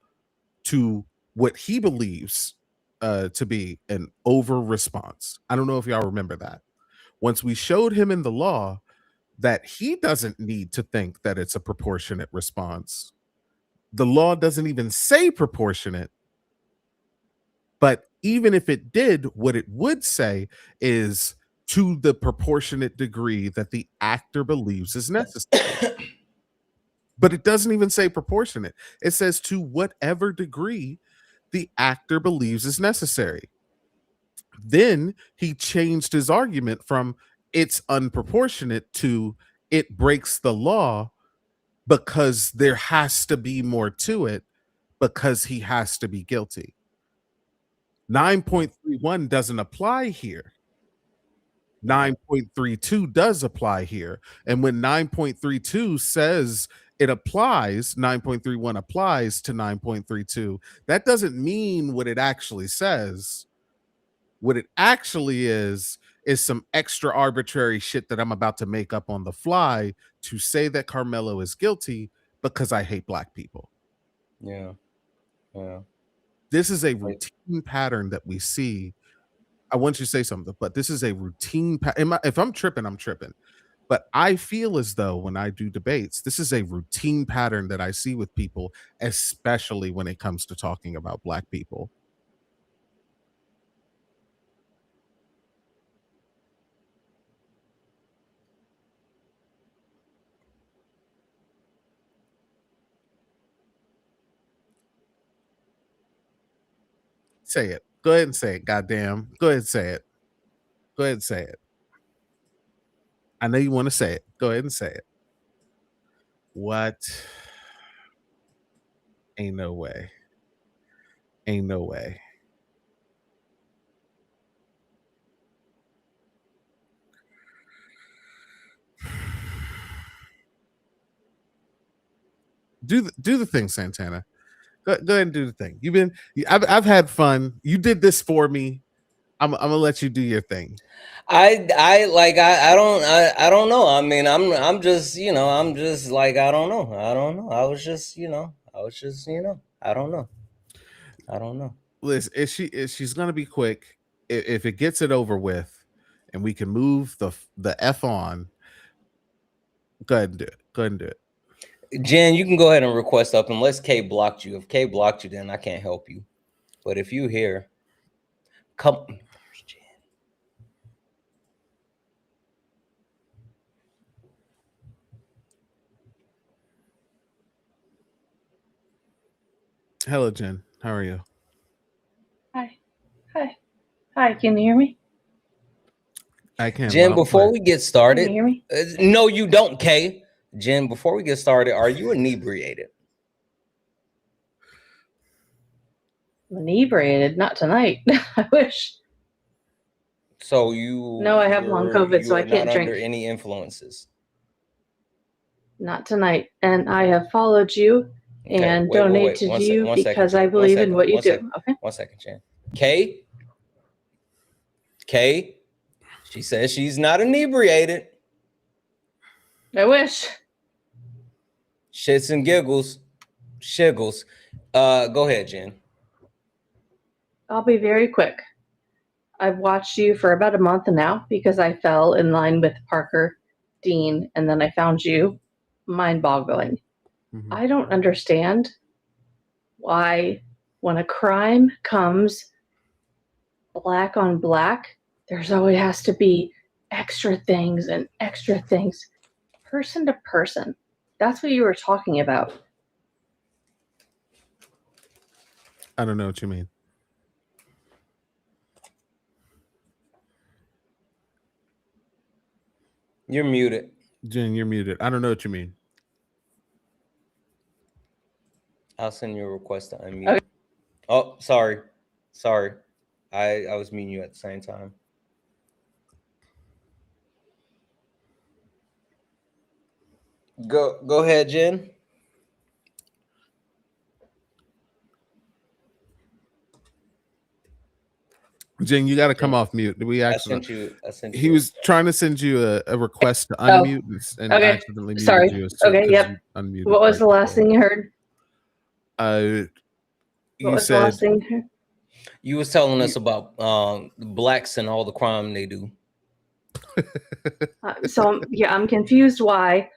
to what he believes to be an over response. I don't know if y'all remember that. Once we showed him in the law that he doesn't need to think that it's a proportionate response, the law doesn't even say proportionate. But even if it did, what it would say is to the proportionate degree that the actor believes is necessary. But it doesn't even say proportionate. It says to whatever degree the actor believes is necessary. Then he changed his argument from it's unproportionate to it breaks the law because there has to be more to it because he has to be guilty. 9.31 doesn't apply here. 9.32 does apply here. And when 9.32 says it applies, 9.31 applies to 9.32, that doesn't mean what it actually says. What it actually is some extra arbitrary shit that I'm about to make up on the fly to say that Carmelo is guilty because I hate Black people. Yeah. Yeah. This is a routine pattern that we see. I want you to say something, but this is a routine pattern. If I'm tripping, I'm tripping. But I feel as though when I do debates, this is a routine pattern that I see with people, especially when it comes to talking about Black people. Say it. Go ahead and say it. Goddamn. Go ahead and say it. Go ahead and say it. I know you want to say it. Go ahead and say it. What? Ain't no way. Ain't no way. Do the thing, Santana. Go ahead and do the thing. I've had fun. You did this for me. I'm gonna let you do your thing. I don't know. I mean, I'm just like, I don't know. I was just I don't know. Listen, she's gonna be quick. If it gets it over with, and we can move the F on. Go ahead and do it. Go ahead and do it. Jen, you can go ahead and request up unless K blocked you. If K blocked you, then I can't help you. But if you here, come. Hello, Jen. How are you? Hi. Can you hear me? I can. Jen, before we get started, can you hear me? No, you don't, Kay. Jen, before we get started, are you inebriated? Inebriated? Not tonight. I wish. So you? No, I have long COVID, so I can't not drink. Under any influences? Not tonight. And I have followed you and donated to you because I believe in what you do. Okay. 1 second, Jen. Kay, she says she's not inebriated. I wish. Shits and giggles. Shiggles. Go ahead, Jen. I'll be very quick. I've watched you for about a month now because I fell in line with Parker, Dean, and then I found you. Mind-boggling. Mhm. I don't understand why when a crime comes black on black, there's always has to be extra things and extra things. Person to person. That's what you were talking about. I don't know what you mean. You're muted. Jen, you're muted. I don't know what you mean. I'll send you a request to unmute. Okay. Oh, sorry. I was muting you at the same time. Go ahead, Jen. Jen, you got to come off mute. We actually, I sent you. He was trying to send you a request to unmute and okay. accidentally muted Sorry. you. Okay, yep. Unmuted What was the last thing you heard? You What was the said last thing you heard? You was telling us about blacks and all the crime they do. So yeah, I'm confused why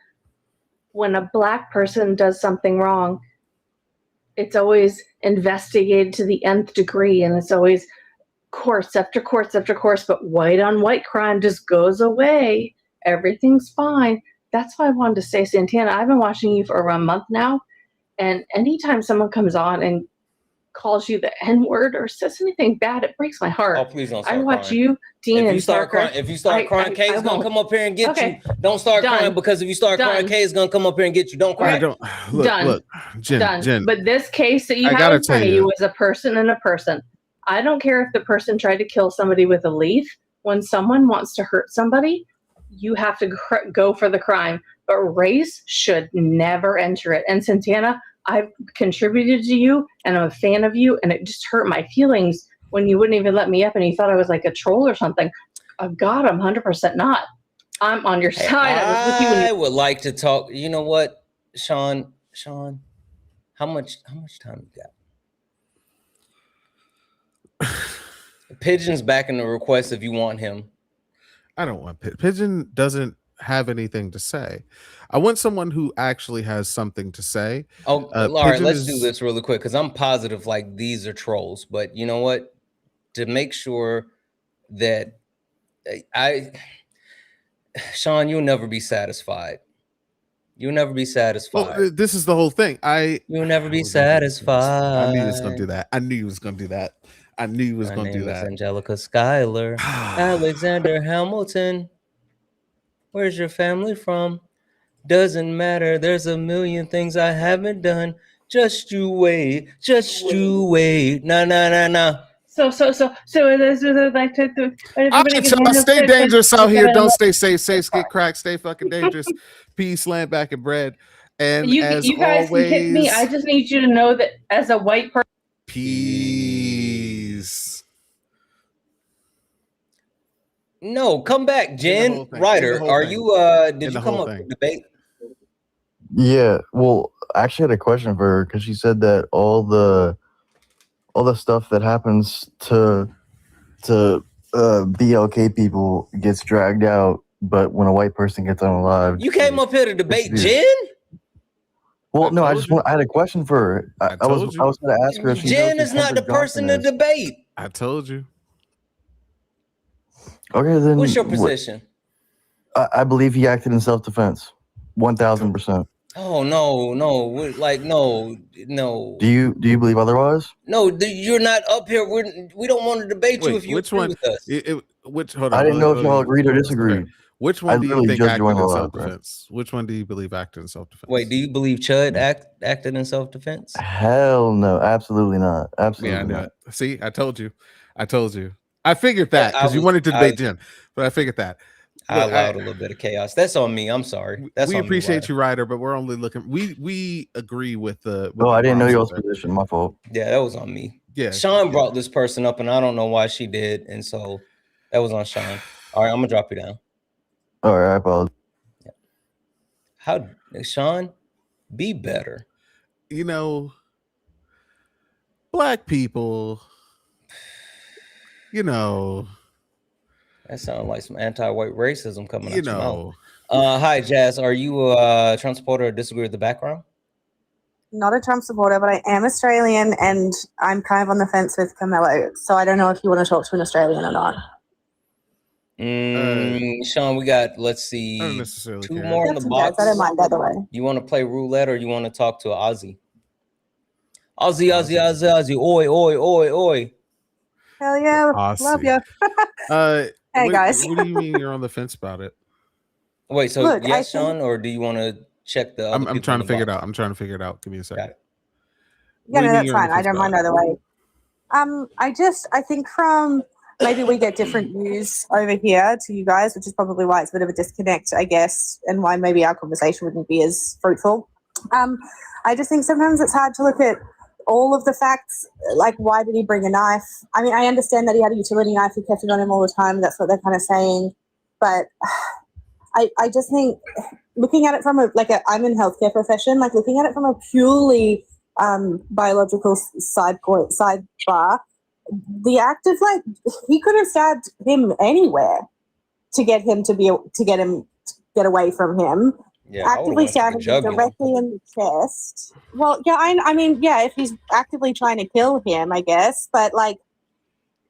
when a black person does something wrong, it's always investigated to the nth degree, and it's always courts after courts after courts, but white on white crime just goes away. Everything's fine. That's why I wanted to say, Santana, I've been watching you for around a month now, and anytime someone comes on and calls you the N-word or says anything bad, it breaks my heart. Oh, please don't start I watch crying. you, Dean, and Parker. If you start crying, Kay's gonna come up here and get you. Don't start crying, because if you start crying, Kay's gonna come up here and get you. Don't cry. Look, Jen. But this case that you have in front of you was a person and a person. I don't care if the person tried to kill somebody with a leaf. When someone wants to hurt somebody, you have to go for the crime. But race should never enter it. And Santana, I've contributed to you, and I'm a fan of you, and it just hurt my feelings when you wouldn't even let me up, and you thought I was like a troll or something. Oh God, I'm 100% not. I'm on your side. I was with you when I would like to talk. You know what, Sean? How much time you got? Pigeon's back in the request if you want him. I don't want Pigeon. Doesn't have anything to say. I want someone who actually has something to say. Oh, all right, let's do this really quick because I'm positive like these are trolls. But you know what? To make sure that Sean, you'll never be satisfied. You'll never be satisfied. Well, this is the whole thing. You'll never be satisfied. I knew he was gonna do that. I knew he was gonna do that. I knew he was gonna do that. Angelica Schuyler, Alexander Hamilton. Where's your family from? Doesn't matter. There's a million things I haven't done. Just you wait. Just you wait. Nah. So it is like stay dangerous out here. Don't stay safe. Stay skid crack. Stay fucking dangerous. Peace, land, back and bread. And you guys always, can kick me. I just need you to know that as a white person. Peace. No, come back, Jen. Ryder, are you did you come up with debate? Yeah, well, I actually had a question for her because she said that all the stuff that happens to BLK people gets dragged out, but when a white person gets unalived, you came up here to debate Jen? Well, no, I had a question for her. I was going to ask her if she Jen is not the person to debate. I told you. Okay, then what's your position? I believe he acted in self-defense, 1,000%. Oh no, like no. Do you believe otherwise? No, you're not up here. We don't want to debate you if you agree with us. Hold on. I didn't know if y'all agreed or disagreed. Okay. Which one do you think acted in self-defense? Which one do you believe acted in self-defense? Wait, do you believe CHUD acted in self-defense? Hell no, absolutely not. Absolutely yeah, I knew not. it. See, I told you. I figured that because you wanted to debate Jen, but I figured that. I allowed a little bit of chaos. That's on me. I'm sorry. That's we on appreciate me, you, Ryder, but we're only looking. We agree with the. Oh, I didn't know y'all's position. My fault. Yeah, that was on me. Yeah, Sean brought this person up, and I don't know why she did, and so that was on Sean. All right, I'm gonna drop you down. All right, I apologize. Yeah. How, Sean? Be better. You know, black people. You know. That sounds like some anti-white racism coming out your know. mouth. Hi, Jazz. Are you a Trump supporter or disagree with the background? Not a Trump supporter, but I am Australian, and I'm kind of on the fence with Carmelo. So I don't know if you want to talk to an Australian or not. Sean, we got, let's see, two more in the box. I don't mind either way. You want to play roulette or you want to talk to Ozzy? Ozzy. Oi. Hell yeah. Awesome. Love you. Hey, guys. What do you mean you're on the fence about it? Wait, so Look, yes, Sean, or do you want to check the other I'm trying to figure it out. I'm trying to figure it out. Give me a second. Yeah, no, that's fine. I don't mind either way. I think from maybe we get different views over here to you guys, which is probably why it's a bit of a disconnect, I guess, and why maybe our conversation wouldn't be as fruitful. I just think sometimes it's hard to look at all of the facts, like why did he bring a knife? I mean, I understand that he had a utility knife, he kept it on him all the time, that's what they're kind of saying, but I just think looking at it from I'm in healthcare profession, like looking at it from a purely biological sidebar, the act of he could have stabbed him anywhere to get him to get away from him. Yeah, actively stabbing him directly in the chest. Well, yeah, I mean, yeah, if he's actively trying to kill him, I guess, but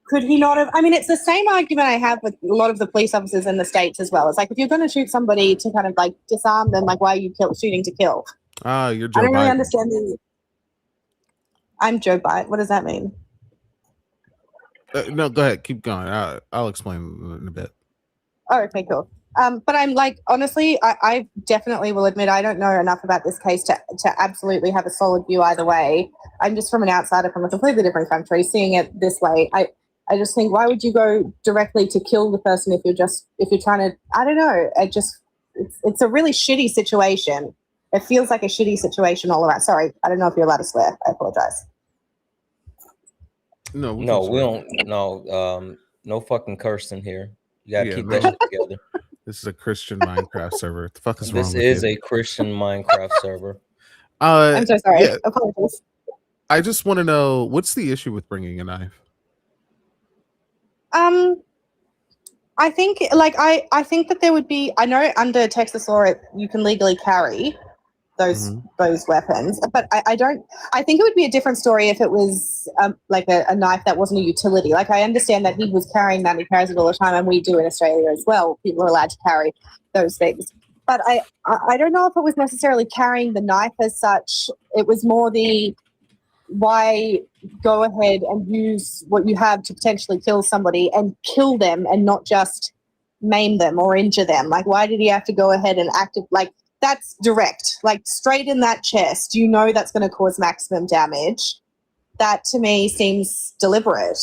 could he not have? I mean, it's the same argument I have with a lot of the police officers in the States as well. It's like, if you're going to shoot somebody to kind of disarm them, why are you shooting to kill? You're Joe I don't really Biden. understand I'm Joe Biden. What does that mean? No, go ahead. Keep going. I'll explain in a bit. Oh, okay, cool. But I'm honestly, I definitely will admit I don't know enough about this case to absolutely have a solid view either way. I'm just from an outsider from a completely different country, seeing it this way. I just think, why would you go directly to kill the person if you're trying to? I don't know. It's a really shitty situation. It feels like a shitty situation all around. Sorry, I don't know if you're allowed to swear. I apologize. No, we don't. No fucking cursing here. You gotta keep that shit together. This is a Christian Minecraft server. What the fuck is wrong with you? This is a Christian Minecraft server. I'm so sorry. Yeah. Apologies. I just want to know, what's the issue with bringing a knife? I think I think that there would be, I know under Texas law you can legally carry those weapons, but I think it would be a different story if it was a knife that wasn't a utility. I understand that he was carrying that, he carries it all the time, and we do in Australia as well. People are allowed to carry those things, but I don't know if it was necessarily carrying the knife as such. It was more the, why go ahead and use what you have to potentially kill somebody and kill them and not just maim them or injure them? Why did he have to go ahead and that's direct, straight in that chest? You know that's going to cause maximum damage. That to me seems deliberate.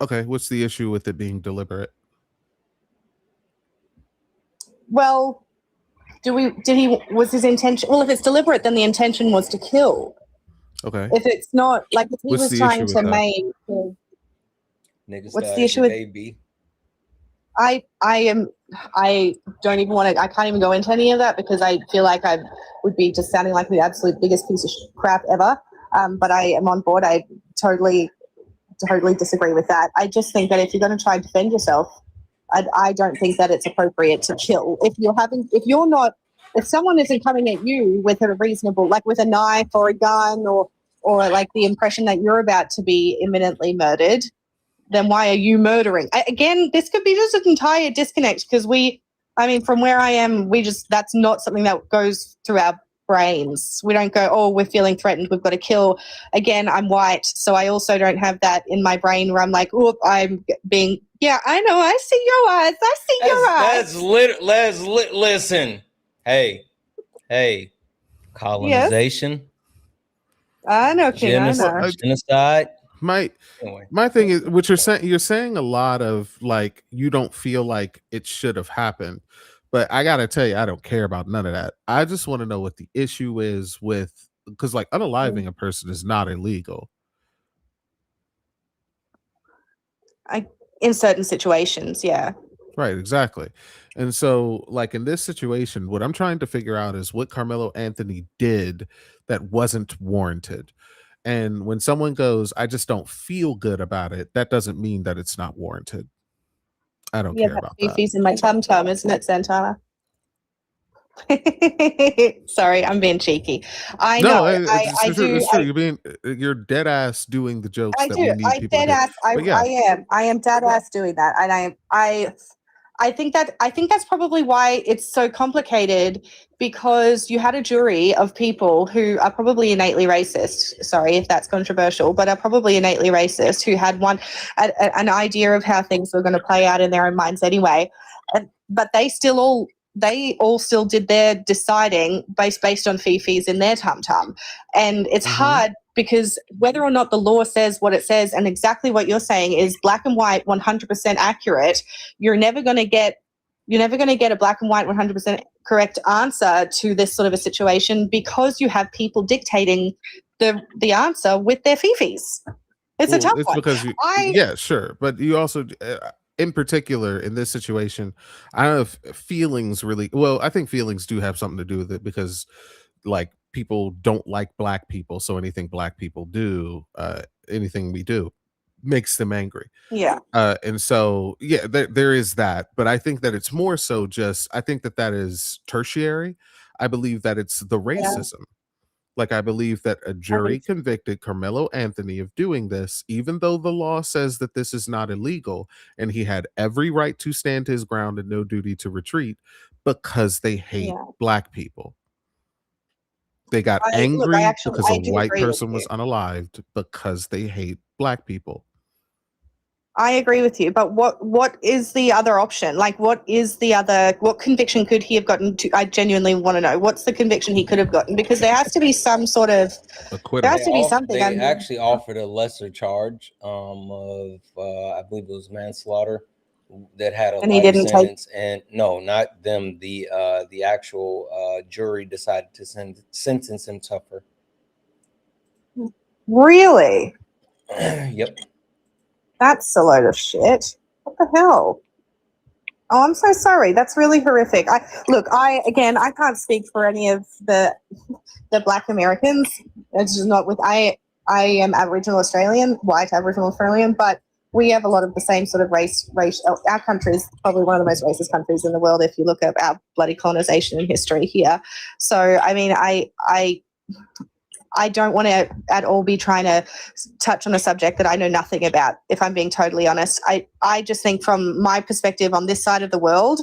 Okay, what's the issue with it being deliberate? Well, was his intention? Well, if it's deliberate, then the intention was to kill. Okay. If it's not, if he What's was the trying issue to with that? maim, what's the issue with? I don't even want to. I can't even go into any of that because I feel like I would be just sounding like the absolute biggest piece of crap ever. But I am on board. I totally disagree with that. I just think that if you're going to try and defend yourself, I don't think that it's appropriate to kill. If someone isn't coming at you with a reasonable, with a knife or a gun or the impression that you're about to be imminently murdered, then why are you murdering? Again, this could be just an entire disconnect because from where I am, that's not something that goes through our brains. We don't go, oh, we're feeling threatened, we've got to kill. Again, I'm white, so I also don't have that in my brain where I'm like, oh, I'm being, yeah, I know, I see your eyes, I see your eyes. Listen. Hey, colonization. Yes. I know, King, I know. Genocide. My Anyway. my thing is what you're saying a lot of like you don't feel like it should have happened. But I gotta tell you, I don't care about none of that. I just want to know what the issue is with because like unaliving a person is not illegal. In certain situations, yeah. Right, exactly. And so, like in this situation, what I'm trying to figure out is what Carmelo Anthony did that wasn't warranted. And when someone goes, I just don't feel good about it, that doesn't mean that it's not warranted. I don't Yeah, care that about that. Fifi's in my tum tum, isn't it, Santana? Sorry, I'm being cheeky. I No, know. it's true. It's true. You're dead ass doing the jokes I that do. we need I people to dead hear. ass. But yeah, I am dead ass doing that, and I think that's probably why it's so complicated because you had a jury of people who are probably innately racist. Sorry if that's controversial, but are probably innately racist who had an idea of how things were going to play out in their own minds anyway, but they all still did their deciding based on fifis in their tum-tum. And it's hard because whether or not the law says what it says and exactly what you're saying is black and white 100% accurate, you're never going to get a black and white 100% correct answer to this sort of a situation because you have people dictating the answer with their fifis. It's a tough one. because yeah, sure, but you also in particular in this situation, I don't know if feelings really well. I think feelings do have something to do with it because like people don't like black people, so anything black people do, anything we do makes them angry. Yeah. And so yeah, there is that, but I think that it's more so just I think that is tertiary. I believe that it's the racism. Like, I believe that a jury convicted Carmelo Anthony of doing this, even though the law says that this is not illegal, and he had every right to stand his ground and no duty to retreat because they hate black people. They got angry because a white person was unalived because they hate black people. I agree with you, but what is the other option? Like, what conviction could he have gotten to? I genuinely want to know. What's the conviction he could have gotten? Because there has to be some sort of acquittal. There has to be something. They actually offered a lesser charge of I believe it was manslaughter that had a life sentence, and no, not them. The actual jury decided to sentence him tougher. Really? Yep. That's a load of shit. What the hell? Oh, I'm so sorry. That's really horrific. I can't speak for any of the Black Americans. It's just not with I am Aboriginal Australian, white Aboriginal Australian, but we have a lot of the same sort of race. Our country is probably one of the most racist countries in the world if you look at our bloody colonization and history here. So, I mean, I don't want to at all be trying to touch on a subject that I know nothing about, if I'm being totally honest. I just think from my perspective on this side of the world,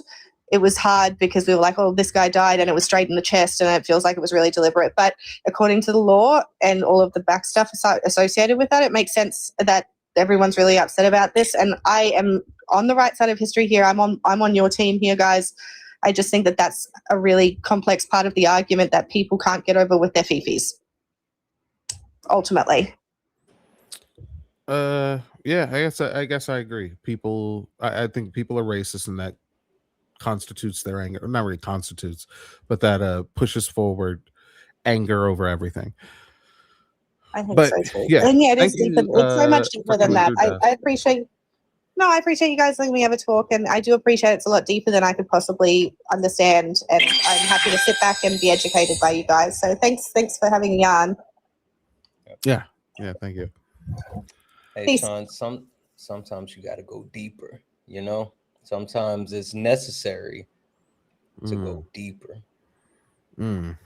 it was hard because we were like, oh, this guy died and it was straight in the chest and it feels like it was really deliberate. But according to the law and all of the back stuff associated with that, it makes sense that everyone's really upset about this. And I am on the right side of history here. I'm on your team here, guys. I just think that that's a really complex part of the argument that people can't get over with their fifis. Ultimately, yeah, I guess I agree. People, I think people are racist, and that constitutes their anger. Not really constitutes, but that pushes forward anger over everything. I think so too. Yeah, and yeah, it's so much deeper than that. I appreciate. No, I appreciate you guys letting me have a talk, and I do appreciate it's a lot deeper than I could possibly understand. And I'm happy to sit back and be educated by you guys. So thanks for having a yarn. Yeah, thank you. Hey, Sean, sometimes you got to go deeper, you know? Sometimes it's necessary to go deeper. You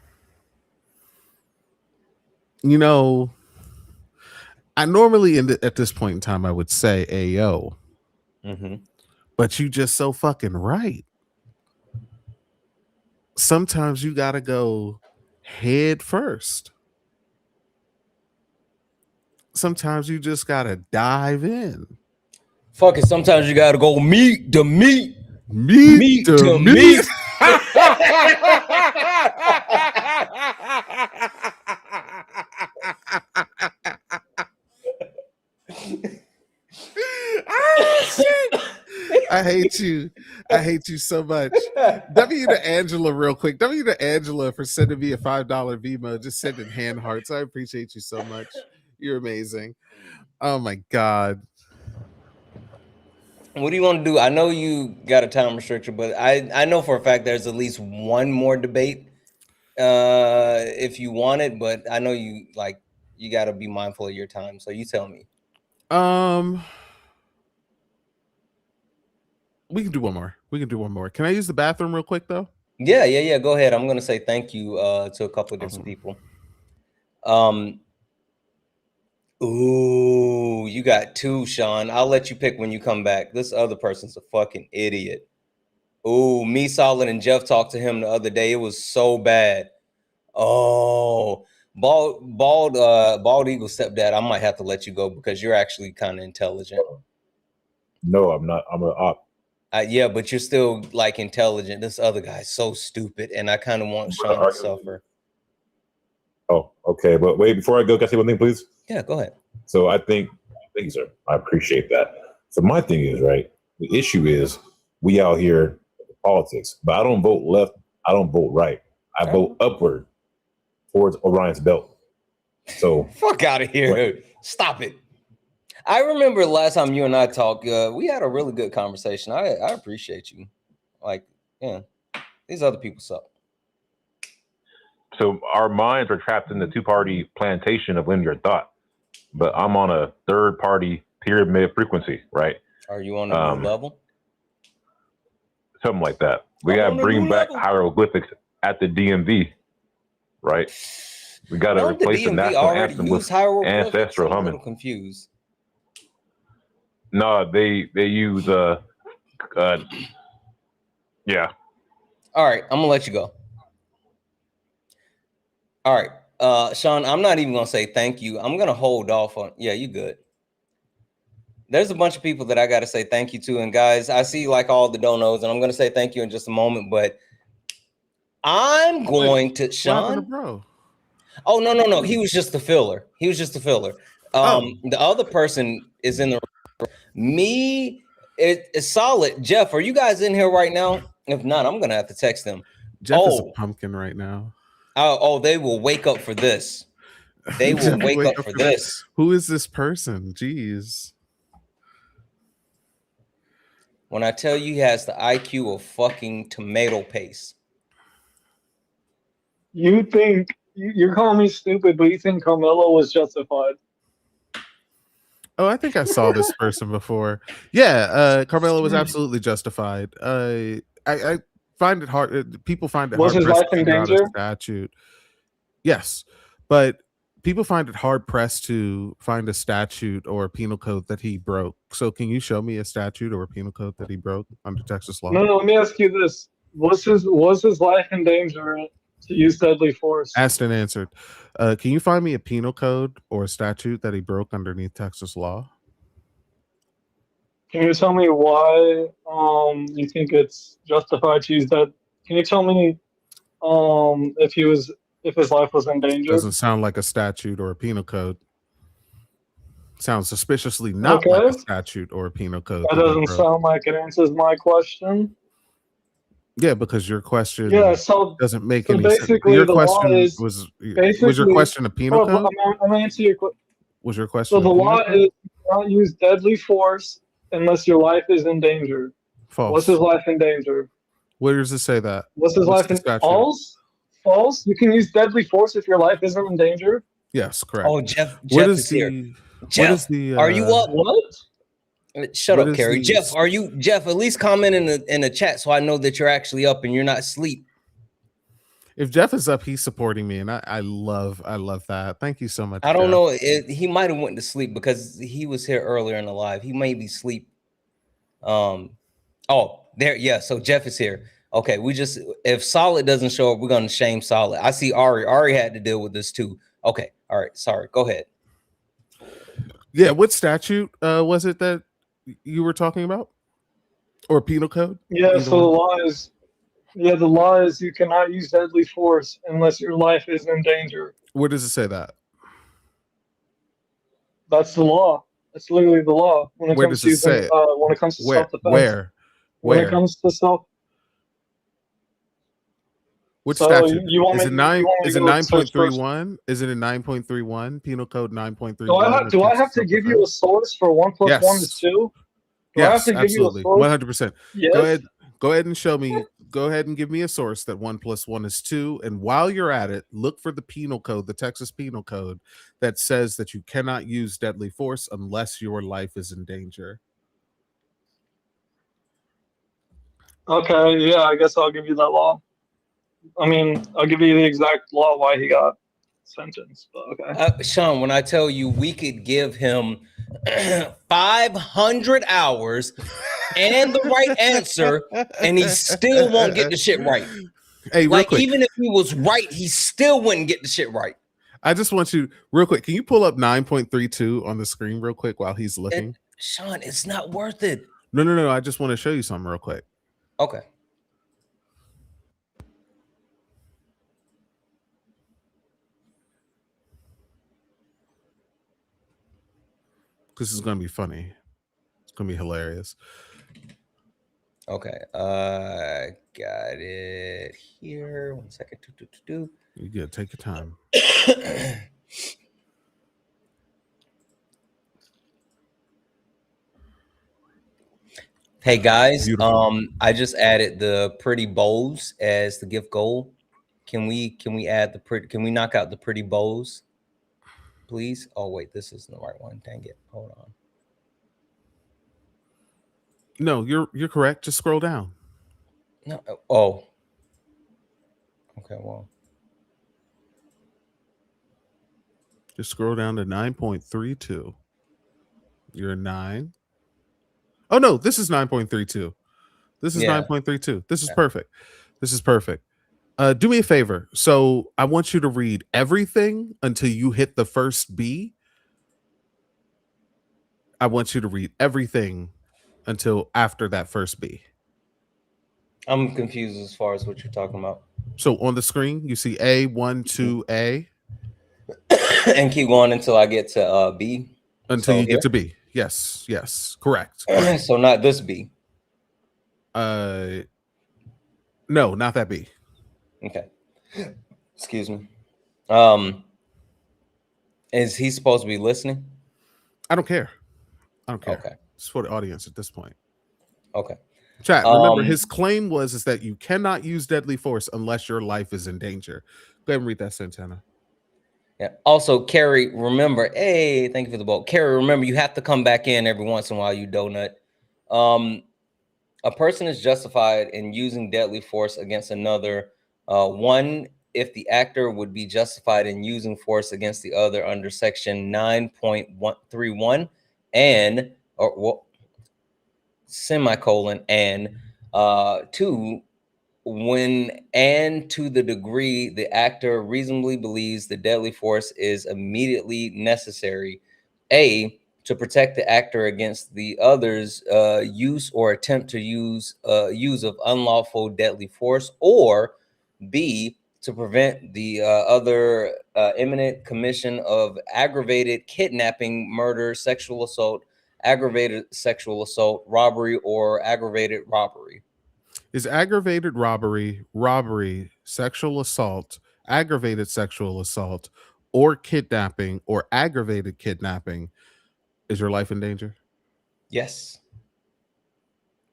know, I normally at this point in time I would say Ayo. But you just so fucking right. Sometimes you got to go head first. Sometimes you just gotta dive in. Fuck it. Sometimes you gotta go meet the meat. Meet the meat. I hate you. I hate you so much. W to Angela real quick. W to Angela for sending me a $5 Vimo. Just sending hand hearts. I appreciate you so much. You're amazing. Oh my God. What do you want to do? I know you got a time restriction, but I know for a fact there's at least one more debate if you want it, but I know you got to be mindful of your time. So you tell me. We can do one more. Can I use the bathroom real quick though? Yeah. Go ahead. I'm gonna say thank you to a couple of different people. Ooh, you got two, Sean. I'll let you pick when you come back. This other person's a fucking idiot. Ooh, me, Solid, and Jeff talked to him the other day. It was so bad. Oh, bald eagle stepdad. I might have to let you go because you're actually kind of intelligent. No, I'm not. I'm an op. Yeah, but you're still like intelligent. This other guy's so stupid, and I kind of want Sean to suffer. Oh, okay. But wait, before I go, can I say one thing, please? Yeah, go ahead. So thank you, sir. I appreciate that. So my thing is, right, the issue is we out here politics, but I don't vote left. I don't vote right. I vote upward towards Orion's belt. So fuck out of here. Right. Stop it. I remember the last time you and I talked, we had a really good conversation. I appreciate you. Like, yeah, these other people suck. So our minds are trapped in the two-party plantation of linear thought, but I'm on a third-party pyramid frequency, right? Are you on a new level? Something like that. We got to bring back hieroglyphics at the DMV, right? We got to replace the national anthem with ancestral humming. I'm confused. No, they use yeah. All right, I'm gonna let you go. All right, Sean, I'm not even gonna say thank you. I'm gonna hold off on. Yeah, you good. There's a bunch of people that I gotta say thank you to, and guys, I see like all the donos, and I'm gonna say thank you in just a moment. But I'm going to Sean. Bro? Oh no, he was just the filler. The other person is in the. Me, it's Solid. Jeff, are you guys in here right now? If not, I'm gonna have to text them. Jeff is a pumpkin right now. Oh, they will wake up for this. They will wake up for this. Who is this person? Jeez. When I tell you he has the IQ of fucking tomato paste. You think you're calling me stupid, but you think Carmelo was justified? Oh, I think I saw this person before. Yeah, Carmelo was absolutely justified. I find it hard. People find it hard. Was his life in danger? Statute. Yes, but people find it hard pressed to find a statute or a penal code that he broke. So, can you show me a statute or a penal code that he broke under Texas law? No. Let me ask you this: Was his life in danger to use deadly force? Asked and answered. Can you find me a penal code or a statute that he broke underneath Texas law? Can you tell me why you think it's justified to use that? Can you tell me if his life was in danger? Doesn't sound like a statute or a penal code. Sounds suspiciously not like a statute or a penal code. That doesn't sound like it answers my question. Yeah, because your question doesn't make any sense. Basically, Your question was your question a penal code? I'm going to answer your question. Was your question? So the law is you not use deadly force unless your life is in danger. False. What's his life in danger? Where does it say that? What's his life in false? False. You can use deadly force if your life isn't in danger. Yes, correct. Oh, Jeff is here. Jeff, are you up? What? Shut up, Carrie. Jeff, are you? Jeff, at least comment in the chat so I know that you're actually up and you're not asleep. If Jeff is up, he's supporting me, and I love that. Thank you so much. I don't know. He might have went to sleep because he was here earlier in the live. He may be asleep. Oh, there. Yeah. So Jeff is here. Okay. If Solid doesn't show up, we're gonna shame Solid. I see Ari. Ari had to deal with this too. Okay. All right. Sorry. Go ahead. Yeah. What statute was it that you were talking about, or penal code? Yeah. So the law is you cannot use deadly force unless your life is in danger. Where does it say that? That's the law. That's literally the law. Where does it say it? When it comes to self-defense. Where? when Where? it comes to self. Which So statute? you want Is me? it 9? You want me Is to it go search first? 9.31? Is it in 9.31? Penal Code Do I 9.31? have? Do I have to give you a source for 1 + 1 is 2? Do I have Yes, to give you a absolutely. source? 100%. Yes. Go ahead and show me. Go ahead and give me a source that 1 + 1 is 2. And while you're at it, look for the penal code, the Texas Penal Code, that says that you cannot use deadly force unless your life is in danger. Okay, yeah, I guess I'll give you that law. I mean, I'll give you the exact law why he got sentenced, but okay. Sean, when I tell you we could give him 500 hours and the right answer, and he still won't get the shit right. Hey, like, real quick. even if he was right, he still wouldn't get the shit right. I just want you, real quick, can you pull up 9.32 on the screen real quick while he's looking? Sean, it's not worth it. No. I just want to show you something real quick. Okay. This is going to be funny. It's going to be hilarious. Okay. Got it here. 1 second. You good. Take your time. Hey guys, Beautiful. I just added the pretty bows as the gift goal. Can we add the pretty? Can we knock out the pretty bows, please? Oh wait, this isn't the right one. Dang it! Hold on. No, you're correct. Just scroll down. No. Oh. Okay. Well. Just scroll down to 9.32. You're 9. Oh no, this is 9.32. This is 9.32. This is perfect. This is perfect. Do me a favor. So I want you to read everything until you hit the first B. I want you to read everything until after that first B. I'm confused as far as what you're talking about. So on the screen, you see A1, 2A. And keep going until I get to B. Until you get to B. Yes, correct. So not this B. No, not that B. Okay. Excuse me. Is he supposed to be listening? I don't care. Okay. It's for the audience at this point. Okay. Chat, remember his claim is that you cannot use deadly force unless your life is in danger. Go ahead and read that, Santana. Yeah. Also, Carrie, remember, hey, thank you for the vote. Carrie, remember, you have to come back in every once in a while, you donut. A person is justified in using deadly force against another. One, if the actor would be justified in using force against the other under section 9.131 and, semicolon, and 2, when and to the degree the actor reasonably believes the deadly force is immediately necessary, A, to protect the actor against the other's use or attempt to use of unlawful deadly force, or B, to prevent the other imminent commission of aggravated kidnapping, murder, sexual assault, aggravated sexual assault, robbery, or aggravated robbery. Is aggravated robbery, sexual assault, aggravated sexual assault, or kidnapping, or aggravated kidnapping, is your life in danger? Yes.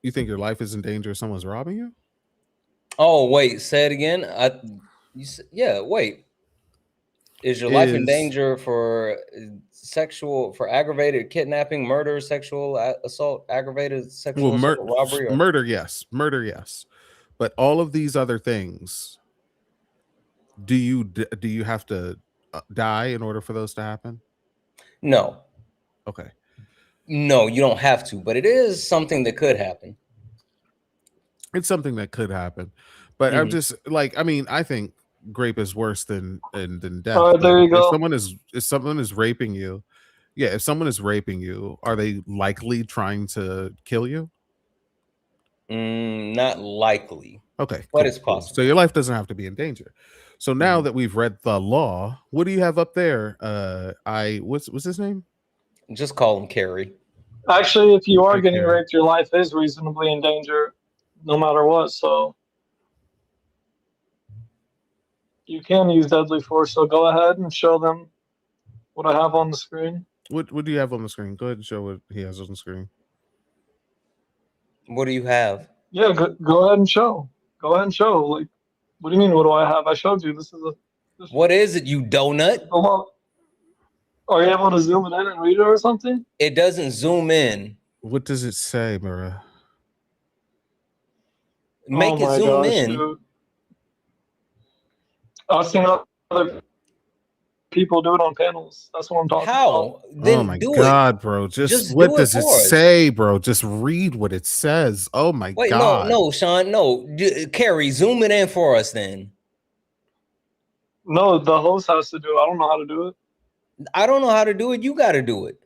You think your life is in danger if someone's robbing you? Oh, wait, say it again. Wait. Is your life in danger for aggravated kidnapping, murder, sexual assault, aggravated sexual assault, robbery? Murder, yes. But all of these other things, do you have to die in order for those to happen? No. Okay. No, you don't have to, but it is something that could happen. It's something that could happen, but I'm just like, I mean, I think rape is worse than death. There you go. If someone is raping you, if someone is raping you, are they likely trying to kill you? Not likely. Okay, but it's possible. So your life doesn't have to be in danger. So now that we've read the law, what do you have up there? What's his name? Just call him Carrie. Actually, if you are getting raped, your life is reasonably in danger. no matter what. So you can use deadly force. So go ahead and show them what I have on the screen. What do you have on the screen? Go ahead and show what he has on the screen. What do you have? Yeah, go ahead and show. Go ahead and show. Like, what do you mean? What do I have? I showed you. This is a. What is it, you donut? Are you able to zoom it in and read it or something? It doesn't zoom in. What does it say, Mara? Make it zoom in. Dude. I've seen other people do it on panels. That's what I'm talking about. Then oh my do God, it. bro! Just what do does it it for us. say, bro? Just read what it says. Oh my Wait, God! no, Sean, no. Carrie, zoom it in for us then. No, the host has to do it. I don't know how to do it. I don't know how to do it. You got to do it.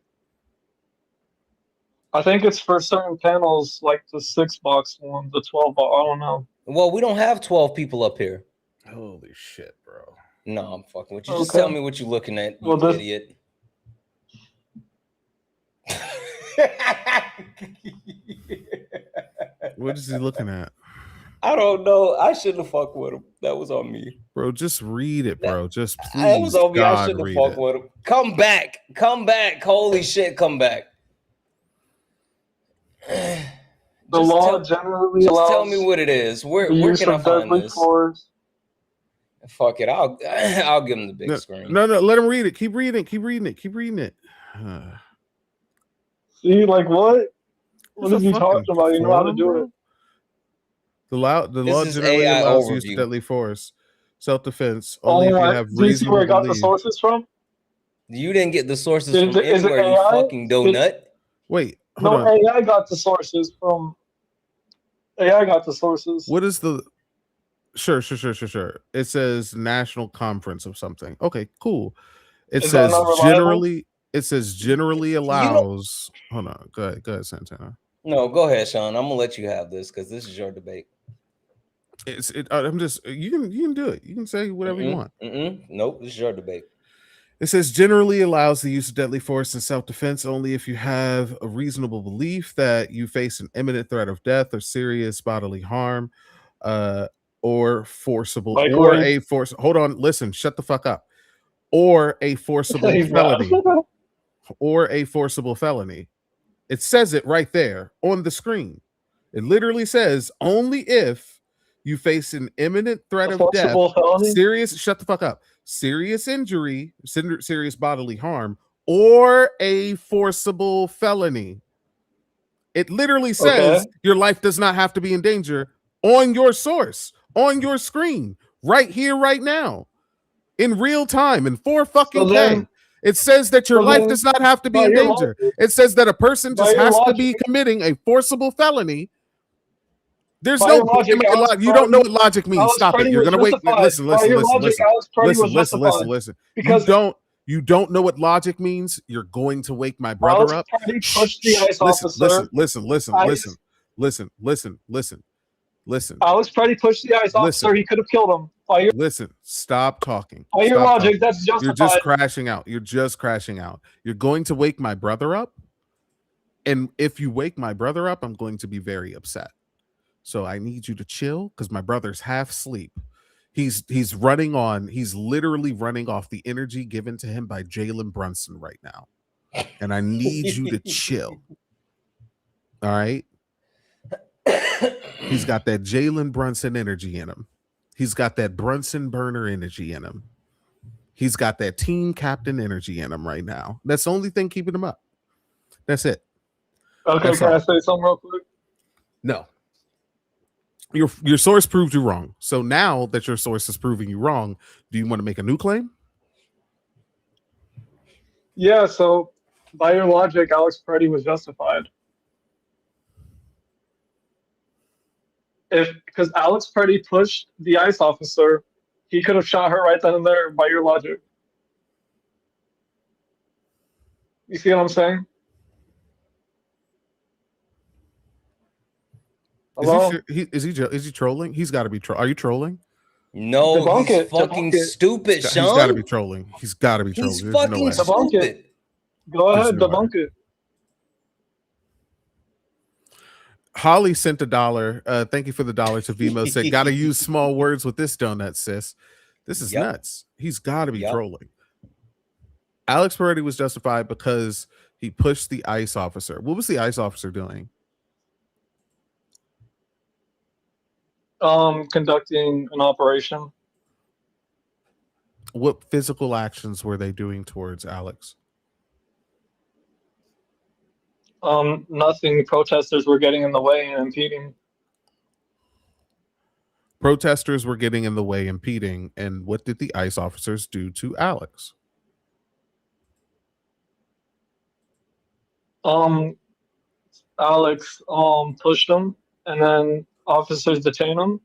I think it's for certain panels, like the 6-box one, the 12-box. I don't know. Well, we don't have 12 people up here. Holy shit, bro! No, I'm fucking with you. Just tell me what you're looking at, you idiot. What is he looking at? I don't know. I shouldn't have fucked with him. That was on me. Bro, just read it, bro. Just please, That was on me. I God, shouldn't have read fucked it. with him. Come back. Come back. Holy shit, come back. The law generally just allows tell me what it is. Where use can I of find deadly this? force. Fuck it. I'll give him the big screen. No, let him read it. Keep reading. Keep reading it. Keep reading it. See, like what? What It's is a he talking fucking about? You know how to forum, do bro. it. The law This is generally AI allows use of overview. deadly force, self-defense, only if you have Do you see where reasonable I got the belief. sources from? You didn't get the sources Is from it anywhere, you AI? fucking donut. Wait, hold No, on. AI got the sources from. AI got the sources. What is the? Sure. It says national conference of something. Okay, cool. It Is that says not reliable? generally. It says generally allows. Hold on. Go ahead, Santana. No, go ahead, Sean. I'm gonna let you have this because this is your debate. I'm just. You can do it. You can say whatever you want. Nope, this is your debate. It says generally allows the use of deadly force in self-defense only if you have a reasonable belief that you face an imminent threat of death or serious bodily harm, or forcible Like or what? a force. Hold on, listen, shut the fuck up. Or a forcible Hey, bro. felony. Or a forcible felony. It says it right there on the screen. It literally says only if you face an imminent threat of death, Forcible felony? serious, shut the fuck up, serious injury, serious bodily harm, or a forcible felony. It literally says your life does not have to be in danger on your source, on your screen, right here, right now, in real time, in 4K. It says that your life does not have to be in danger. It says that a person just has to be committing a forcible felony. There's no logic. You don't know what logic means. Stop it. You're gonna wait. Listen. You don't know what logic means. You're going to wake my brother up. Listen. Alex Petty pushed the ICE officer. He could have killed him. Listen. Stop talking. By your logic, that's justified. You're just crashing out. You're going to wake my brother up. And if you wake my brother up, I'm going to be very upset. So I need you to chill because my brother's half asleep. He's literally running off the energy given to him by Jalen Brunson right now. And I need you to chill. All right. He's got that Jalen Brunson energy in him. He's got that Brunson burner energy in him. He's got that team captain energy in him right now. That's the only thing keeping him up. That's it. Okay, can I say something real quick? No. Your source proved you wrong. So now that your source is proving you wrong, do you want to make a new claim? Yeah, so by your logic, Alex Petty was justified. Because Alex Petty pushed the ICE officer, he could have shot her right then and there by your logic. You see what I'm saying? Is he trolling? He's got to be trolling. Are you trolling? No, he's fucking stupid, Sean. He's got to be trolling. He's got to be trolling. He's fucking stupid. Go ahead, debunk it. Holly sent $1. Thank you for the $1 to Vimo. Said, gotta use small words with this donut, sis. This is nuts. He's got to be trolling. Alex Peretti was justified because he pushed the ICE officer. What was the ICE officer doing? Conducting an operation. What physical actions were they doing towards Alex? Nothing. Protesters were getting in the way and impeding. Protesters were getting in the way, impeding. And what did the ICE officers do to Alex? Alex pushed him, and then officers detain him.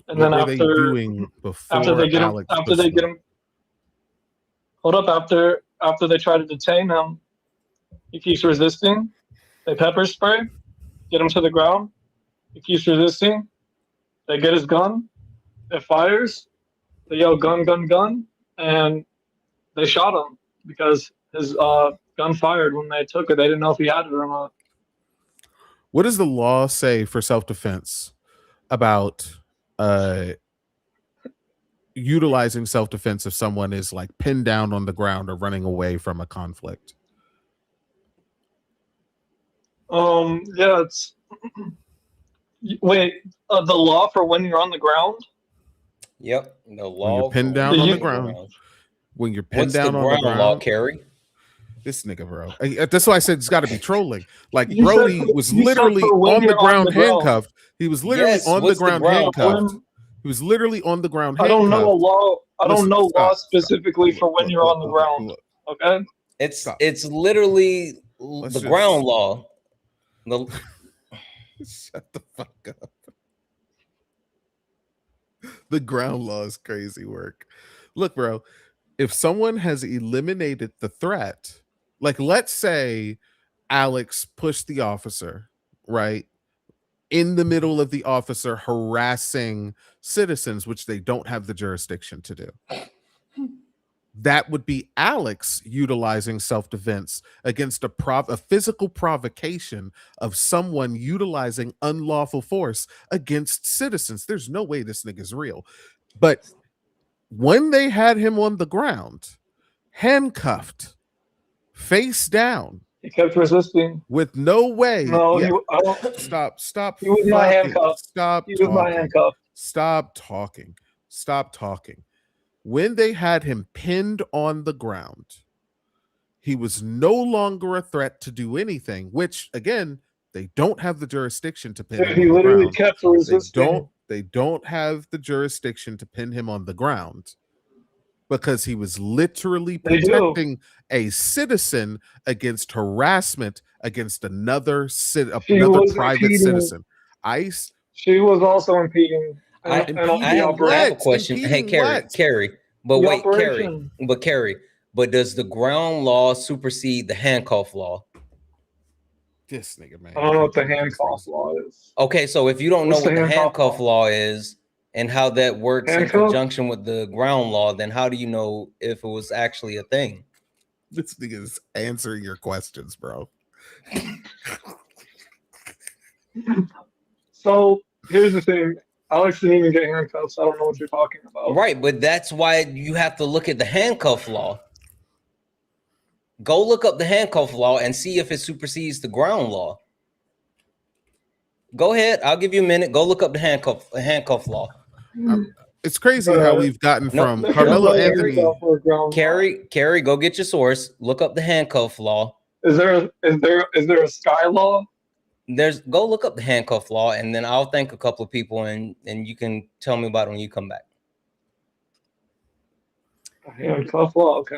And what then were they doing before after they get him, Alex after they get him, hold up. After they try to detain him, he keeps resisting. They pepper spray, get him to the ground. He keeps resisting. They get his gun. It fires. They yell "gun, gun, gun," and they shot him because his gun fired when they took it. They didn't know if he had it or not. What does the law say for self-defense about utilizing self-defense if someone is like pinned down on the ground or running away from a conflict? Yeah, it's wait, the law for when you're on the ground? Yep, the law. When you're pinned down on the ground. When you're pinned down on the ground. Law, Kerry? This nigga, bro. That's why I said it's got to be trolling. Like Brody was literally on the ground handcuffed. He was literally on the ground handcuffed. He was literally on the ground handcuffed. I don't know a law. I don't know law specifically for when you're on the ground. Okay. It's literally the ground law. Shut the fuck up. The ground law is crazy work. Look, bro, if someone has eliminated the threat, like let's say Alex pushed the officer, right? In the middle of the officer harassing citizens, which they don't have the jurisdiction to do. That would be Alex utilizing self-defense against a physical provocation of someone utilizing unlawful force against citizens. There's no way this nigga's real. But when they had him on the ground, handcuffed, face down, he kept resisting with no way. No, yeah. Stop. He was not handcuffed. Stop. He was not handcuffed. Stop talking. Stop talking. When they had him pinned on the ground, he was no longer a threat to do anything, which again, they don't have the jurisdiction to pin him on the ground. He literally kept resisting. They don't have the jurisdiction to pin him on the ground because he was literally protecting a citizen against harassment against another private citizen. ICE. She was also impeding. I have a question. Hey, Carrie, but wait, Carrie, but does the ground law supersede the handcuff law? This nigga, man. I don't know what the handcuff law is. Okay, so if you don't know what the handcuff law is and how that works in conjunction with the ground law, then how do you know if it was actually a thing? This nigga is answering your questions, bro. So here's the thing. Alex didn't even get handcuffs. I don't know what you're talking about. Right, but that's why you have to look at the handcuff law. Go look up the handcuff law and see if it supersedes the ground law. Go ahead. I'll give you a minute. Go look up the handcuff law. It's crazy how we've gotten from Carmelo Anthony. Carrie, go get your source. Look up the handcuff law. Is there a sky law? Go look up the handcuff law, and then I'll thank a couple of people, and you can tell me about it when you come back. Handcuff law, okay.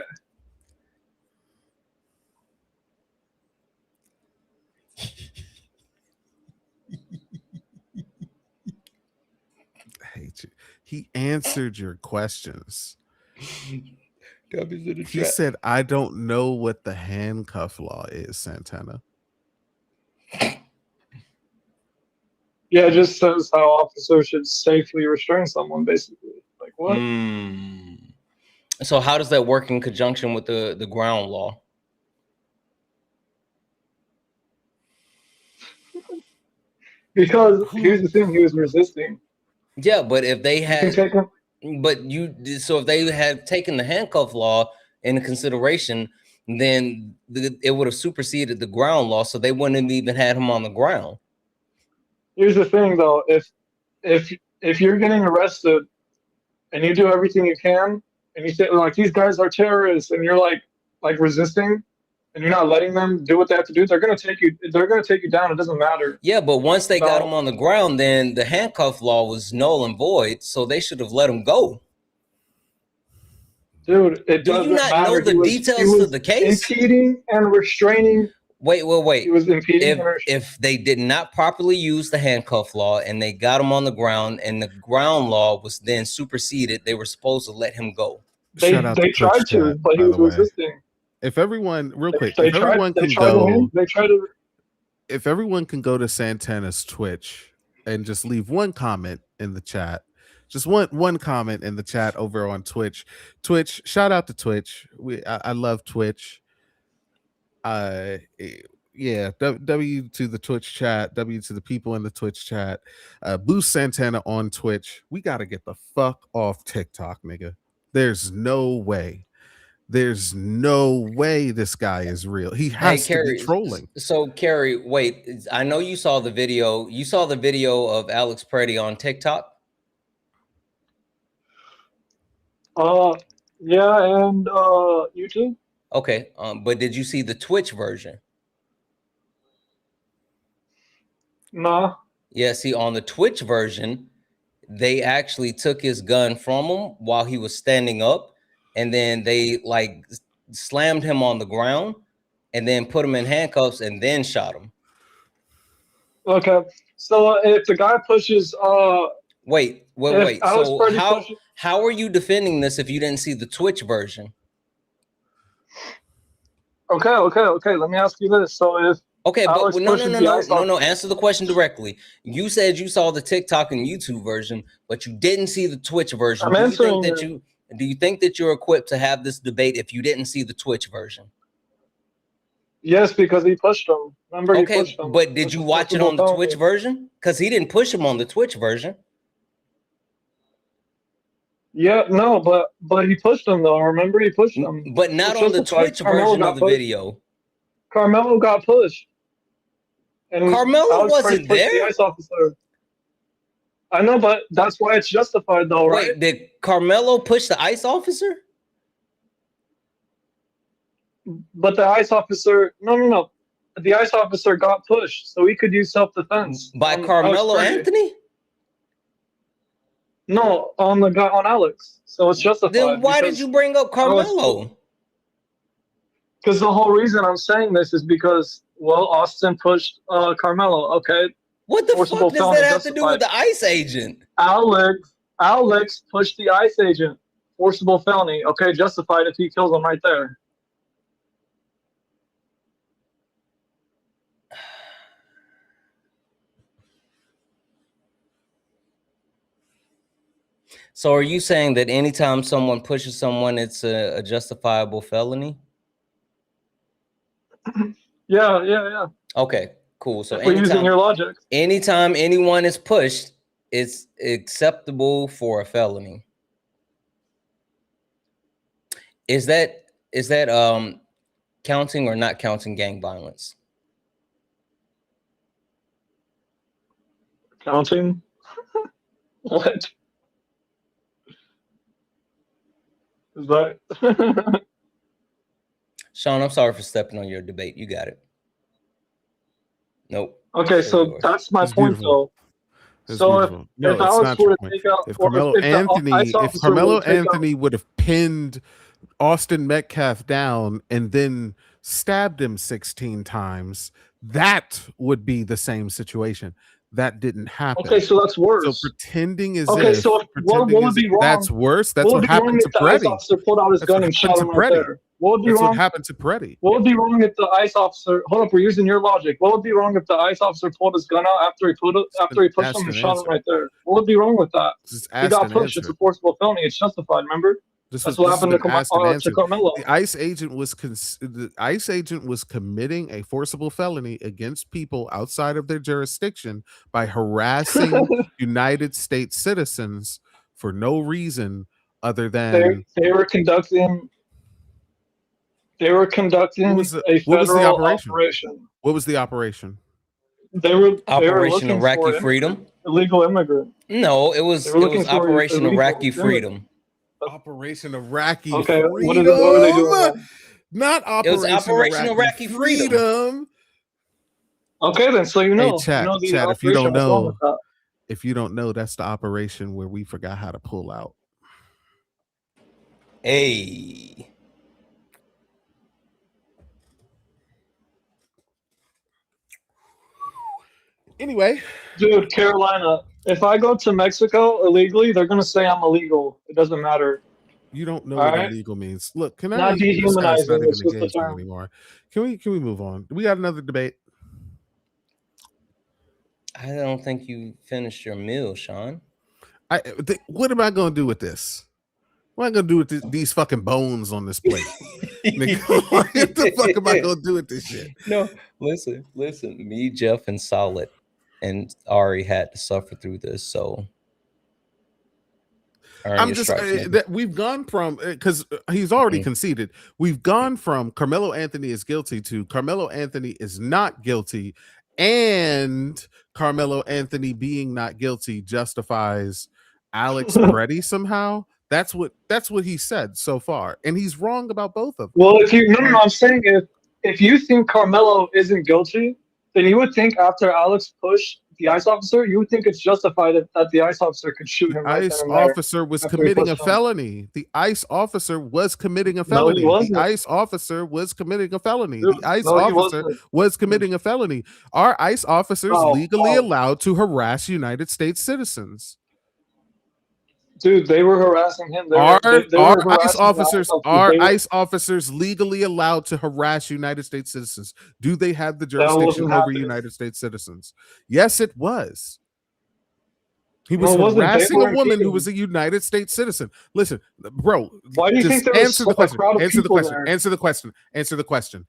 I hate you. He answered your questions. He said, "I don't know what the handcuff law is, Santana." Yeah, it just says how officers should safely restrain someone, basically. Like what? So how does that work in conjunction with the ground law? Because here's the thing, he was resisting. Yeah, but if they had, take him. So if they had taken the handcuff law into consideration, then it would have superseded the ground law, so they wouldn't have even had him on the ground. Here's the thing, though. If you're getting arrested and you do everything you can, and you say like these guys are terrorists, and you're like resisting, and you're not letting them do what they have to do, they're gonna take you. They're gonna take you down. It doesn't matter. Yeah, but once they got him on the ground, then the handcuff law was null and void. So they should have let him go. Dude, it Do doesn't you not matter. know the details of the case? Impeding and restraining. Wait. He was impeding. If they did not properly use the handcuff law and they got him on the ground and the ground law was then superseded, they were supposed to let him go. They tried to, but he was resisting. If everyone, real quick, They if everyone tried can to go, him. They tried to. if everyone can go to Santana's Twitch and just leave one comment in the chat, just one comment in the chat over on Twitch. Twitch, shout out to Twitch. I love Twitch. Yeah, W to the Twitch chat, W to the people in the Twitch chat. Boost Santana on Twitch. We got to get the fuck off TikTok, nigga. There's no way this guy is real. He has to be trolling. So, Carrie, wait. I know you saw the video. You saw the video of Alex Preddy on TikTok? Yeah, and YouTube. Okay, but did you see the Twitch version? No. Yeah, see, on the Twitch version, they actually took his gun from him while he was standing up, and then they like slammed him on the ground and then put him in handcuffs and then shot him. Okay, so if the guy pushes, wait. So how are you defending this if you didn't see the Twitch version? Okay. Let me ask you this. So if but no. Answer the question directly. You said you saw the TikTok and YouTube version, but you didn't see the Twitch version. Do you think that you're equipped to have this debate if you didn't see the Twitch version? Yes, because he pushed him. Remember, he pushed him. But did you watch it on the Twitch version? Because he didn't push him on the Twitch version. Yeah, no, but he pushed him though. Remember, he pushed him. But not on the Twitch version of the video. Carmelo got pushed. And Carmelo wasn't there. The ICE officer. I know, but that's why it's justified, though, right? Wait, did Carmelo push the ICE officer? But the ICE officer, no. The ICE officer got pushed, so he could use self-defense. By Carmelo Anthony? No, on the guy, on Alex. So it's justified. Then why did you bring up Carmelo? Because the whole reason I'm saying this is because, well, Austin pushed Carmelo. Okay. What the fuck does that have to do with the ICE agent? Alex pushed the ICE agent. Forcible felony. Okay, justified if he kills him right there. So are you saying that anytime someone pushes someone, it's a justifiable felony? Yeah. Okay, cool. So we're using your logic. Anytime anyone is pushed, it's acceptable for a felony. Is that counting or not counting gang violence? Counting? What? Is that? Sean, I'm sorry for stepping on your debate. You got it. Nope. Okay, so that's my point, though. So if Alex were to take out, if Carmelo Anthony would have pinned Austin Metcalf down and then stabbed him 16 times, that would be the same situation. That didn't happen. Okay, so that's worse. So pretending is okay. So what would be wrong? That's worse. That's what happened to Preddy. The ICE officer pulled out his gun and shot him right there. What would be wrong? What happened to Preddy. What would be wrong if the ICE officer? Hold up, we're using your logic. What would be wrong if the ICE officer pulled his gun out after he pushed him and shot him right there? What would be wrong with that? He got pushed. It's a forcible felony. It's justified. Remember? That's what happened to Carmelo. The ICE agent was committing a forcible felony against people outside of their jurisdiction by harassing United States citizens for no reason other than they were conducting a federal operation. What was the operation? They were Operation looking Iraqi for Freedom. Illegal immigrant. No, it was Operation Iraqi Freedom. Operation Iraqi Okay, Freedom. what are they doing? Not Operation, It was Operation Iraqi Freedom. Okay, then so you know. Hey, chat, you know the chat. If you don't operation was wrong know, with that. that's the operation where we forgot how to pull out. Hey. Anyway, dude, Carolina, if I go to Mexico illegally, they're gonna say I'm illegal. It doesn't matter. You don't know All what right? illegal means. Look, can I? Not This guy's dehumanizing, not even it's just the engaging term. anymore. Can we move on? We got another debate. I don't think you finished your meal, Sean. What am I going to do with this? What am I going to do with these fucking bones on this plate? Nigga, what the fuck am I going to do with this shit? No, listen. Me, Jeff, and Solid, and Ari had to suffer through this. So I'm just that we've gone from, because he's already conceded. We've gone from Carmelo Anthony is guilty to Carmelo Anthony is not guilty, and Carmelo Anthony being not guilty justifies Alex Peretti somehow. That's what he said so far, and he's wrong about both of them. Well, I'm saying if you think Carmelo isn't guilty, then you would think after Alex pushed the ICE officer, you would think it's justified that the ICE officer could shoot him. The ICE officer was committing a felony. The ICE officer was committing a felony. The ICE officer was committing a felony. The ICE officer was committing a felony. Are ICE officers legally allowed to harass United States citizens? Dude, they were harassing him. Are ICE officers legally allowed to harass United States citizens? Do they have the jurisdiction over United States citizens? Yes, it was. He was harassing a woman who was a United States citizen. Listen, bro. Why do you think there was a crowd of people there? Answer the question.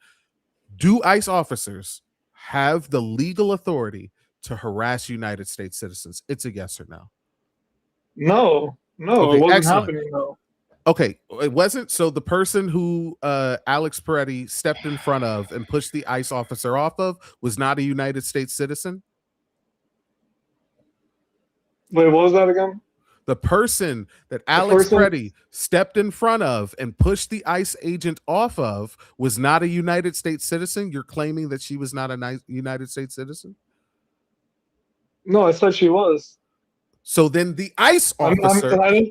Do ICE officers have the legal authority to harass United States citizens? It's a yes or no. No, Okay, it wasn't excellent. happening though. Okay, it wasn't. So the person who Alex Peretti stepped in front of and pushed the ICE officer off of was not a United States citizen? Wait, what was that again? The person that Alex Peretti stepped in front of and pushed the ICE agent off of was not a United States citizen? You're claiming that she was not a United States citizen? No, I said she was. So then the ICE officer the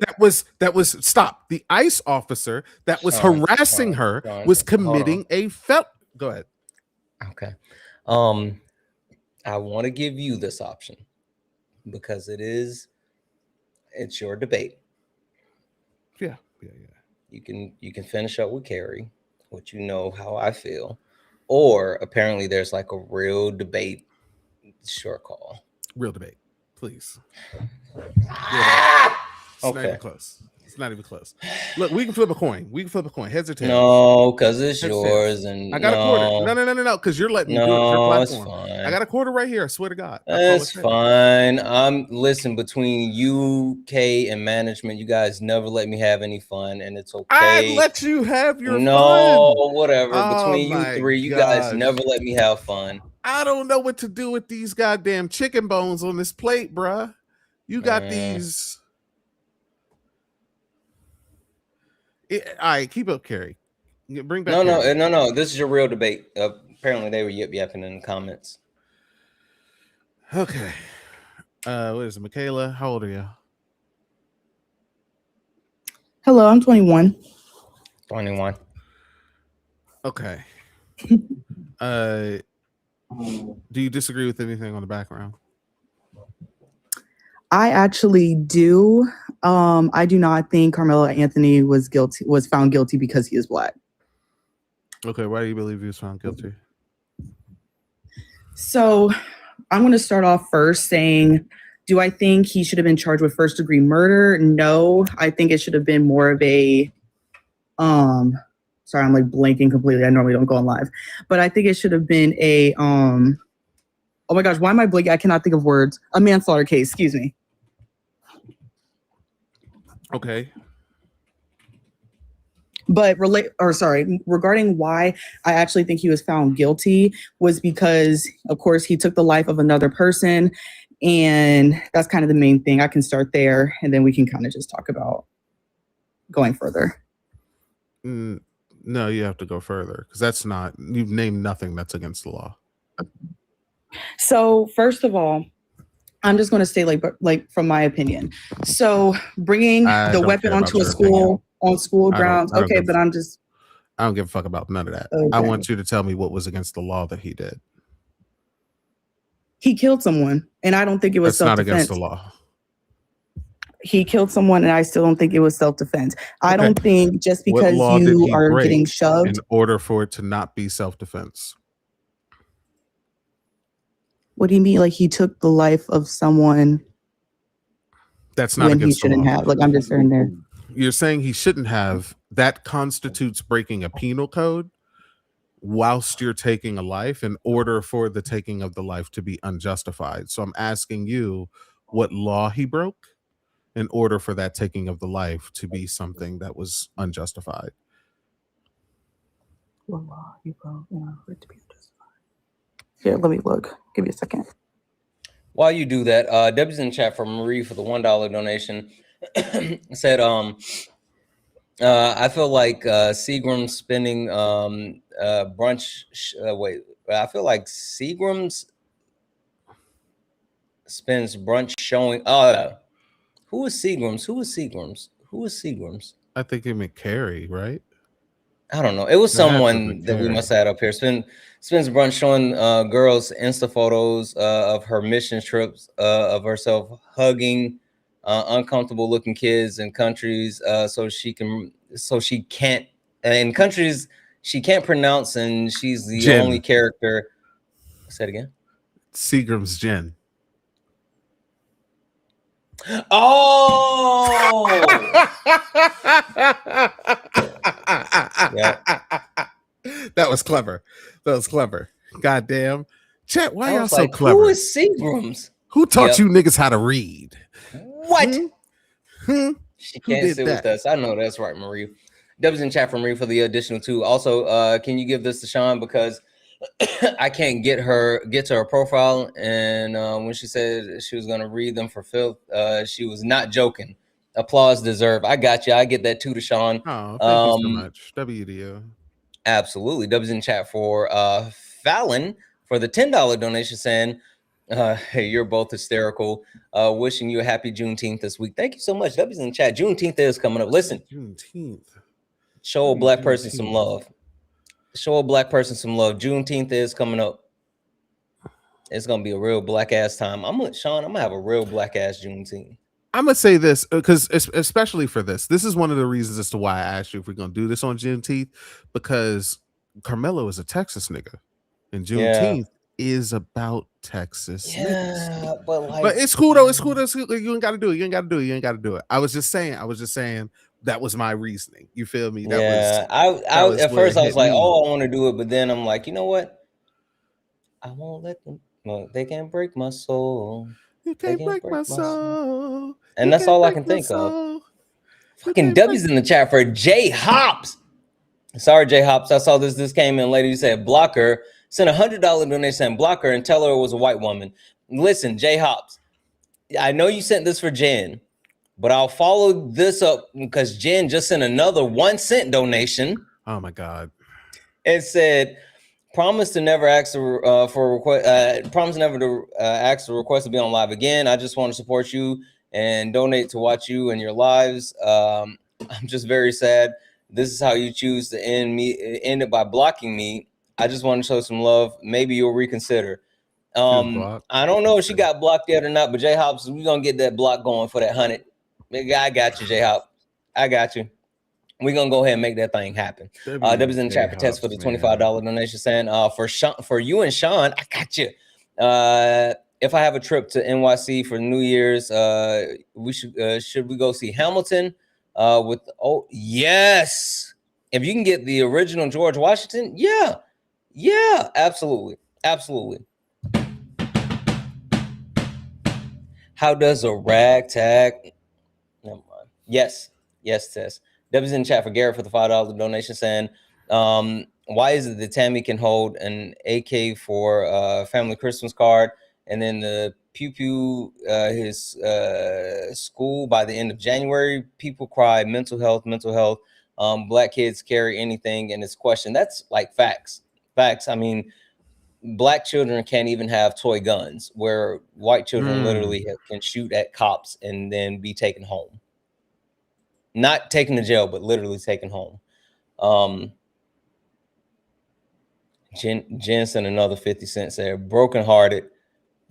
ICE officer that was harassing her was committing a felony. Go ahead. Okay. I want to give you this option because it's your debate. Yeah. You can finish up with Carrie, what you know how I feel, or apparently there's like a real debate. Short call. Real debate, please. It's Okay. not even close. It's not even close. Look, we can flip a coin. Heads or tails. No, because it's yours. And I got a quarter. No. Because you're letting me do it. No, it's fine. I got a quarter right here. I swear to God. That's fine. Listen, between UK and management, you guys never let me have any fun, and it's okay. I let you have your fun. No, whatever. Oh, Between you three, you guys never let me have fun. I don't know what to do with these goddamn chicken bones on this plate, bruh. You got these. All right, keep up, Carrie. Bring back. No. This is your real debate. Apparently, they were yip-yapping in the comments. Okay. What is it, Michaela? How old are you? Hello, I'm 21. 21. Okay. Do you disagree with anything on the background? I actually do. I do not think Carmelo Anthony was found guilty because he is Black. Okay, why do you believe he was found guilty? So I'm going to start off first saying, do I think he should have been charged with first-degree murder? No, I think it should have been more of a Sorry, I'm like blanking completely. I normally don't go on live, but I think it should have been a oh my gosh, why am I blanking? I cannot think of words. A manslaughter case, excuse me. Okay. But regarding why I actually think he was found guilty was because, of course, he took the life of another person, and that's kind of the main thing. I can start there, and then we can kind of just talk about going further. No, you have to go further because that's not, you've named nothing that's against the law. So first of all, I'm just going to say like from my opinion. So bringing the weapon onto a school on school grounds. Okay, but I don't give a fuck about none of that. Okay. I want you to tell me what was against the law that he did. He killed someone, and I don't think it was self-defense. Not against the law. He killed someone, and I still don't think it was self-defense. I don't think just because you are getting shoved in order for it to not be self-defense. What do you mean? Like he took the life of someone? That's not when against he shouldn't the law. have. Like I'm just saying there. You're saying he shouldn't have. That constitutes breaking a penal code whilst you're taking a life in order for the taking of the life to be unjustified. So I'm asking you what law he broke in order for that taking of the life to be something that was unjustified. What law he broke for it to be unjustified? Here, let me look. Give me a second. While you do that, Debbie's in chat for Marie for the $1 donation. Said, I feel like Seagram's spending brunch. I feel like Seagram's spends brunch showing. Who is Seagram's? Who is Seagram's? Who is Seagram's? I think it meant Carrie, right? I don't know. It was someone that we must have up here. Spends brunch showing girls Insta photos of her mission trips, of herself hugging uncomfortable looking kids in countries so she can't in countries she can't pronounce, and she's the Jen. only character. Say it again. Seagram's Jen. Oh. Yeah. That was clever. That was clever. Goddamn. Chat, why y'all so like, clever? Who is Seagram's? Who taught you niggas how to read? What? She Who can't did sit that? with us. I know that's right, Marie. Dubs in chat for Marie for the additional 2. Also, can you give this to Sean, because I can't get to her profile, and when she said she was going to read them for filth, she was not joking. Applause deserved. I got you. I get that too to Sean. Oh, thank you so much. W to you. Absolutely. Dubs in chat for Fallon for the $10 donation, saying, hey, you're both hysterical. Wishing you a happy Juneteenth this week. Thank you so much. W's in chat. Juneteenth is coming up. Listen, Juneteenth. Show a black person some love. Show a black person some love. Juneteenth is coming up. It's gonna be a real black ass time. I'm gonna have a real black ass Juneteenth. I'm gonna say this because especially for this is one of the reasons as to why I asked you if we're gonna do this on Juneteenth, because Carmelo is a Texas nigga, and Juneteenth is about Texas. Yeah, but it's cool though. It's cool. You ain't got to do it. You ain't got to do it. You ain't got to do it. I was just saying. That was my reasoning. You feel me? At first I was like, oh, I want to do it, but then I'm like, you know what? I won't let them. No, they can't break my soul. You can't break my soul. And that's all I can think of. Fucking W's in the chat for J Hops. Sorry, J Hops. I saw this came in later. You said block her. Sent $100 donation and block her and tell her it was a white woman. Listen, J Hops, I know you sent this for Jen, but I'll follow this up because Jen just sent another 1-cent donation. Oh my God. It said, promise to never ask for a request. Promise never to ask for a request to be on live again. I just want to support you and donate to watch you and your lives. I'm just very sad. This is how you choose to end it by blocking me. I just want to show some love. Maybe you'll reconsider. I don't know if she got blocked yet or not, but J Hops, we're gonna get that block going for that 100. I got you, J Hop. I got you. We're gonna go ahead and make that thing happen. W's in the chat for Tess for the $25 donation, saying for you and Sean, I got you. If I have a trip to NYC for New Year's, we should we go see Hamilton? Yes. If you can get the original George Washington, yeah, absolutely. How does a ragtag? Never mind. Yes, Tess. W's in chat for Garrett for the $5 donation saying, why is it that Tammy can hold an AK for family Christmas card and then the pew his school by the end of January? People cry mental health. Black kids carry anything and it's questioned. That's like facts. I mean, black children can't even have toy guns, where white children literally can shoot at cops and then be taken home. Not taken to jail, but literally taken home. Jensen, another 50 cents there. Brokenhearted.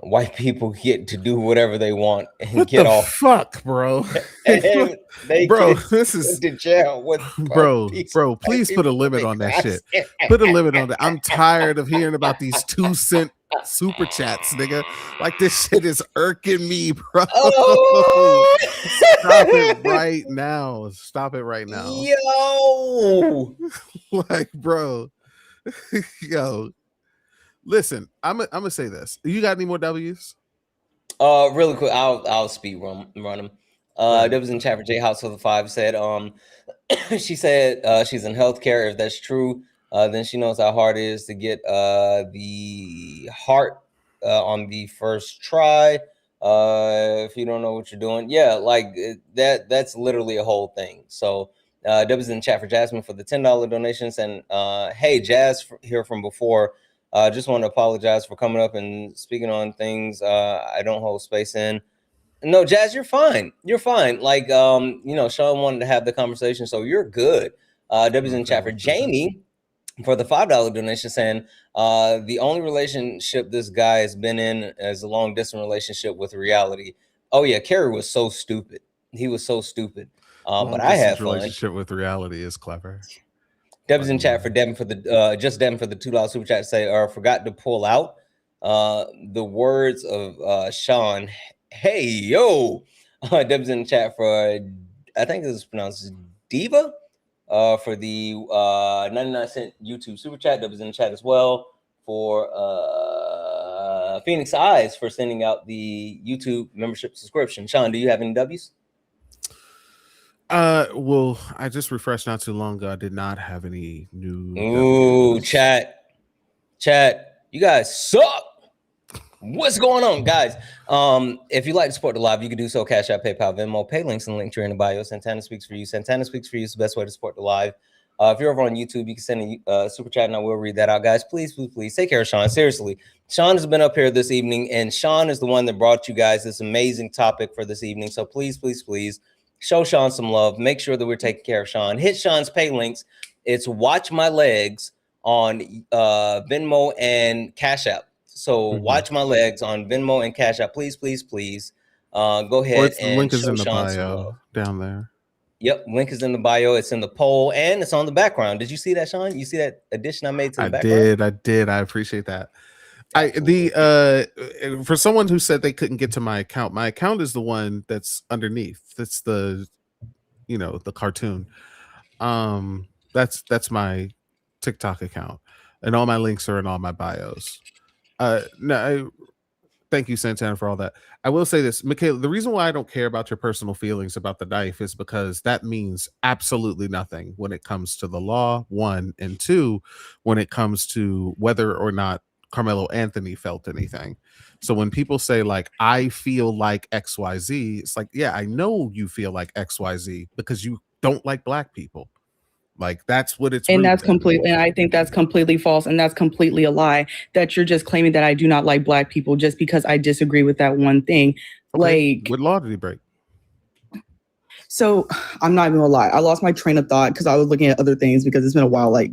White people get to do whatever they want and what get the off. Fuck, bro. Bro, this is to jail with bro. Please put a limit on that shit. Put a limit on that. I'm tired of hearing about these 2-cent super chats, nigga. Like this shit is irking me, bro. Oh. Stop it right now. Yo, like, bro. Yo. Listen, I'm gonna say this. You got any more W's? Really quick, I'll speed run them. There was in chat for J House for the 5 said, she said she's in healthcare. If that's true, then she knows how hard it is to get the heart on the first try. If you don't know what you're doing, yeah, like that's literally a whole thing. So there was in chat for Jasmine for the $10 donations, and hey, Jazz here from before. Just want to apologize for coming up and speaking on things I don't hold space in. No, Jazz, you're fine. Like, Sean wanted to have the conversation, so you're good. W's in chat for Jamie for the $5 donation saying, the only relationship this guy has been in is a long distance relationship with reality. Oh yeah, Kerry was so stupid. He was so stupid. But I had fun. Relationship with reality is clever. Dev's in chat for Devin for the just Devin for the $2 super chat say, forgot to pull out the words of Sean. Hey yo, Dev's in chat for, I think this is pronounced Diva, for the 99-cent YouTube super chat. Dev's in chat as well for Phoenix Eyes for sending out the YouTube membership subscription. Sean, do you have any W's? Well, I just refreshed not too long ago. I did not have any new. Ooh, chat, you guys suck. What's going on, guys? If you'd like to support the live, you can do so. Cash App, PayPal, Venmo, pay links and link to in the bio. Santana speaks for you. Santana speaks for you is the best way to support the live. If you're over on YouTube, you can send a super chat and I will read that out, guys. Please take care of Sean. Seriously, Sean has been up here this evening, and Sean is the one that brought you guys this amazing topic for this evening. So please show Sean some love. Make sure that we're taking care of Sean. Hit Sean's pay links. It's Watch My Legs on Venmo and Cash App. So Watch My Legs on Venmo and Cash App. Please. Go ahead and the link is show in the Sean bio down there. Yep, link is in the bio. It's in the poll and it's on the background. Did you see that, Sean? You see that addition I made to the background? I did. I appreciate that. For someone who said they couldn't get to my account is the one that's underneath. That's the cartoon. That's my TikTok account, and all my links are in all my bios. Thank you, Santana, for all that. I will say this, Michaela, the reason why I don't care about your personal feelings about the knife is because that means absolutely nothing when it comes to the law, 1, and 2, when it comes to whether or not Carmelo Anthony felt anything. So when people say like, I feel like XYZ, it's like, yeah, I know you feel like XYZ because you don't like black people. Like that's what it's. And that's completely, and I think that's completely false. And that's completely a lie that you're just claiming that I do not like black people just because I disagree with that one thing. Okay. What law did he break? So I'm not even gonna lie. I lost my train of thought because I was looking at other things because it's been a while. Like,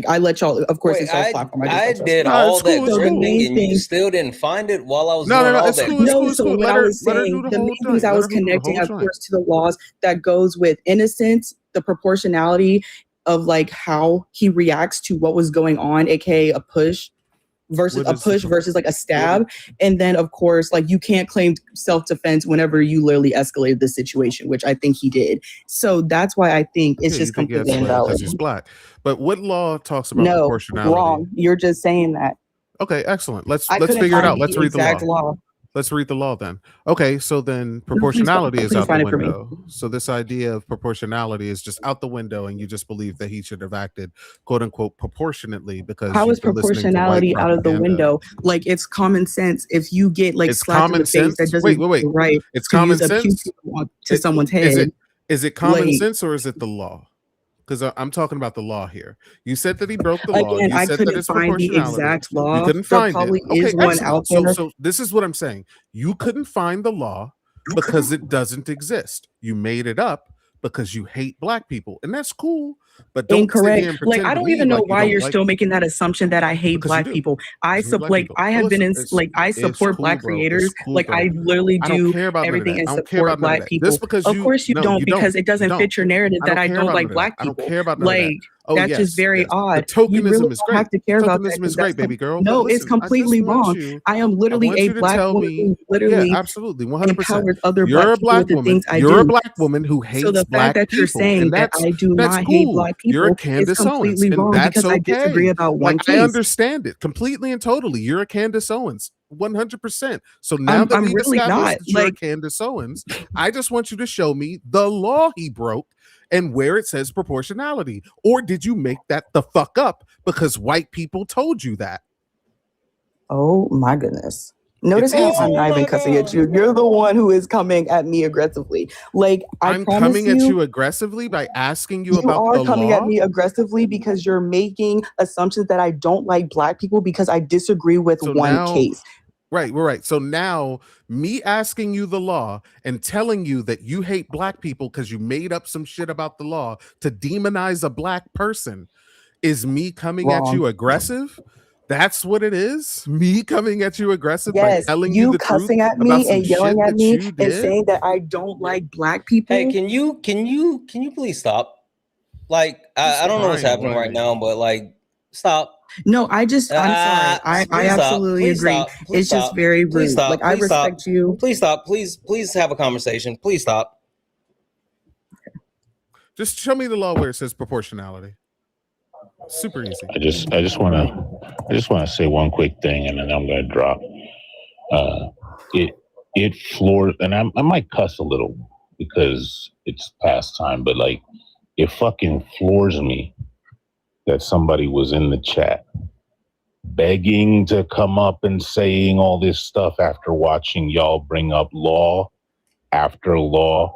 I let y'all, of course, it's y'all's platform. I did all that drifting and you still didn't find it while I was doing all that. No, so what I was saying, the main things I was connecting, of course, to the laws that goes with innocence, the proportionality of like how he reacts to what was going on, aka a push versus a push versus like a stab. And then of course, like you can't claim self-defense whenever you literally escalated the situation, which I think he did. So that's why I think it's just completely invalid. Because he's black. But what law talks about No, proportionality? wrong. You're just saying that. Okay, excellent. Let's couldn't figure it find out. Let's read the exact law. Let's read the law then. Okay, so then proportionality is out the window. So this idea of proportionality is just out the window, and you just believe that he should have acted "quote unquote" proportionately because how is proportionality out of the window? Like it's common sense. If you get like slapped in the face, that doesn't wait. right. It's common sense to someone's head. Is it common sense or is it the law? Because I'm talking about the law here. You said that he broke the law. Again, You I said couldn't that it's find the proportionality. exact law. You couldn't There find probably it. is one out there. So this is what I'm saying. You couldn't find the law because it doesn't exist. You made it up because you hate black people, and that's cool. But don't Incorrect. sit here and Like pretend I to don't me even know like you why don't you're like still making that assumption that I hate Because you black do. people. I Because you hate black like people. I have Well, been in it's- like I it's support cool, black bro. It's creators. cool, Like bro. I literally I don't do care about none of everything that. and I don't care about support none of black that. people. Just because Of course you no, don't you because it doesn't No. fit your narrative that I care don't about like none of black that. I don't people. care about none of that. Like Oh, that's yes, just very yes. odd. The tokenism You really is don't great. have to care about that. Tokenism is 'Cause great, that's baby girl. no, but it's listen, completely wrong. I am literally a black woman who literally absolutely, 100%. empowers other You're black a people black with the woman. things I You're a do. black woman who hates So the black fact that you're people, saying and that that's I do that's not hate cool. black You're a people is Candace Owens, completely and wrong that's because I disagree okay. about one Like I case. understand it completely and totally. You're a Candace Owens, 100%. So now that I'm we've really established not. that you're a Like Candace Owens, I just want you to show me the law he broke and where it says proportionality. Or did you make that the fuck up because white people told you that? oh my goodness. Notice It's how easy. I'm not even cussing at you. You're the one who is coming at me aggressively. Like I'm coming at you aggressively by asking you about are the coming law. at me aggressively because you're making assumptions that I don't like black people because I disagree with So one now, case. right, we're right. So now me asking you the law and telling you that you hate black people because you made up some shit about the law to demonize a black person is me coming at you aggressive. That's what it is. Me coming at you aggressive by telling you the truth cussing at about me some and shit yelling at that me you and did. saying that I don't like black people. Hey, can you please stop? Like, I don't know what's happening right now, but like, stop. No, I'm sorry. I absolutely agree. It's just very rude. Please stop. Like I respect you. Please stop. Please have a conversation. Please stop. Just show me the law where it says proportionality. Super easy. I just want to say one quick thing, and then I'm going to drop. It floors, and I might cuss a little because it's past time, but like it fucking floors me that somebody was in the chat begging to come up and saying all this stuff after watching y'all bring up law after law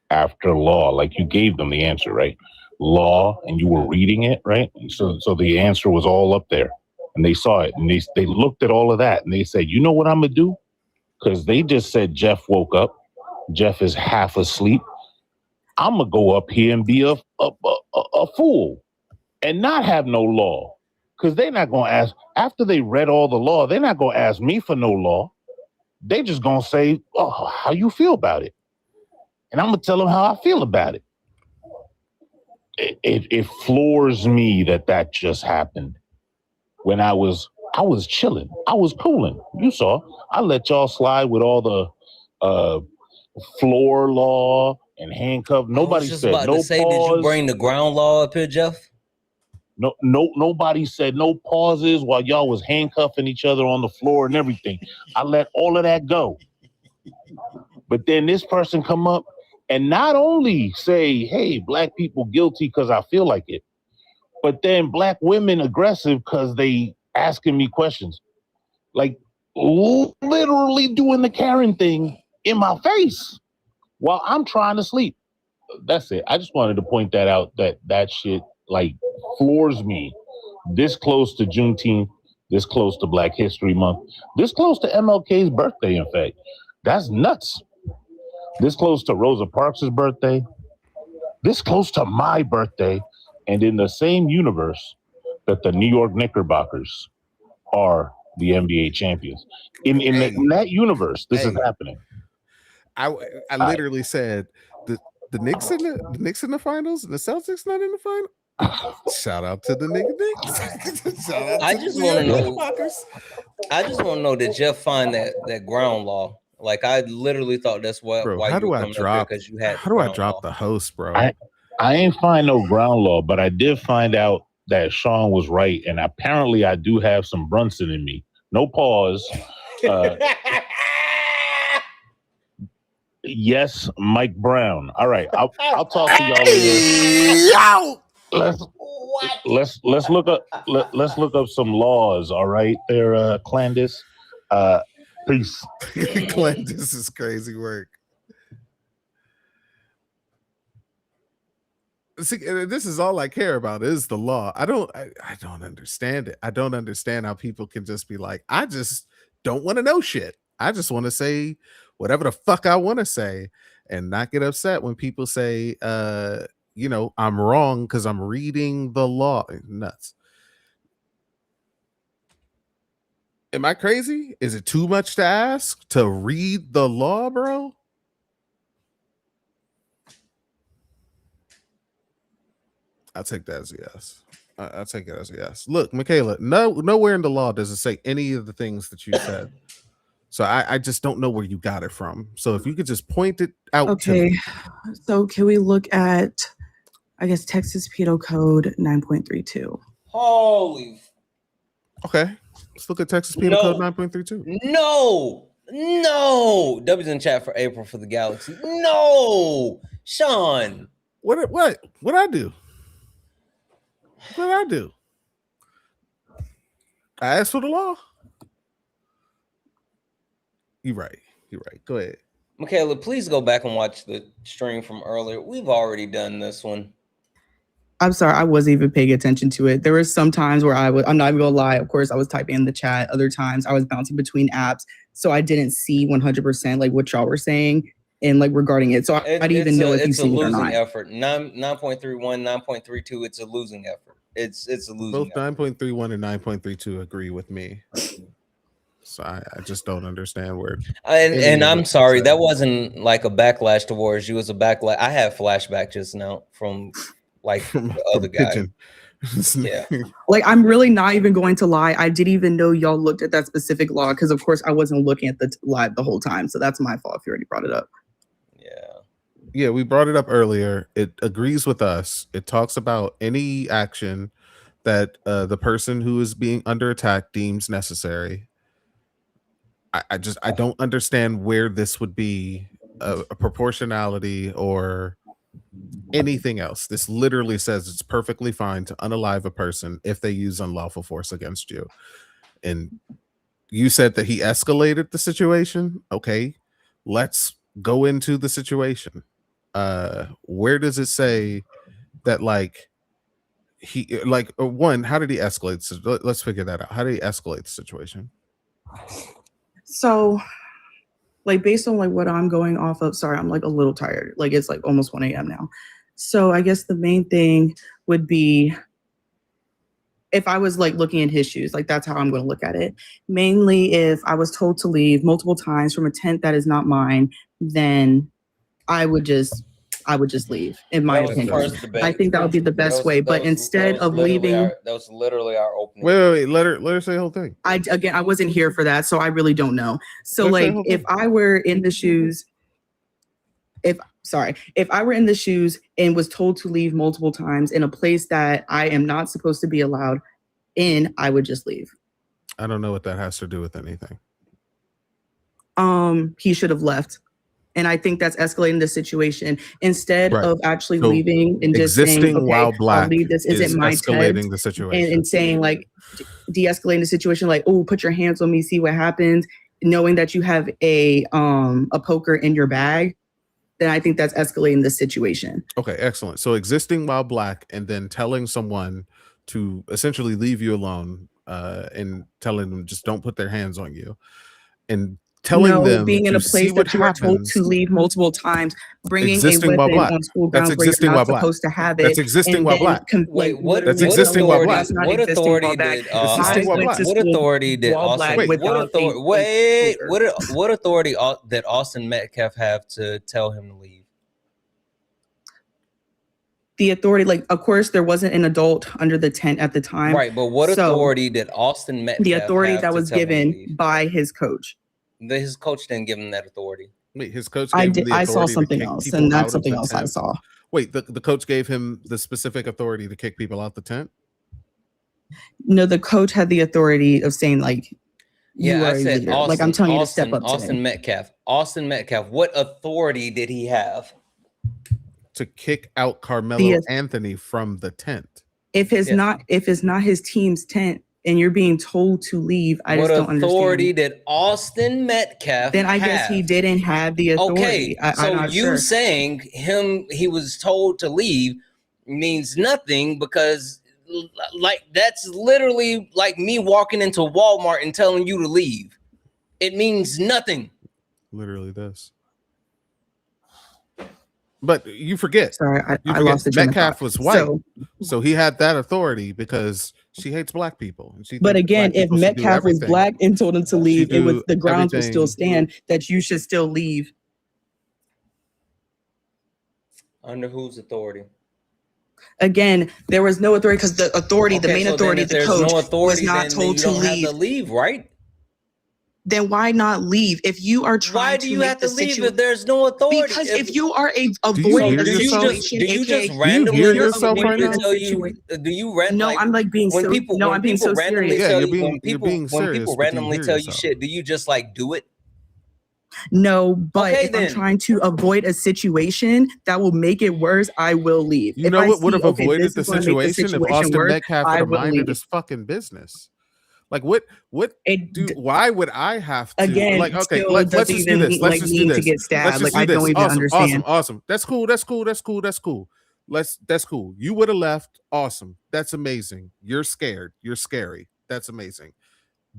after law. Like you gave them the answer, right? Law, and you were reading it, right? And so the answer was all up there, and they saw it, and they looked at all of that, and they said, you know what I'm gonna do? Because they just said Jeff woke up. Jeff is half asleep. I'm gonna go up here and be a fool and not have no law. Because they're not gonna ask, after they read all the law, they're not gonna ask me for no law. They just gonna say, oh, how you feel about it? And I'm gonna tell them how I feel about it. It floors me that just happened when I was chilling. I was cooling. You saw. I let y'all slide with all the floor law and handcuff. Nobody said no pause. Did you bring the ground law up here, Jeff? No, nobody said no pauses while y'all was handcuffing each other on the floor and everything. I let all of that go. But then this person come up and not only say, hey, black people guilty because I feel like it, but then black women aggressive because they asking me questions. Like literally doing the Karen thing in my face while I'm trying to sleep. That's it. I just wanted to point that out, that shit like floors me. This close to Juneteenth, this close to Black History Month, this close to MLK's birthday, in fact. That's nuts. This close to Rosa Parks' birthday, this close to my birthday, and in the same universe that the New York Knickerbockers are the NBA champions. In that universe, this is happening. I literally said the Knicks in the finals and the Celtics not in the final. Shout out to the nigga. Shout out I to just the want to know. motherfuckers. I just want to know, did Jeff find that ground law? Like, I literally thought that's why How you do were I coming up here, drop? because you had How do I ground drop law. the host, bro? I ain't find no ground law, but I did find out that Sean was right, and apparently I do have some Brunson in me. No pause. Yes, Mike Brown. All right, I'll talk to y'all later. Let's look up some laws. All right, there, Clandis. Peace. Clandis is crazy work. See, this is all I care about is the law. I don't understand it. I don't understand how people can just be like, I just don't want to know shit. I just want to say whatever the fuck I want to say and not get upset when people say, I'm wrong because I'm reading the law. Nuts. Am I crazy? Is it too much to ask to read the law, bro? I'll take that as a yes. I'll take it as a yes. Look, Michaela, nowhere in the law does it say any of the things that you said. So I just don't know where you got it from. So if you could just point it out to me. So can we look at, I guess, Texas Penal Code 9.32? Holy. Okay. Let's look at Texas Penal Code 9.32. No. W's in chat for April for the Galaxy. No. Sean. What I do? What did I do? I asked for the law. You're right. Go ahead. Michaela, please go back and watch the stream from earlier. We've already done this one. I'm sorry, I wasn't even paying attention to it. There were some times where I'm not even gonna lie, of course, I was typing in the chat. Other times I was bouncing between apps. So I didn't see 100% like what y'all were saying and like regarding it. So I didn't even know if you seen it or not. It's a losing effort. 9.31, 9.32, it's a losing effort. It's a losing Both effort. 9.31 and 9.32 agree with me. So I just don't understand where. And I'm sorry, that wasn't like a backlash towards you. It was a backlash. I had flashback just now from like the other guy. Yeah. Like, I'm really not even going to lie. I didn't even know y'all looked at that specific law because, of course, I wasn't looking at the live the whole time. So that's my fault if you already brought it up. Yeah, we brought it up earlier. It agrees with us. It talks about any action that the person who is being under attack deems necessary. I don't understand where this would be a proportionality or anything else. This literally says it's perfectly fine to unalive a person if they use unlawful force against you. And you said that he escalated the situation. Okay, let's go into the situation. Where does it say that like he like one, how did he escalate? So let's figure that out. How did he escalate the situation? So, like, based on like what I'm going off of, sorry, I'm like a little tired. Like, it's like almost 1 a.m. now. So I guess the main thing would be if I was like looking in his shoes, like that's how I'm going to look at it. Mainly if I was told to leave multiple times from a tent that is not mine, then I would just leave, in my opinion. I think that would be the best way. But instead of leaving, that was literally our opening. Wait, let her say the whole thing. I wasn't here for that, so I really don't know. So like, if I were in the shoes, if I were in the shoes and was told to leave multiple times in a place that I am not supposed to be allowed in, I would just leave. I don't know what that has to do with anything. He should have left. And I think that's escalating the situation instead of actually leaving and just saying, okay, while black I'll leave this. Isn't my escalating tent, the situation and saying like de-escalating the situation, like, oh, put your hands on me, see what happens, knowing that you have a poker in your bag. Then I think that's escalating the situation. Okay, excellent. So existing while black and then telling someone to essentially leave you alone and telling them just don't put their hands on you and telling them being in to a place see what that you are told happens. to leave multiple times, bringing Existing a while weapon black. on school That's grounds where you're existing not while black. supposed to have it. That's existing and while then black. Wait, what? That's what existing while authority? black. That's not What existing authority while black. did? Existing while black. What authority did while black Austin? without What authority did Austin Metcalf have to tell him to leave? the authority, like, of course, there wasn't an adult under the tent at the time. Right, but what So, authority did Austin Metcalf the authority have that to was tell him to given leave? by his coach. His coach didn't give him that authority. Wait, his coach I gave him did. the I saw authority to something kick else, people and out that's of something the else I tent? saw. Wait, the coach gave him the specific authority to kick people out the tent? No, the coach had the authority of saying, like, you Yeah, are I a said leader. Austin. Like, I'm telling you to step up Austin today. Metcalf. Austin Metcalf. What authority did he have? To kick out Carmelo The- Anthony from the tent. If it's Yeah. not his team's tent and you're being told to leave, I What just don't authority understand. did Austin Metcalf Then I guess he have? didn't have the authority. Okay, so I'm not you sure. saying he was told to leave means nothing because like that's literally like me walking into Walmart and telling you to leave. It means nothing. Literally this. But you forget. Sorry, You I forget lost the train of Metcalf thought. was white. So, So he had that authority because she hates black people. And she but thinks again, black if people should do Metcalf was everything. black and told him to leave, it was do the grounds would still everything- stand that you should still leave. Under whose authority? Again, there was no authority because the authority, the Okay, main so then authority, if the there's coach, no was authority, not then told you to don't have leave. to leave, right? Then why not leave? If you are trying Why to do you make have the to leave situ- if there's no authority? Because if you are you avoiding hear a yourself? situation, do you aka just randomly hear tell yourself people right to now? tell you? Do you rant? No, like, I'm like being when so. people No, when I'm being people so randomly serious. Yeah, tell you're you being- when you're people being when serious, people but you randomly hear tell you yourself. shit, do you just like do it? No, but Okay, if I'm then. trying to avoid a situation that will make it worse, I will leave. You If know I what would see, have okay, avoided this the is gonna make the situation if Austin worse, Metcalf would I have will minded leave. his fucking business? Like what why would I have to Again, like okay, still let's doesn't just do even this. mean, Let's like, just do need to this. get Let's stabbed. just Like, do I this. don't even understand. Awesome. That's cool. That's cool. You would have left. Awesome. That's amazing. You're scared. You're scary. That's amazing.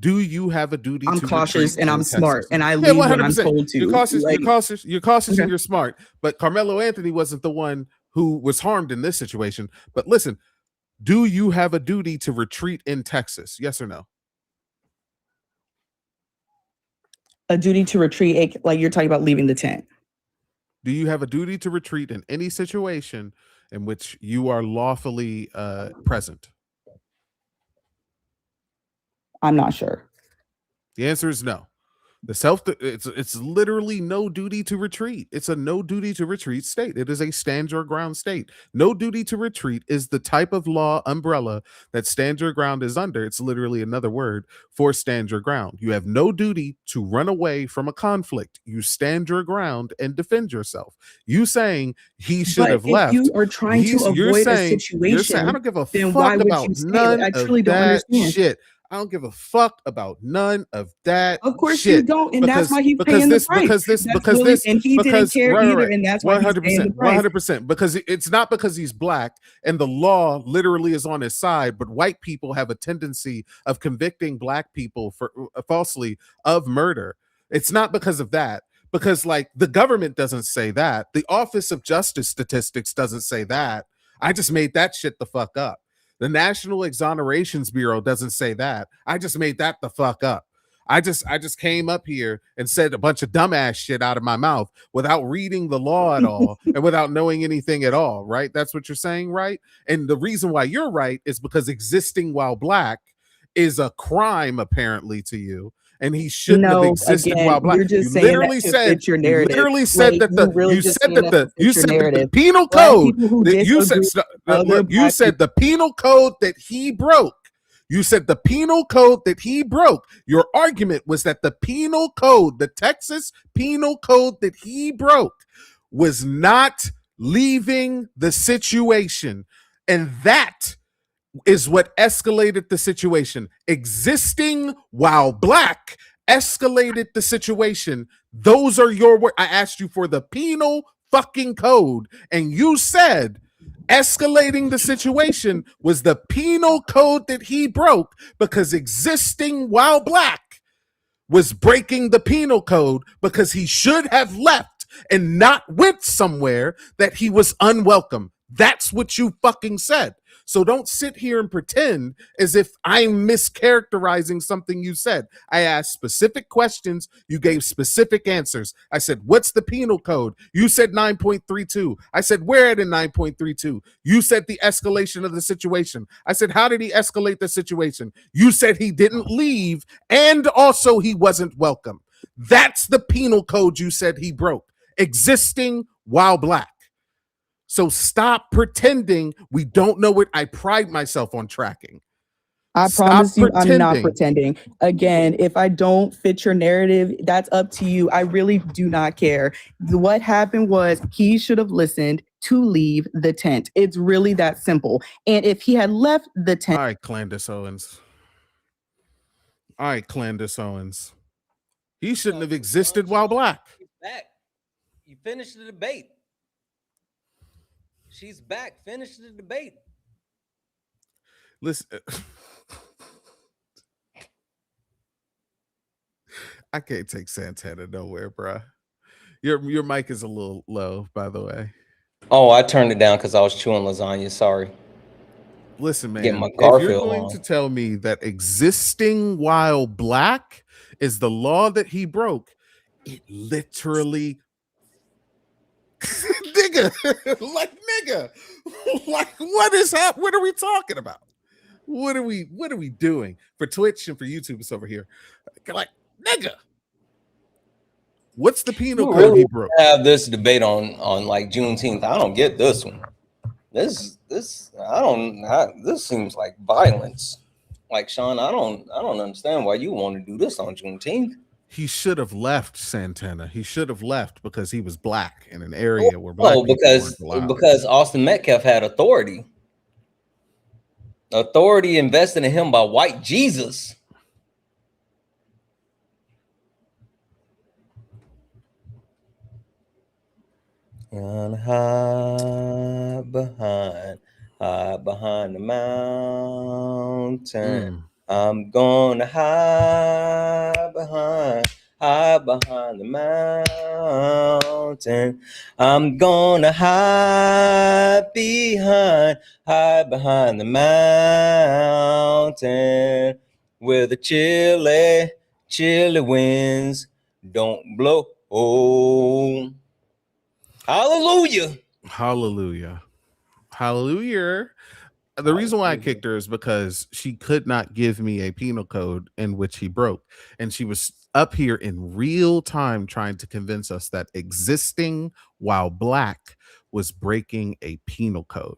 Do you have a duty I'm to cautious retreat and in I'm smart Texas? and I Yeah, leave when I'm 100%. told to. You're cautious, Like, and okay. you're smart. But Carmelo Anthony wasn't the one who was harmed in this situation. But listen, do you have a duty to retreat in Texas? Yes or no? A duty to retreat, like you're talking about leaving the tent. Do you have a duty to retreat in any situation in which you are lawfully present? I'm not sure. The answer is no. It's literally no duty to retreat. It's a no duty to retreat state. It is a stand your ground state. No duty to retreat is the type of law umbrella that stand your ground is under. It's literally another word for stand your ground. You have no duty to run away from a conflict. You stand your ground and defend yourself. You saying he should But have if left. you are trying to you're avoid a saying, situation, I don't give a then fuck why would about you stay? none Like, I truly of don't that understand. shit. I don't give a fuck about none of that. Of course shit. you don't, and that's why he's paying the price. And he didn't care either, and that's why he's paying the price. 100%. Because it's not because he's black and the law literally is on his side, but white people have a tendency of convicting black people for falsely of murder. It's not because of that. Because like the government doesn't say that. The Office of Justice Statistics doesn't say that. I just made that shit the fuck up. The National Exonerations Bureau doesn't say that. I just made that the fuck up. I just came up here and said a bunch of dumbass shit out of my mouth without reading the law at all and without knowing anything at all, right? That's what you're saying, right? And the reason why you're right is because existing while black is a crime apparently to you. And he shouldn't have existed while black. You're just You saying literally that to said, fit your narrative. You literally said Like, that the you really you just said saying that that the to you fit your said that the narrative. penal Black code people who that you said disagree with other look, you black said the penal code that he broke. You said the penal code that he broke. Your argument was that the penal code, the Texas penal code that he broke, was not leaving the situation. And that is what escalated the situation. Existing while black escalated the situation. Those are your words. I asked you for the penal fucking code, and you said escalating the situation was the penal code that he broke because existing while black was breaking the penal code because he should have left and not went somewhere that he was unwelcome. That's what you fucking said. So don't sit here and pretend as if I'm mischaracterizing something you said. I asked specific questions. You gave specific answers. I said, what's the penal code? You said 9.32. I said, where at in 9.32? You said the escalation of the situation. I said, how did he escalate the situation? You said he didn't leave, and also he wasn't welcome. That's the penal code you said he broke. Existing while black. So stop pretending we don't know it. I pride myself on tracking. I Stop promise you, I'm not pretending. pretending. Again, if I don't fit your narrative, that's up to you. I really do not care. What happened was he should have listened to leave the tent. It's really that simple. And if he had left the tent. All right, Clandis Owens. All right, Clandis Owens. He shouldn't have existed while black. She's back. You finished the debate. She's back. Finish the debate. Listen. I can't take Santana nowhere, bruh. Your mic is a little low, by the way. Oh, I turned it down because I was chewing lasagna. Sorry. Listen, man, Get my if you're Garfield going on. to tell me that existing while black is the law that he broke, it literally nigga, like nigga, like what is happening? What are we talking about? What are we doing? For Twitch and for YouTube, it's over here. Like, nigga. What's the penal You code really he broke? have this debate on like Juneteenth. I don't get this one. This seems like violence. Like, Sean, I don't understand why you want to do this on Juneteenth. He should have left Santana. He should have left because he was black in an area where black people weren't allowed. Because Austin Metcalf had authority. Authority invested in him by white Jesus. And hide behind the mountain. I'm gonna hide behind the mountain. I'm gonna hide behind the mountain where the chilly winds don't blow. Hallelujah. Hallelujah. Hallelujah. The reason why I kicked her is because she could not give me a penal code in which he broke. And she was up here in real time trying to convince us that existing while black was breaking a penal code.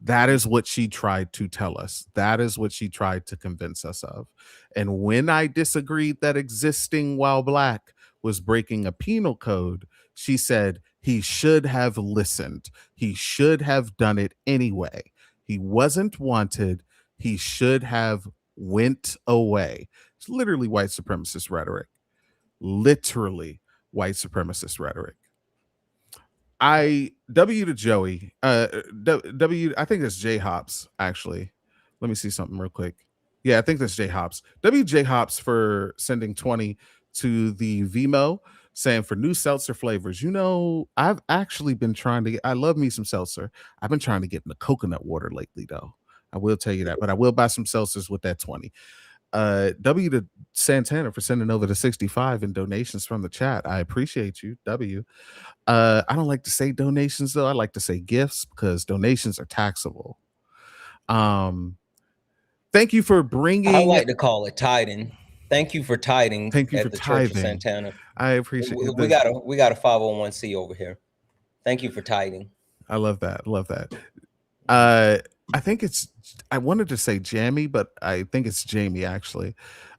That is what she tried to tell us. That is what she tried to convince us of. And when I disagreed that existing while black was breaking a penal code, she said he should have listened. He should have done it anyway. He wasn't wanted. He should have went away. It's literally white supremacist rhetoric. Literally white supremacist rhetoric. W to Joey. W, I think that's J Hops, actually. Let me see something real quick. Yeah, I think that's J Hops. WJ Hops for sending 20 to the Vimo, saying for new seltzer flavors. You know, I've actually been trying to get, I love me some seltzer. I've been trying to get into coconut water lately, though. I will tell you that, but I will buy some seltzers with that 20. W to Santana for sending over the 65 in donations from the chat. I appreciate you, W. I don't like to say donations, though. I like to say gifts because donations are taxable. Thank you for bringing. I like to call it tithing. Thank you for tithing. Thank you at for the tithing. Church of Santana. I appreciate it. We got a 501c over here. Thank you for tithing. I love that. Love that. I think it's, I wanted to say Jamie, but I think it's Jamie, actually.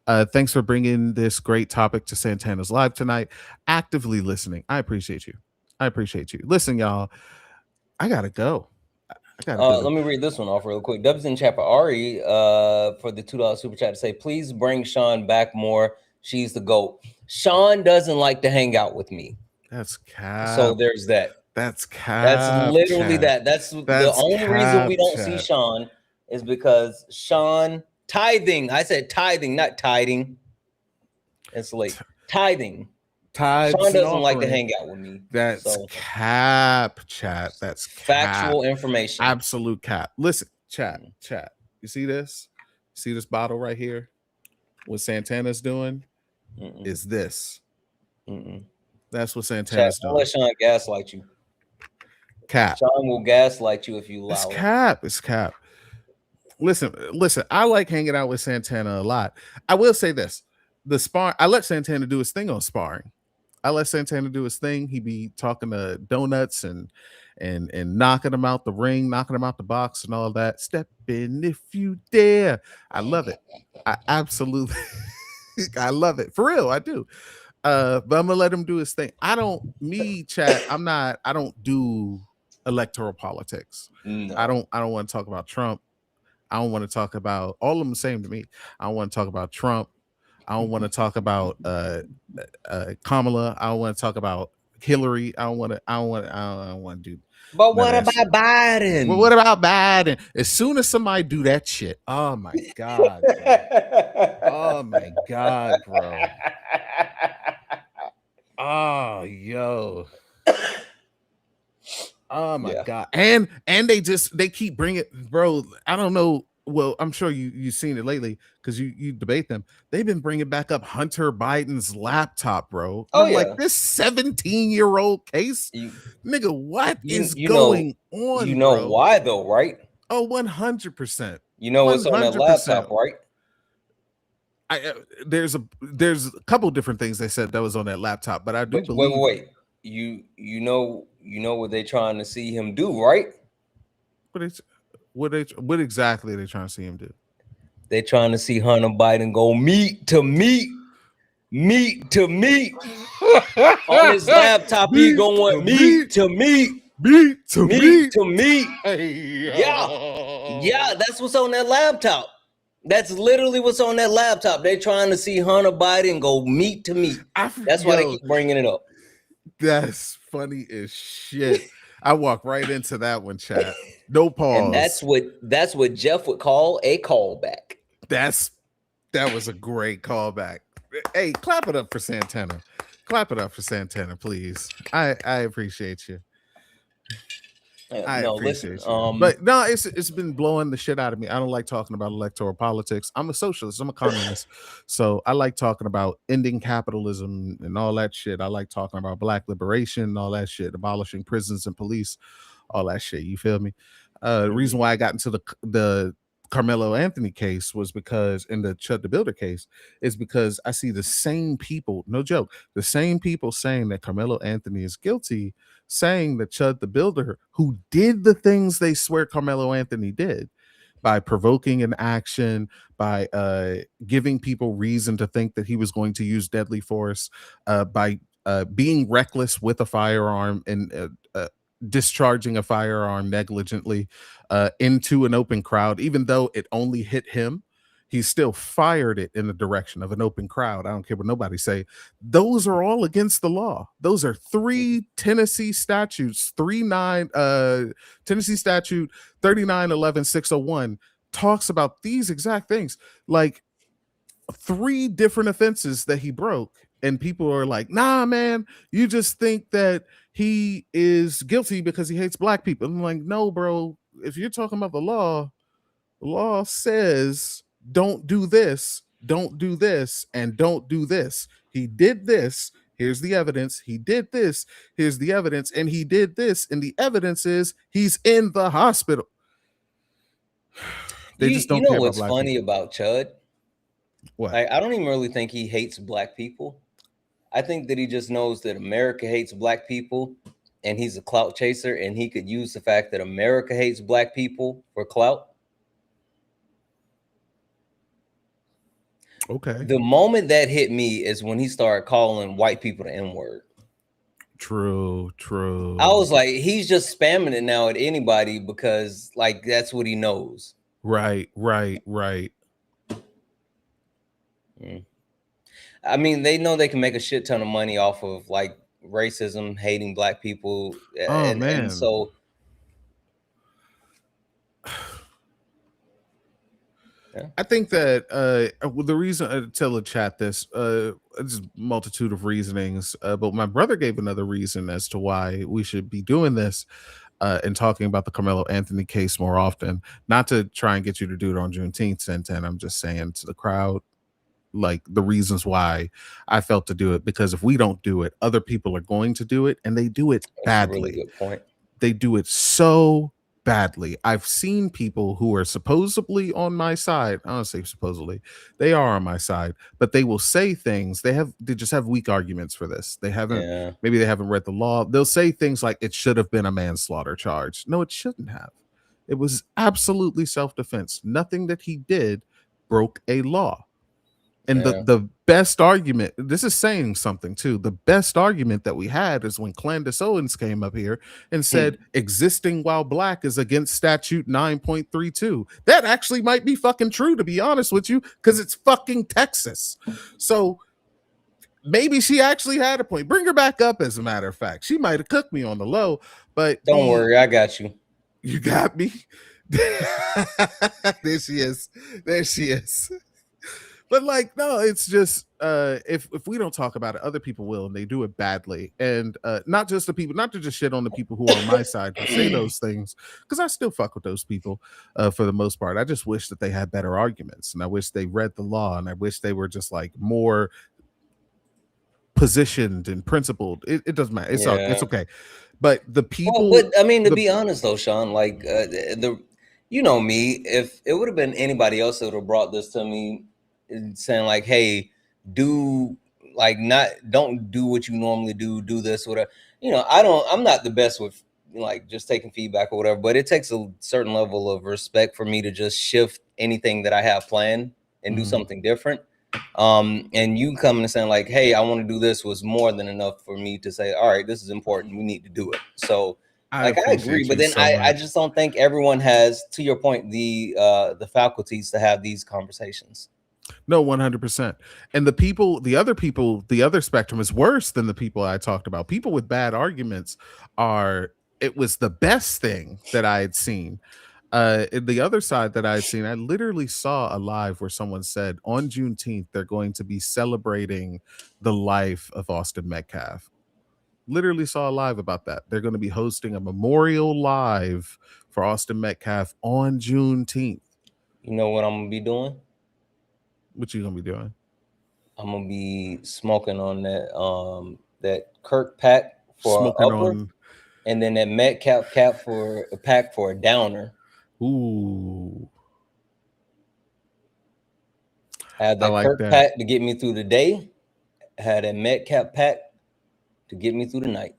Thanks for bringing this great topic to Santana's Live tonight. Actively listening. I appreciate you. I appreciate you. Listen, y'all, I gotta go. Let me read this one off real quick. Dubs in chat for Ari for the $2 super chat to say, please bring Sean back more. She's the GOAT. Sean doesn't like to hang out with me. That's cap. So there's that. That's cap. That's literally chat. That's the only reason we don't see Sean is because Sean tithing. I said tithing, not tiding. It's late. Tithing. Tithes Sean doesn't and like to offering. hang out with me. That's So, cap, chat. That's cap. factual information. Absolute cap. Listen, Chat. You see this? See this bottle right here? What Santana's doing is this. That's what Santana's Don't doing. let Sean gaslight you. Cap. Sean will gaslight you if you allow It's it. cap. It's cap. Listen. I like hanging out with Santana a lot. I will say this: I let Santana do his thing on Sparring. I let Santana do his thing. He be talking to donuts and knocking him out the ring, knocking him out the box, and all that. Step in if you dare. I love it. I absolutely, I love it for real. I do. But I'm gonna let him do his thing. I don't do electoral politics. No. I don't want to talk about Trump. I don't want to talk about all of them the same to me. I don't want to talk about Trump. I don't want to talk about Kamala. I don't want to talk about Hillary. I don't want to do. But what about Biden? Well, what about Biden? As soon as somebody do that shit, oh my god, oh my god, bro. Oh, yo. Oh my god. And they keep bringing, bro. I don't know. Well, I'm sure you've seen it lately because you debate them. They've been bringing back up Hunter Biden's laptop, bro. Oh, I'm like, this 17-year-old case, nigga, what is going on? You know bro? why though, right? Oh, 100%. You know what's on that 100%. laptop, right? There's a couple different things they said that was on that laptop, but I do believe. Wait. You know what they trying to see him do, right? What exactly are they trying to see him do? They trying to see Hunter Biden go meat to meat. On his laptop, he going meat to meat. Yeah, that's what's on that laptop. That's literally what's on that laptop. They're trying to see Hunter Biden go meat to meat. That's why they keep bringing it up. That's funny as shit. I walk right into that one, chat. No pause. And that's what Jeff would call a callback. That was a great callback. Hey, clap it up for Santana. Clap it up for Santana, please. I appreciate you. I appreciate you. But no, it's been blowing the shit out of me. I don't like talking about electoral politics. I'm a socialist. I'm a communist. So I like talking about ending capitalism and all that shit. I like talking about black liberation and all that shit, abolishing prisons and police, all that shit. You feel me? The reason why I got into the Carmelo Anthony case was because in the CHUD the Builder case is because I see the same people, no joke, the same people saying that Carmelo Anthony is guilty, saying that CHUD the Builder, who did the things they swear Carmelo Anthony did by provoking an action, by giving people reason to think that he was going to use deadly force, by being reckless with a firearm and discharging a firearm negligently into an open crowd, even though it only hit him, he still fired it in the direction of an open crowd. I don't care what nobody say. Those are all against the law. Those are three Tennessee statutes. Tennessee statute 39-11-601 talks about these exact things, like 3 different offenses that he broke. And people are like, nah, man, you just think that he is guilty because he hates black people. I'm like, no, bro. If you're talking about the law says don't do this, and don't do this. He did this. Here's the evidence. He did this. Here's the evidence. And he did this. And the evidence is he's in the hospital. They just don't care what's about black funny people. about CHUD? What? I don't even really think he hates black people. I think that he just knows that America hates black people and he's a clout chaser, and he could use the fact that America hates black people for clout. Okay. The moment that hit me is when he started calling white people the N-word. True. I was like, he's just spamming it now at anybody because like that's what he knows. Right. I mean, they know they can make a shit ton of money off of like racism, hating black people. Man. And so yeah. I think that the reason I tell the chat this, it's a multitude of reasonings, but my brother gave another reason as to why we should be doing this. and talking about the Carmelo Anthony case more often. Not to try and get you to do it on Juneteenth, Santana. I'm just saying to the crowd, like the reasons why I felt to do it, because if we don't do it, other people are going to do it, and they do it badly. That's a really good point. They do it so badly. I've seen people who are supposedly on my side. I don't say supposedly, they are on my side, but they will say things. They just have weak arguments for this. They haven't, maybe they haven't read the law. They'll say things like it should have been a manslaughter charge. No, it shouldn't have. It was absolutely self-defense. Nothing that he did broke a law. And the best argument, this is saying something too. The best argument that we had is when Clandis Owens came up here and said existing while black is against statute 9.32. That actually might be fucking true, to be honest with you, because it's fucking Texas. So maybe she actually had a point. Bring her back up, as a matter of fact. She might have cooked me on the low, but don't worry, I got you. You got me? There she is. There she is. But like, no, it's just if we don't talk about it, other people will, and they do it badly. And not just the people, not to just shit on the people who are on my side who say those things, because I still fuck with those people for the most part. I just wish that they had better arguments, and I wish they read the law, and I wish they were just like more positioned and principled. It doesn't matter. It's it's okay. But the people, well, but I mean, to be honest though, Sean, like you know me, if it would have been anybody else that would have brought this to me, saying like, hey, don't do what you normally do this, whatever, you know, I'm not the best with like just taking feedback or whatever, but it takes a certain level of respect for me to just shift anything that I have planned and do something different. And you coming and saying like, hey, I want to do this, was more than enough for me to say, all right, this is important, we need to do it. So I agree, but then I just don't think everyone has, to your point, the faculties to have these conversations. No, 100%. And the other spectrum is worse than the people I talked about. People with bad arguments it was the best thing that I had seen. The other side that I had seen, I literally saw a live where someone said on Juneteenth, they're going to be celebrating the life of Austin Metcalf. Literally saw a live about that. They're going to be hosting a memorial live for Austin Metcalf on Juneteenth. You know what I'm going to be doing? What you gonna be doing? I'm gonna be smoking on that Kirk pack for upper, and then that Metcalf pack for a downer. Ooh. Had that Kirk pack to get me through the day. Had that Metcalf pack to get me through the night.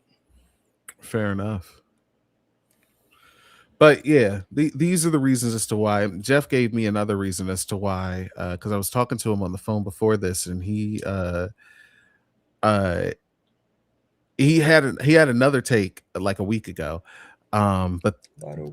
Fair enough. But yeah, these are the reasons as to why. Jeff gave me another reason as to why, because I was talking to him on the phone before this, and he had another take like a week ago, but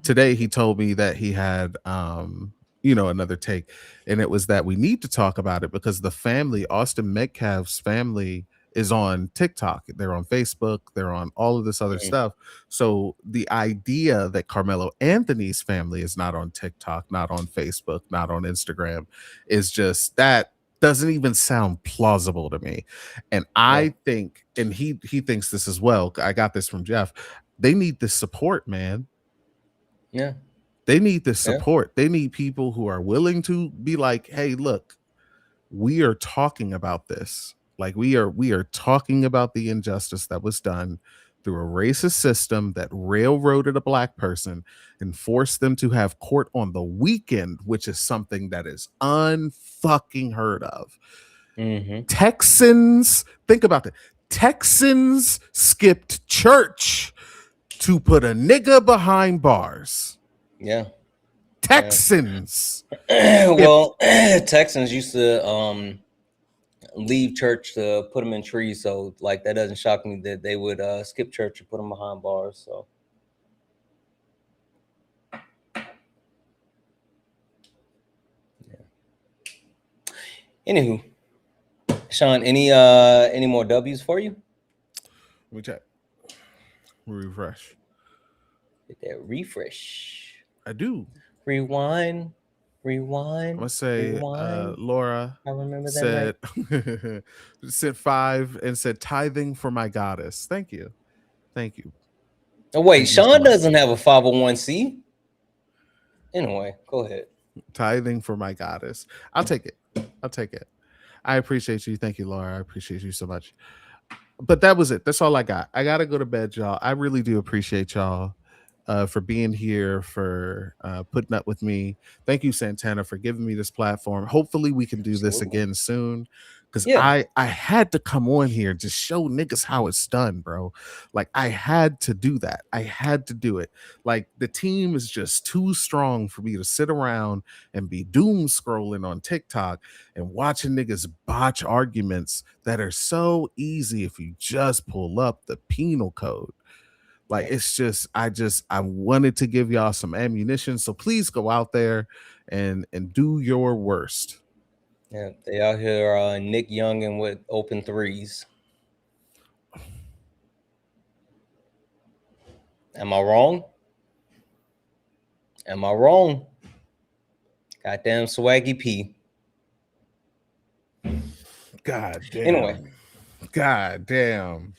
today he told me that he had another take, and it was that we need to talk about it because the family, Austin Metcalf's family, is on TikTok, they're on Facebook, they're on all of this other stuff. So the idea that Carmelo Anthony's family is not on TikTok, not on Facebook, not on Instagram is just, that doesn't even sound plausible to me. And I think, and he thinks this as well, I got this from Jeff, they need this support, man. Yeah. They need this support. They need people who are willing to be like, hey, look, we are talking about this. Like we are talking about the injustice that was done through a racist system that railroaded a black person and forced them to have court on the weekend, which is something that is unfucking heard of. Texans, think about it. Texans skipped church to put a nigga behind bars. Yeah. Texans. Well, Texans used to leave church to put them in trees, so like that doesn't shock me that they would skip church and put them behind bars. So anywho, Sean, any more W's for you? Let me check. Refresh. Get that refresh. I do. Rewind. I'm gonna say Laura I remember said that sent 5 and said tithing for my goddess. Thank you. Oh, wait, Thank you so Sean much. doesn't have a 501c. Anyway, go ahead. Tithing for my goddess. I'll take it. I'll take it. I appreciate you. Thank you, Laura. I appreciate you so much. But that was it. That's all I got. I gotta go to bed, y'all. I really do appreciate y'all for being here, for putting up with me. Thank you, Santana, for giving me this platform. Hopefully we can do this again soon. Because Yeah. I had to come on here and just show niggas how it's done, bro. Like, I had to do that. I had to do it. Like, the team is just too strong for me to sit around and be doom scrolling on TikTok and watching niggas botch arguments that are so easy if you just pull up the penal code. Like, it's just I wanted to give y'all some ammunition. So please go out there and do your worst. Yeah, they out here Nick Youngin with open threes. Am I wrong? Am I wrong? Goddamn Swaggy P. God damn. Anyway. God damn.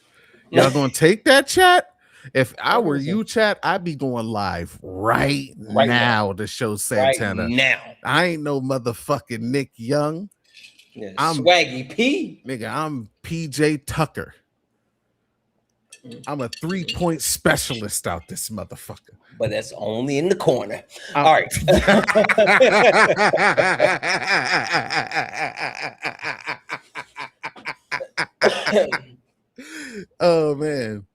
Y'all gonna take that, chat? If I were Obviously. you, chat, I'd be going live right now to show Santana. Right now. I ain't no motherfucking Nick Young. Yeah, I'm Swaggy P. Nigga, I'm PJ Tucker. I'm a 3-point specialist out this motherfucker. But that's only in the corner. All right. Oh man.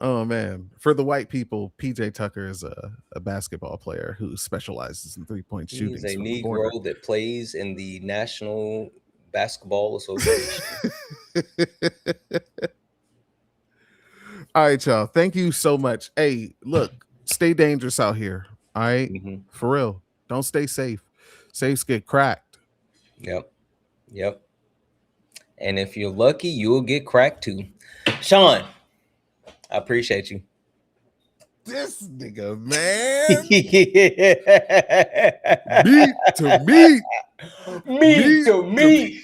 Oh man. For the white people, PJ Tucker is a basketball player who specializes in 3-point shooting. He's a Negro that plays in the National Basketball Association. All right, y'all. Thank you so much. Hey, look, stay dangerous out here. All right. For real. Don't stay safe. Safes get cracked. Yep. Yep. And if you're lucky, you'll get cracked too. Sean, I appreciate you. This nigga, man. Meat to meat. Meat to meat.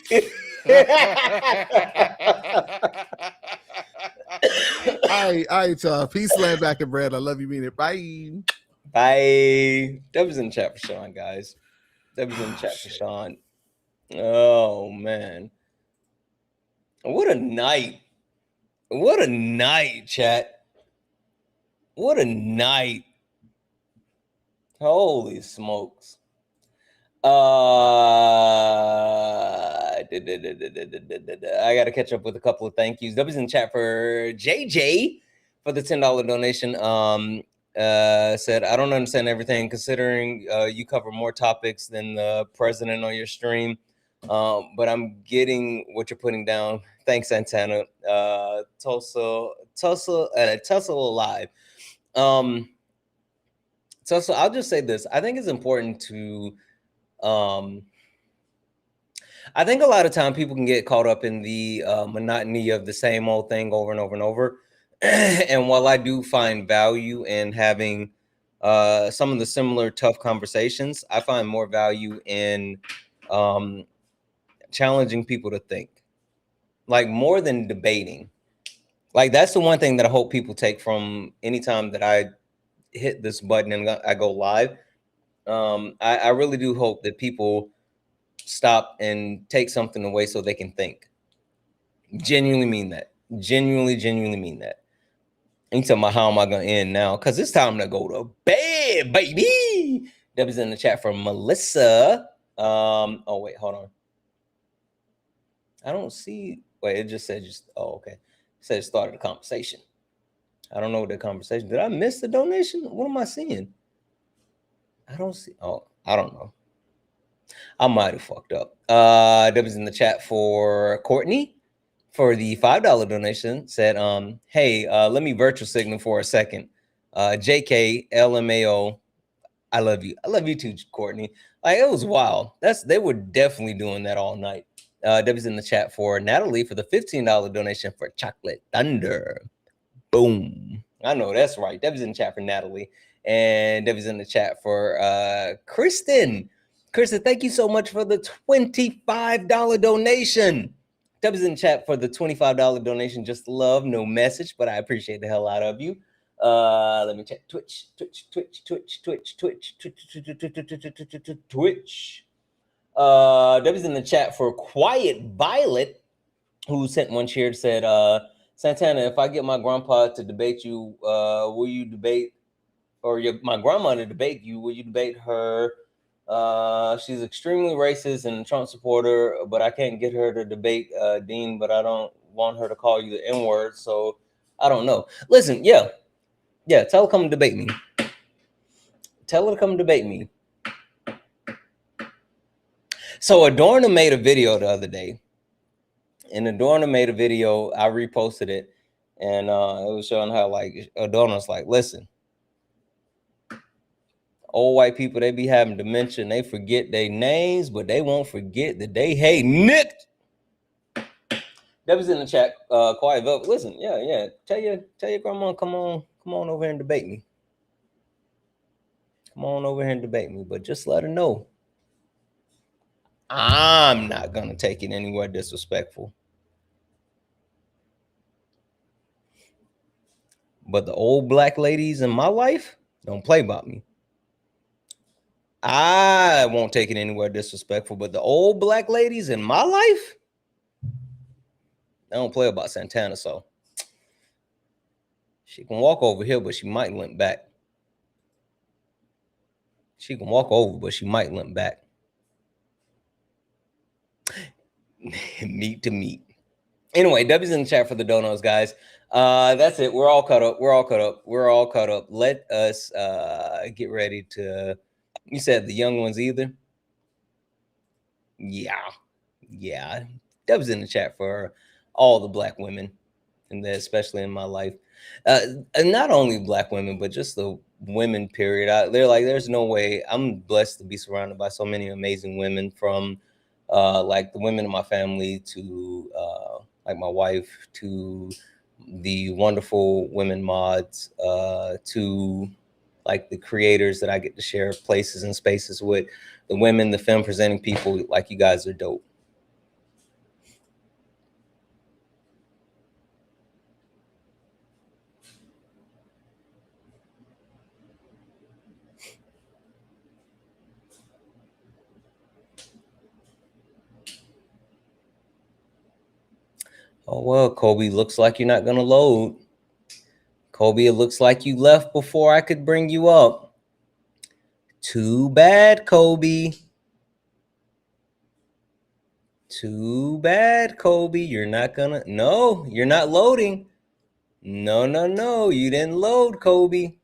All right, y'all. Peace, land, back and bread. I love you, mean it. Bye. Bye. That was in the chat for Sean, guys. That was in the chat for Sean. Oh, man. What a night. What a night, chat. What a night. Holy smokes. I gotta catch up with a couple of thank yous. That was in chat for JJ for the $10 donation. Said, I don't understand everything considering you cover more topics than the president on your stream. But I'm getting what you're putting down. Thanks, Santana. Tulsa Alive. So I'll just say this. I think it's important to I think a lot of time people can get caught up in the monotony of the same old thing over and over and over. And while I do find value in having some of the similar tough conversations, I find more value in challenging people to think, like more than debating. Like that's the one thing that I hope people take from anytime that I hit this button and I go live. I really do hope that people stop and take something away so they can think. Genuinely mean that. Genuinely mean that. And you talking about how am I gonna end now? Because it's time to go to bed, baby. That was in the chat from Melissa. Oh wait, hold on. I don't see. Wait, it just said oh, okay. It said it started a conversation. I don't know what the conversation. Did I miss the donation? What am I seeing? I don't see. Oh, I don't know. I might have fucked up. That was in the chat for Courtney for the $5 donation. Said, hey, let me virtual signal for a second. JK, LMAO, I love you. I love you too, Courtney. Like, it was wild. They were definitely doing that all night. That was in the chat for Natalie for the $15 donation for Chocolate Thunder. Boom. I know that's right. That was in the chat for Natalie. And that was in the chat for Kristen. Kristen, thank you so much for the $25 donation. That was in the chat for the $25 donation. Just love, no message, but I appreciate the hell out of you. Let me check. Twitch. Debbie's in the chat for Quiet Violet, who sent one cheer, said, Santana, if I get my grandpa to debate you, will you debate, or my grandma to debate you, will you debate her? She's extremely racist and a Trump supporter, but I can't get her to debate Dean, but I don't want her to call you the N-word, so I don't know. Listen, yeah, tell her come debate me. Tell her to come debate me. So Adorno made a video the other day, and Adorno made a video, I reposted it, and it was showing how, like, Adorno's like, listen, old white people, they be having dementia, and they forget their names, but they won't forget that they hate Nick. That was in the chat, Quiet Velvet. Listen, yeah, tell your grandma, come on over here and debate me. Come on over here and debate me, but just let her know I'm not gonna take it anywhere disrespectful. But the old black ladies in my life don't play about me. I won't take it anywhere disrespectful, but the old black ladies in my life, they don't play about Santana, so she can walk over here, but she might limp back. She can walk over, but she might limp back. Meat to meat. Anyway, W's in the chat for the donuts, guys. That's it. We're all caught up. Let us get ready to. You said the young ones either. Yeah. W's in the chat for all the black women, and especially in my life. And not only black women, but just the women. Period. They're like, there's no way. I'm blessed to be surrounded by so many amazing women, from like the women in my family to like my wife, to the wonderful women mods, to like the creators that I get to share places and spaces with, the women, the film presenting people. Like, you guys are dope. Oh, well, Kobe, looks like you're not going to load. Kobe, it looks like you left before I could bring you up. Too bad, Kobe. Too bad, Kobe. You're not going to. No, you're not loading. No. You didn't load, Kobe.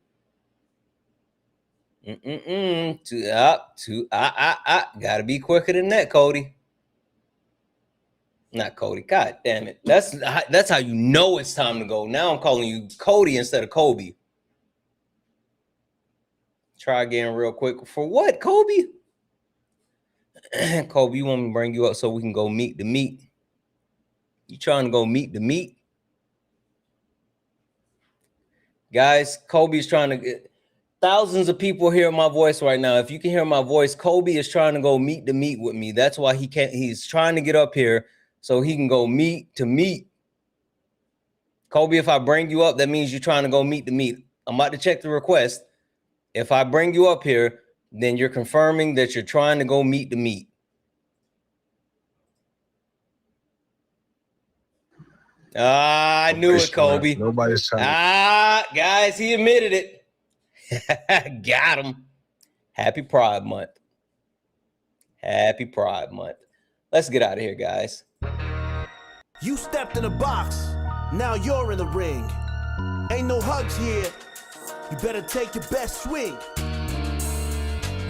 Gotta be quicker than that, Cody. Not Cody. God damn it. That's how you know it's time to go. Now I'm calling you Cody instead of Kobe. Try again real quick. For what, Kobe? Kobe, you want me to bring you up so we can go meet the meat? You trying to go meet the meat? Guys, Kobe's trying to get thousands of people hear my voice right now. If you can hear my voice, Kobe is trying to go meet the meat with me. That's why he can't. He's trying to get up here so he can go meet to meet. Kobe, if I bring you up, that means you're trying to go meet the meat. I'm about to check the request. If I bring you up here, then you're confirming that you're trying to go meet the meat. I knew it, Kobe. Nobody's trying. Guys, he admitted it. Got him. Happy Pride Month. Happy Pride Month. Let's get out of here, guys. You stepped in a box, now you're in the ring. Ain't no hugs here, you better take your best swing.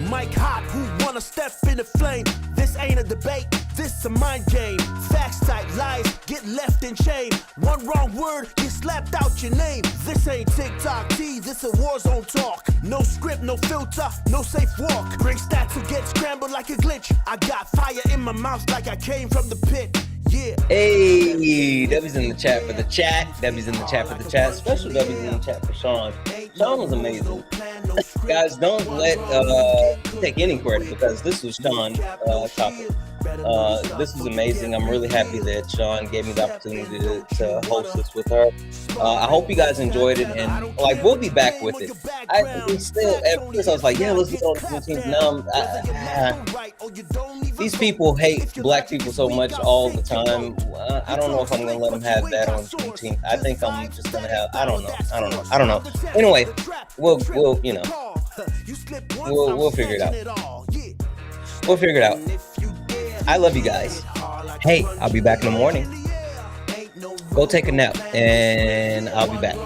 Mike Hot, who wanna step in the flame? This ain't a debate, this a mind game. Facts type lies, get left in chain. One wrong word, get slapped out your name. This ain't TikTok T, this a war zone talk. No script, no filter, no safe walk. Bring stats to get scrambled like a glitch. I got fire in my mouth like I came from the pit. Yeah. Hey, W's in the chat for the chat. W's in the chat for the chat. Special W's in the chat for Sean. Sean was amazing. Guys, don't let take any credit, because this was Sean's topic. This was amazing. I'm really happy that Sean gave me the opportunity to host this with her. I hope you guys enjoyed it, and like we'll be back with it. I at first I was like, yeah, let's do all the routines. Now these people hate black people so much all the time. I don't know if I'm gonna let them have that on Juneteenth. I think I'm just gonna have. I don't know. Anyway, we'll you know, we'll figure it out. We'll figure it out. I love you guys. Hey, I'll be back in the morning. Go take a nap, and I'll be back.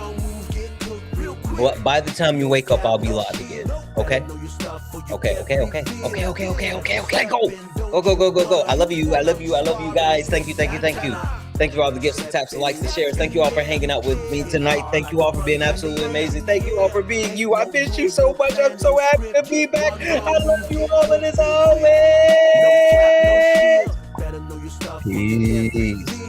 Well, by the time you wake up, I'll be live again. Okay? Okay. Go. I love you guys. Thank you. Thank you for all the gifts, the taps, the likes, the shares. Thank you all for hanging out with me tonight. Thank you all for being absolutely amazing. Thank you all for being you. I miss you so much. I'm so happy to be back. I love you all, and as always, peace.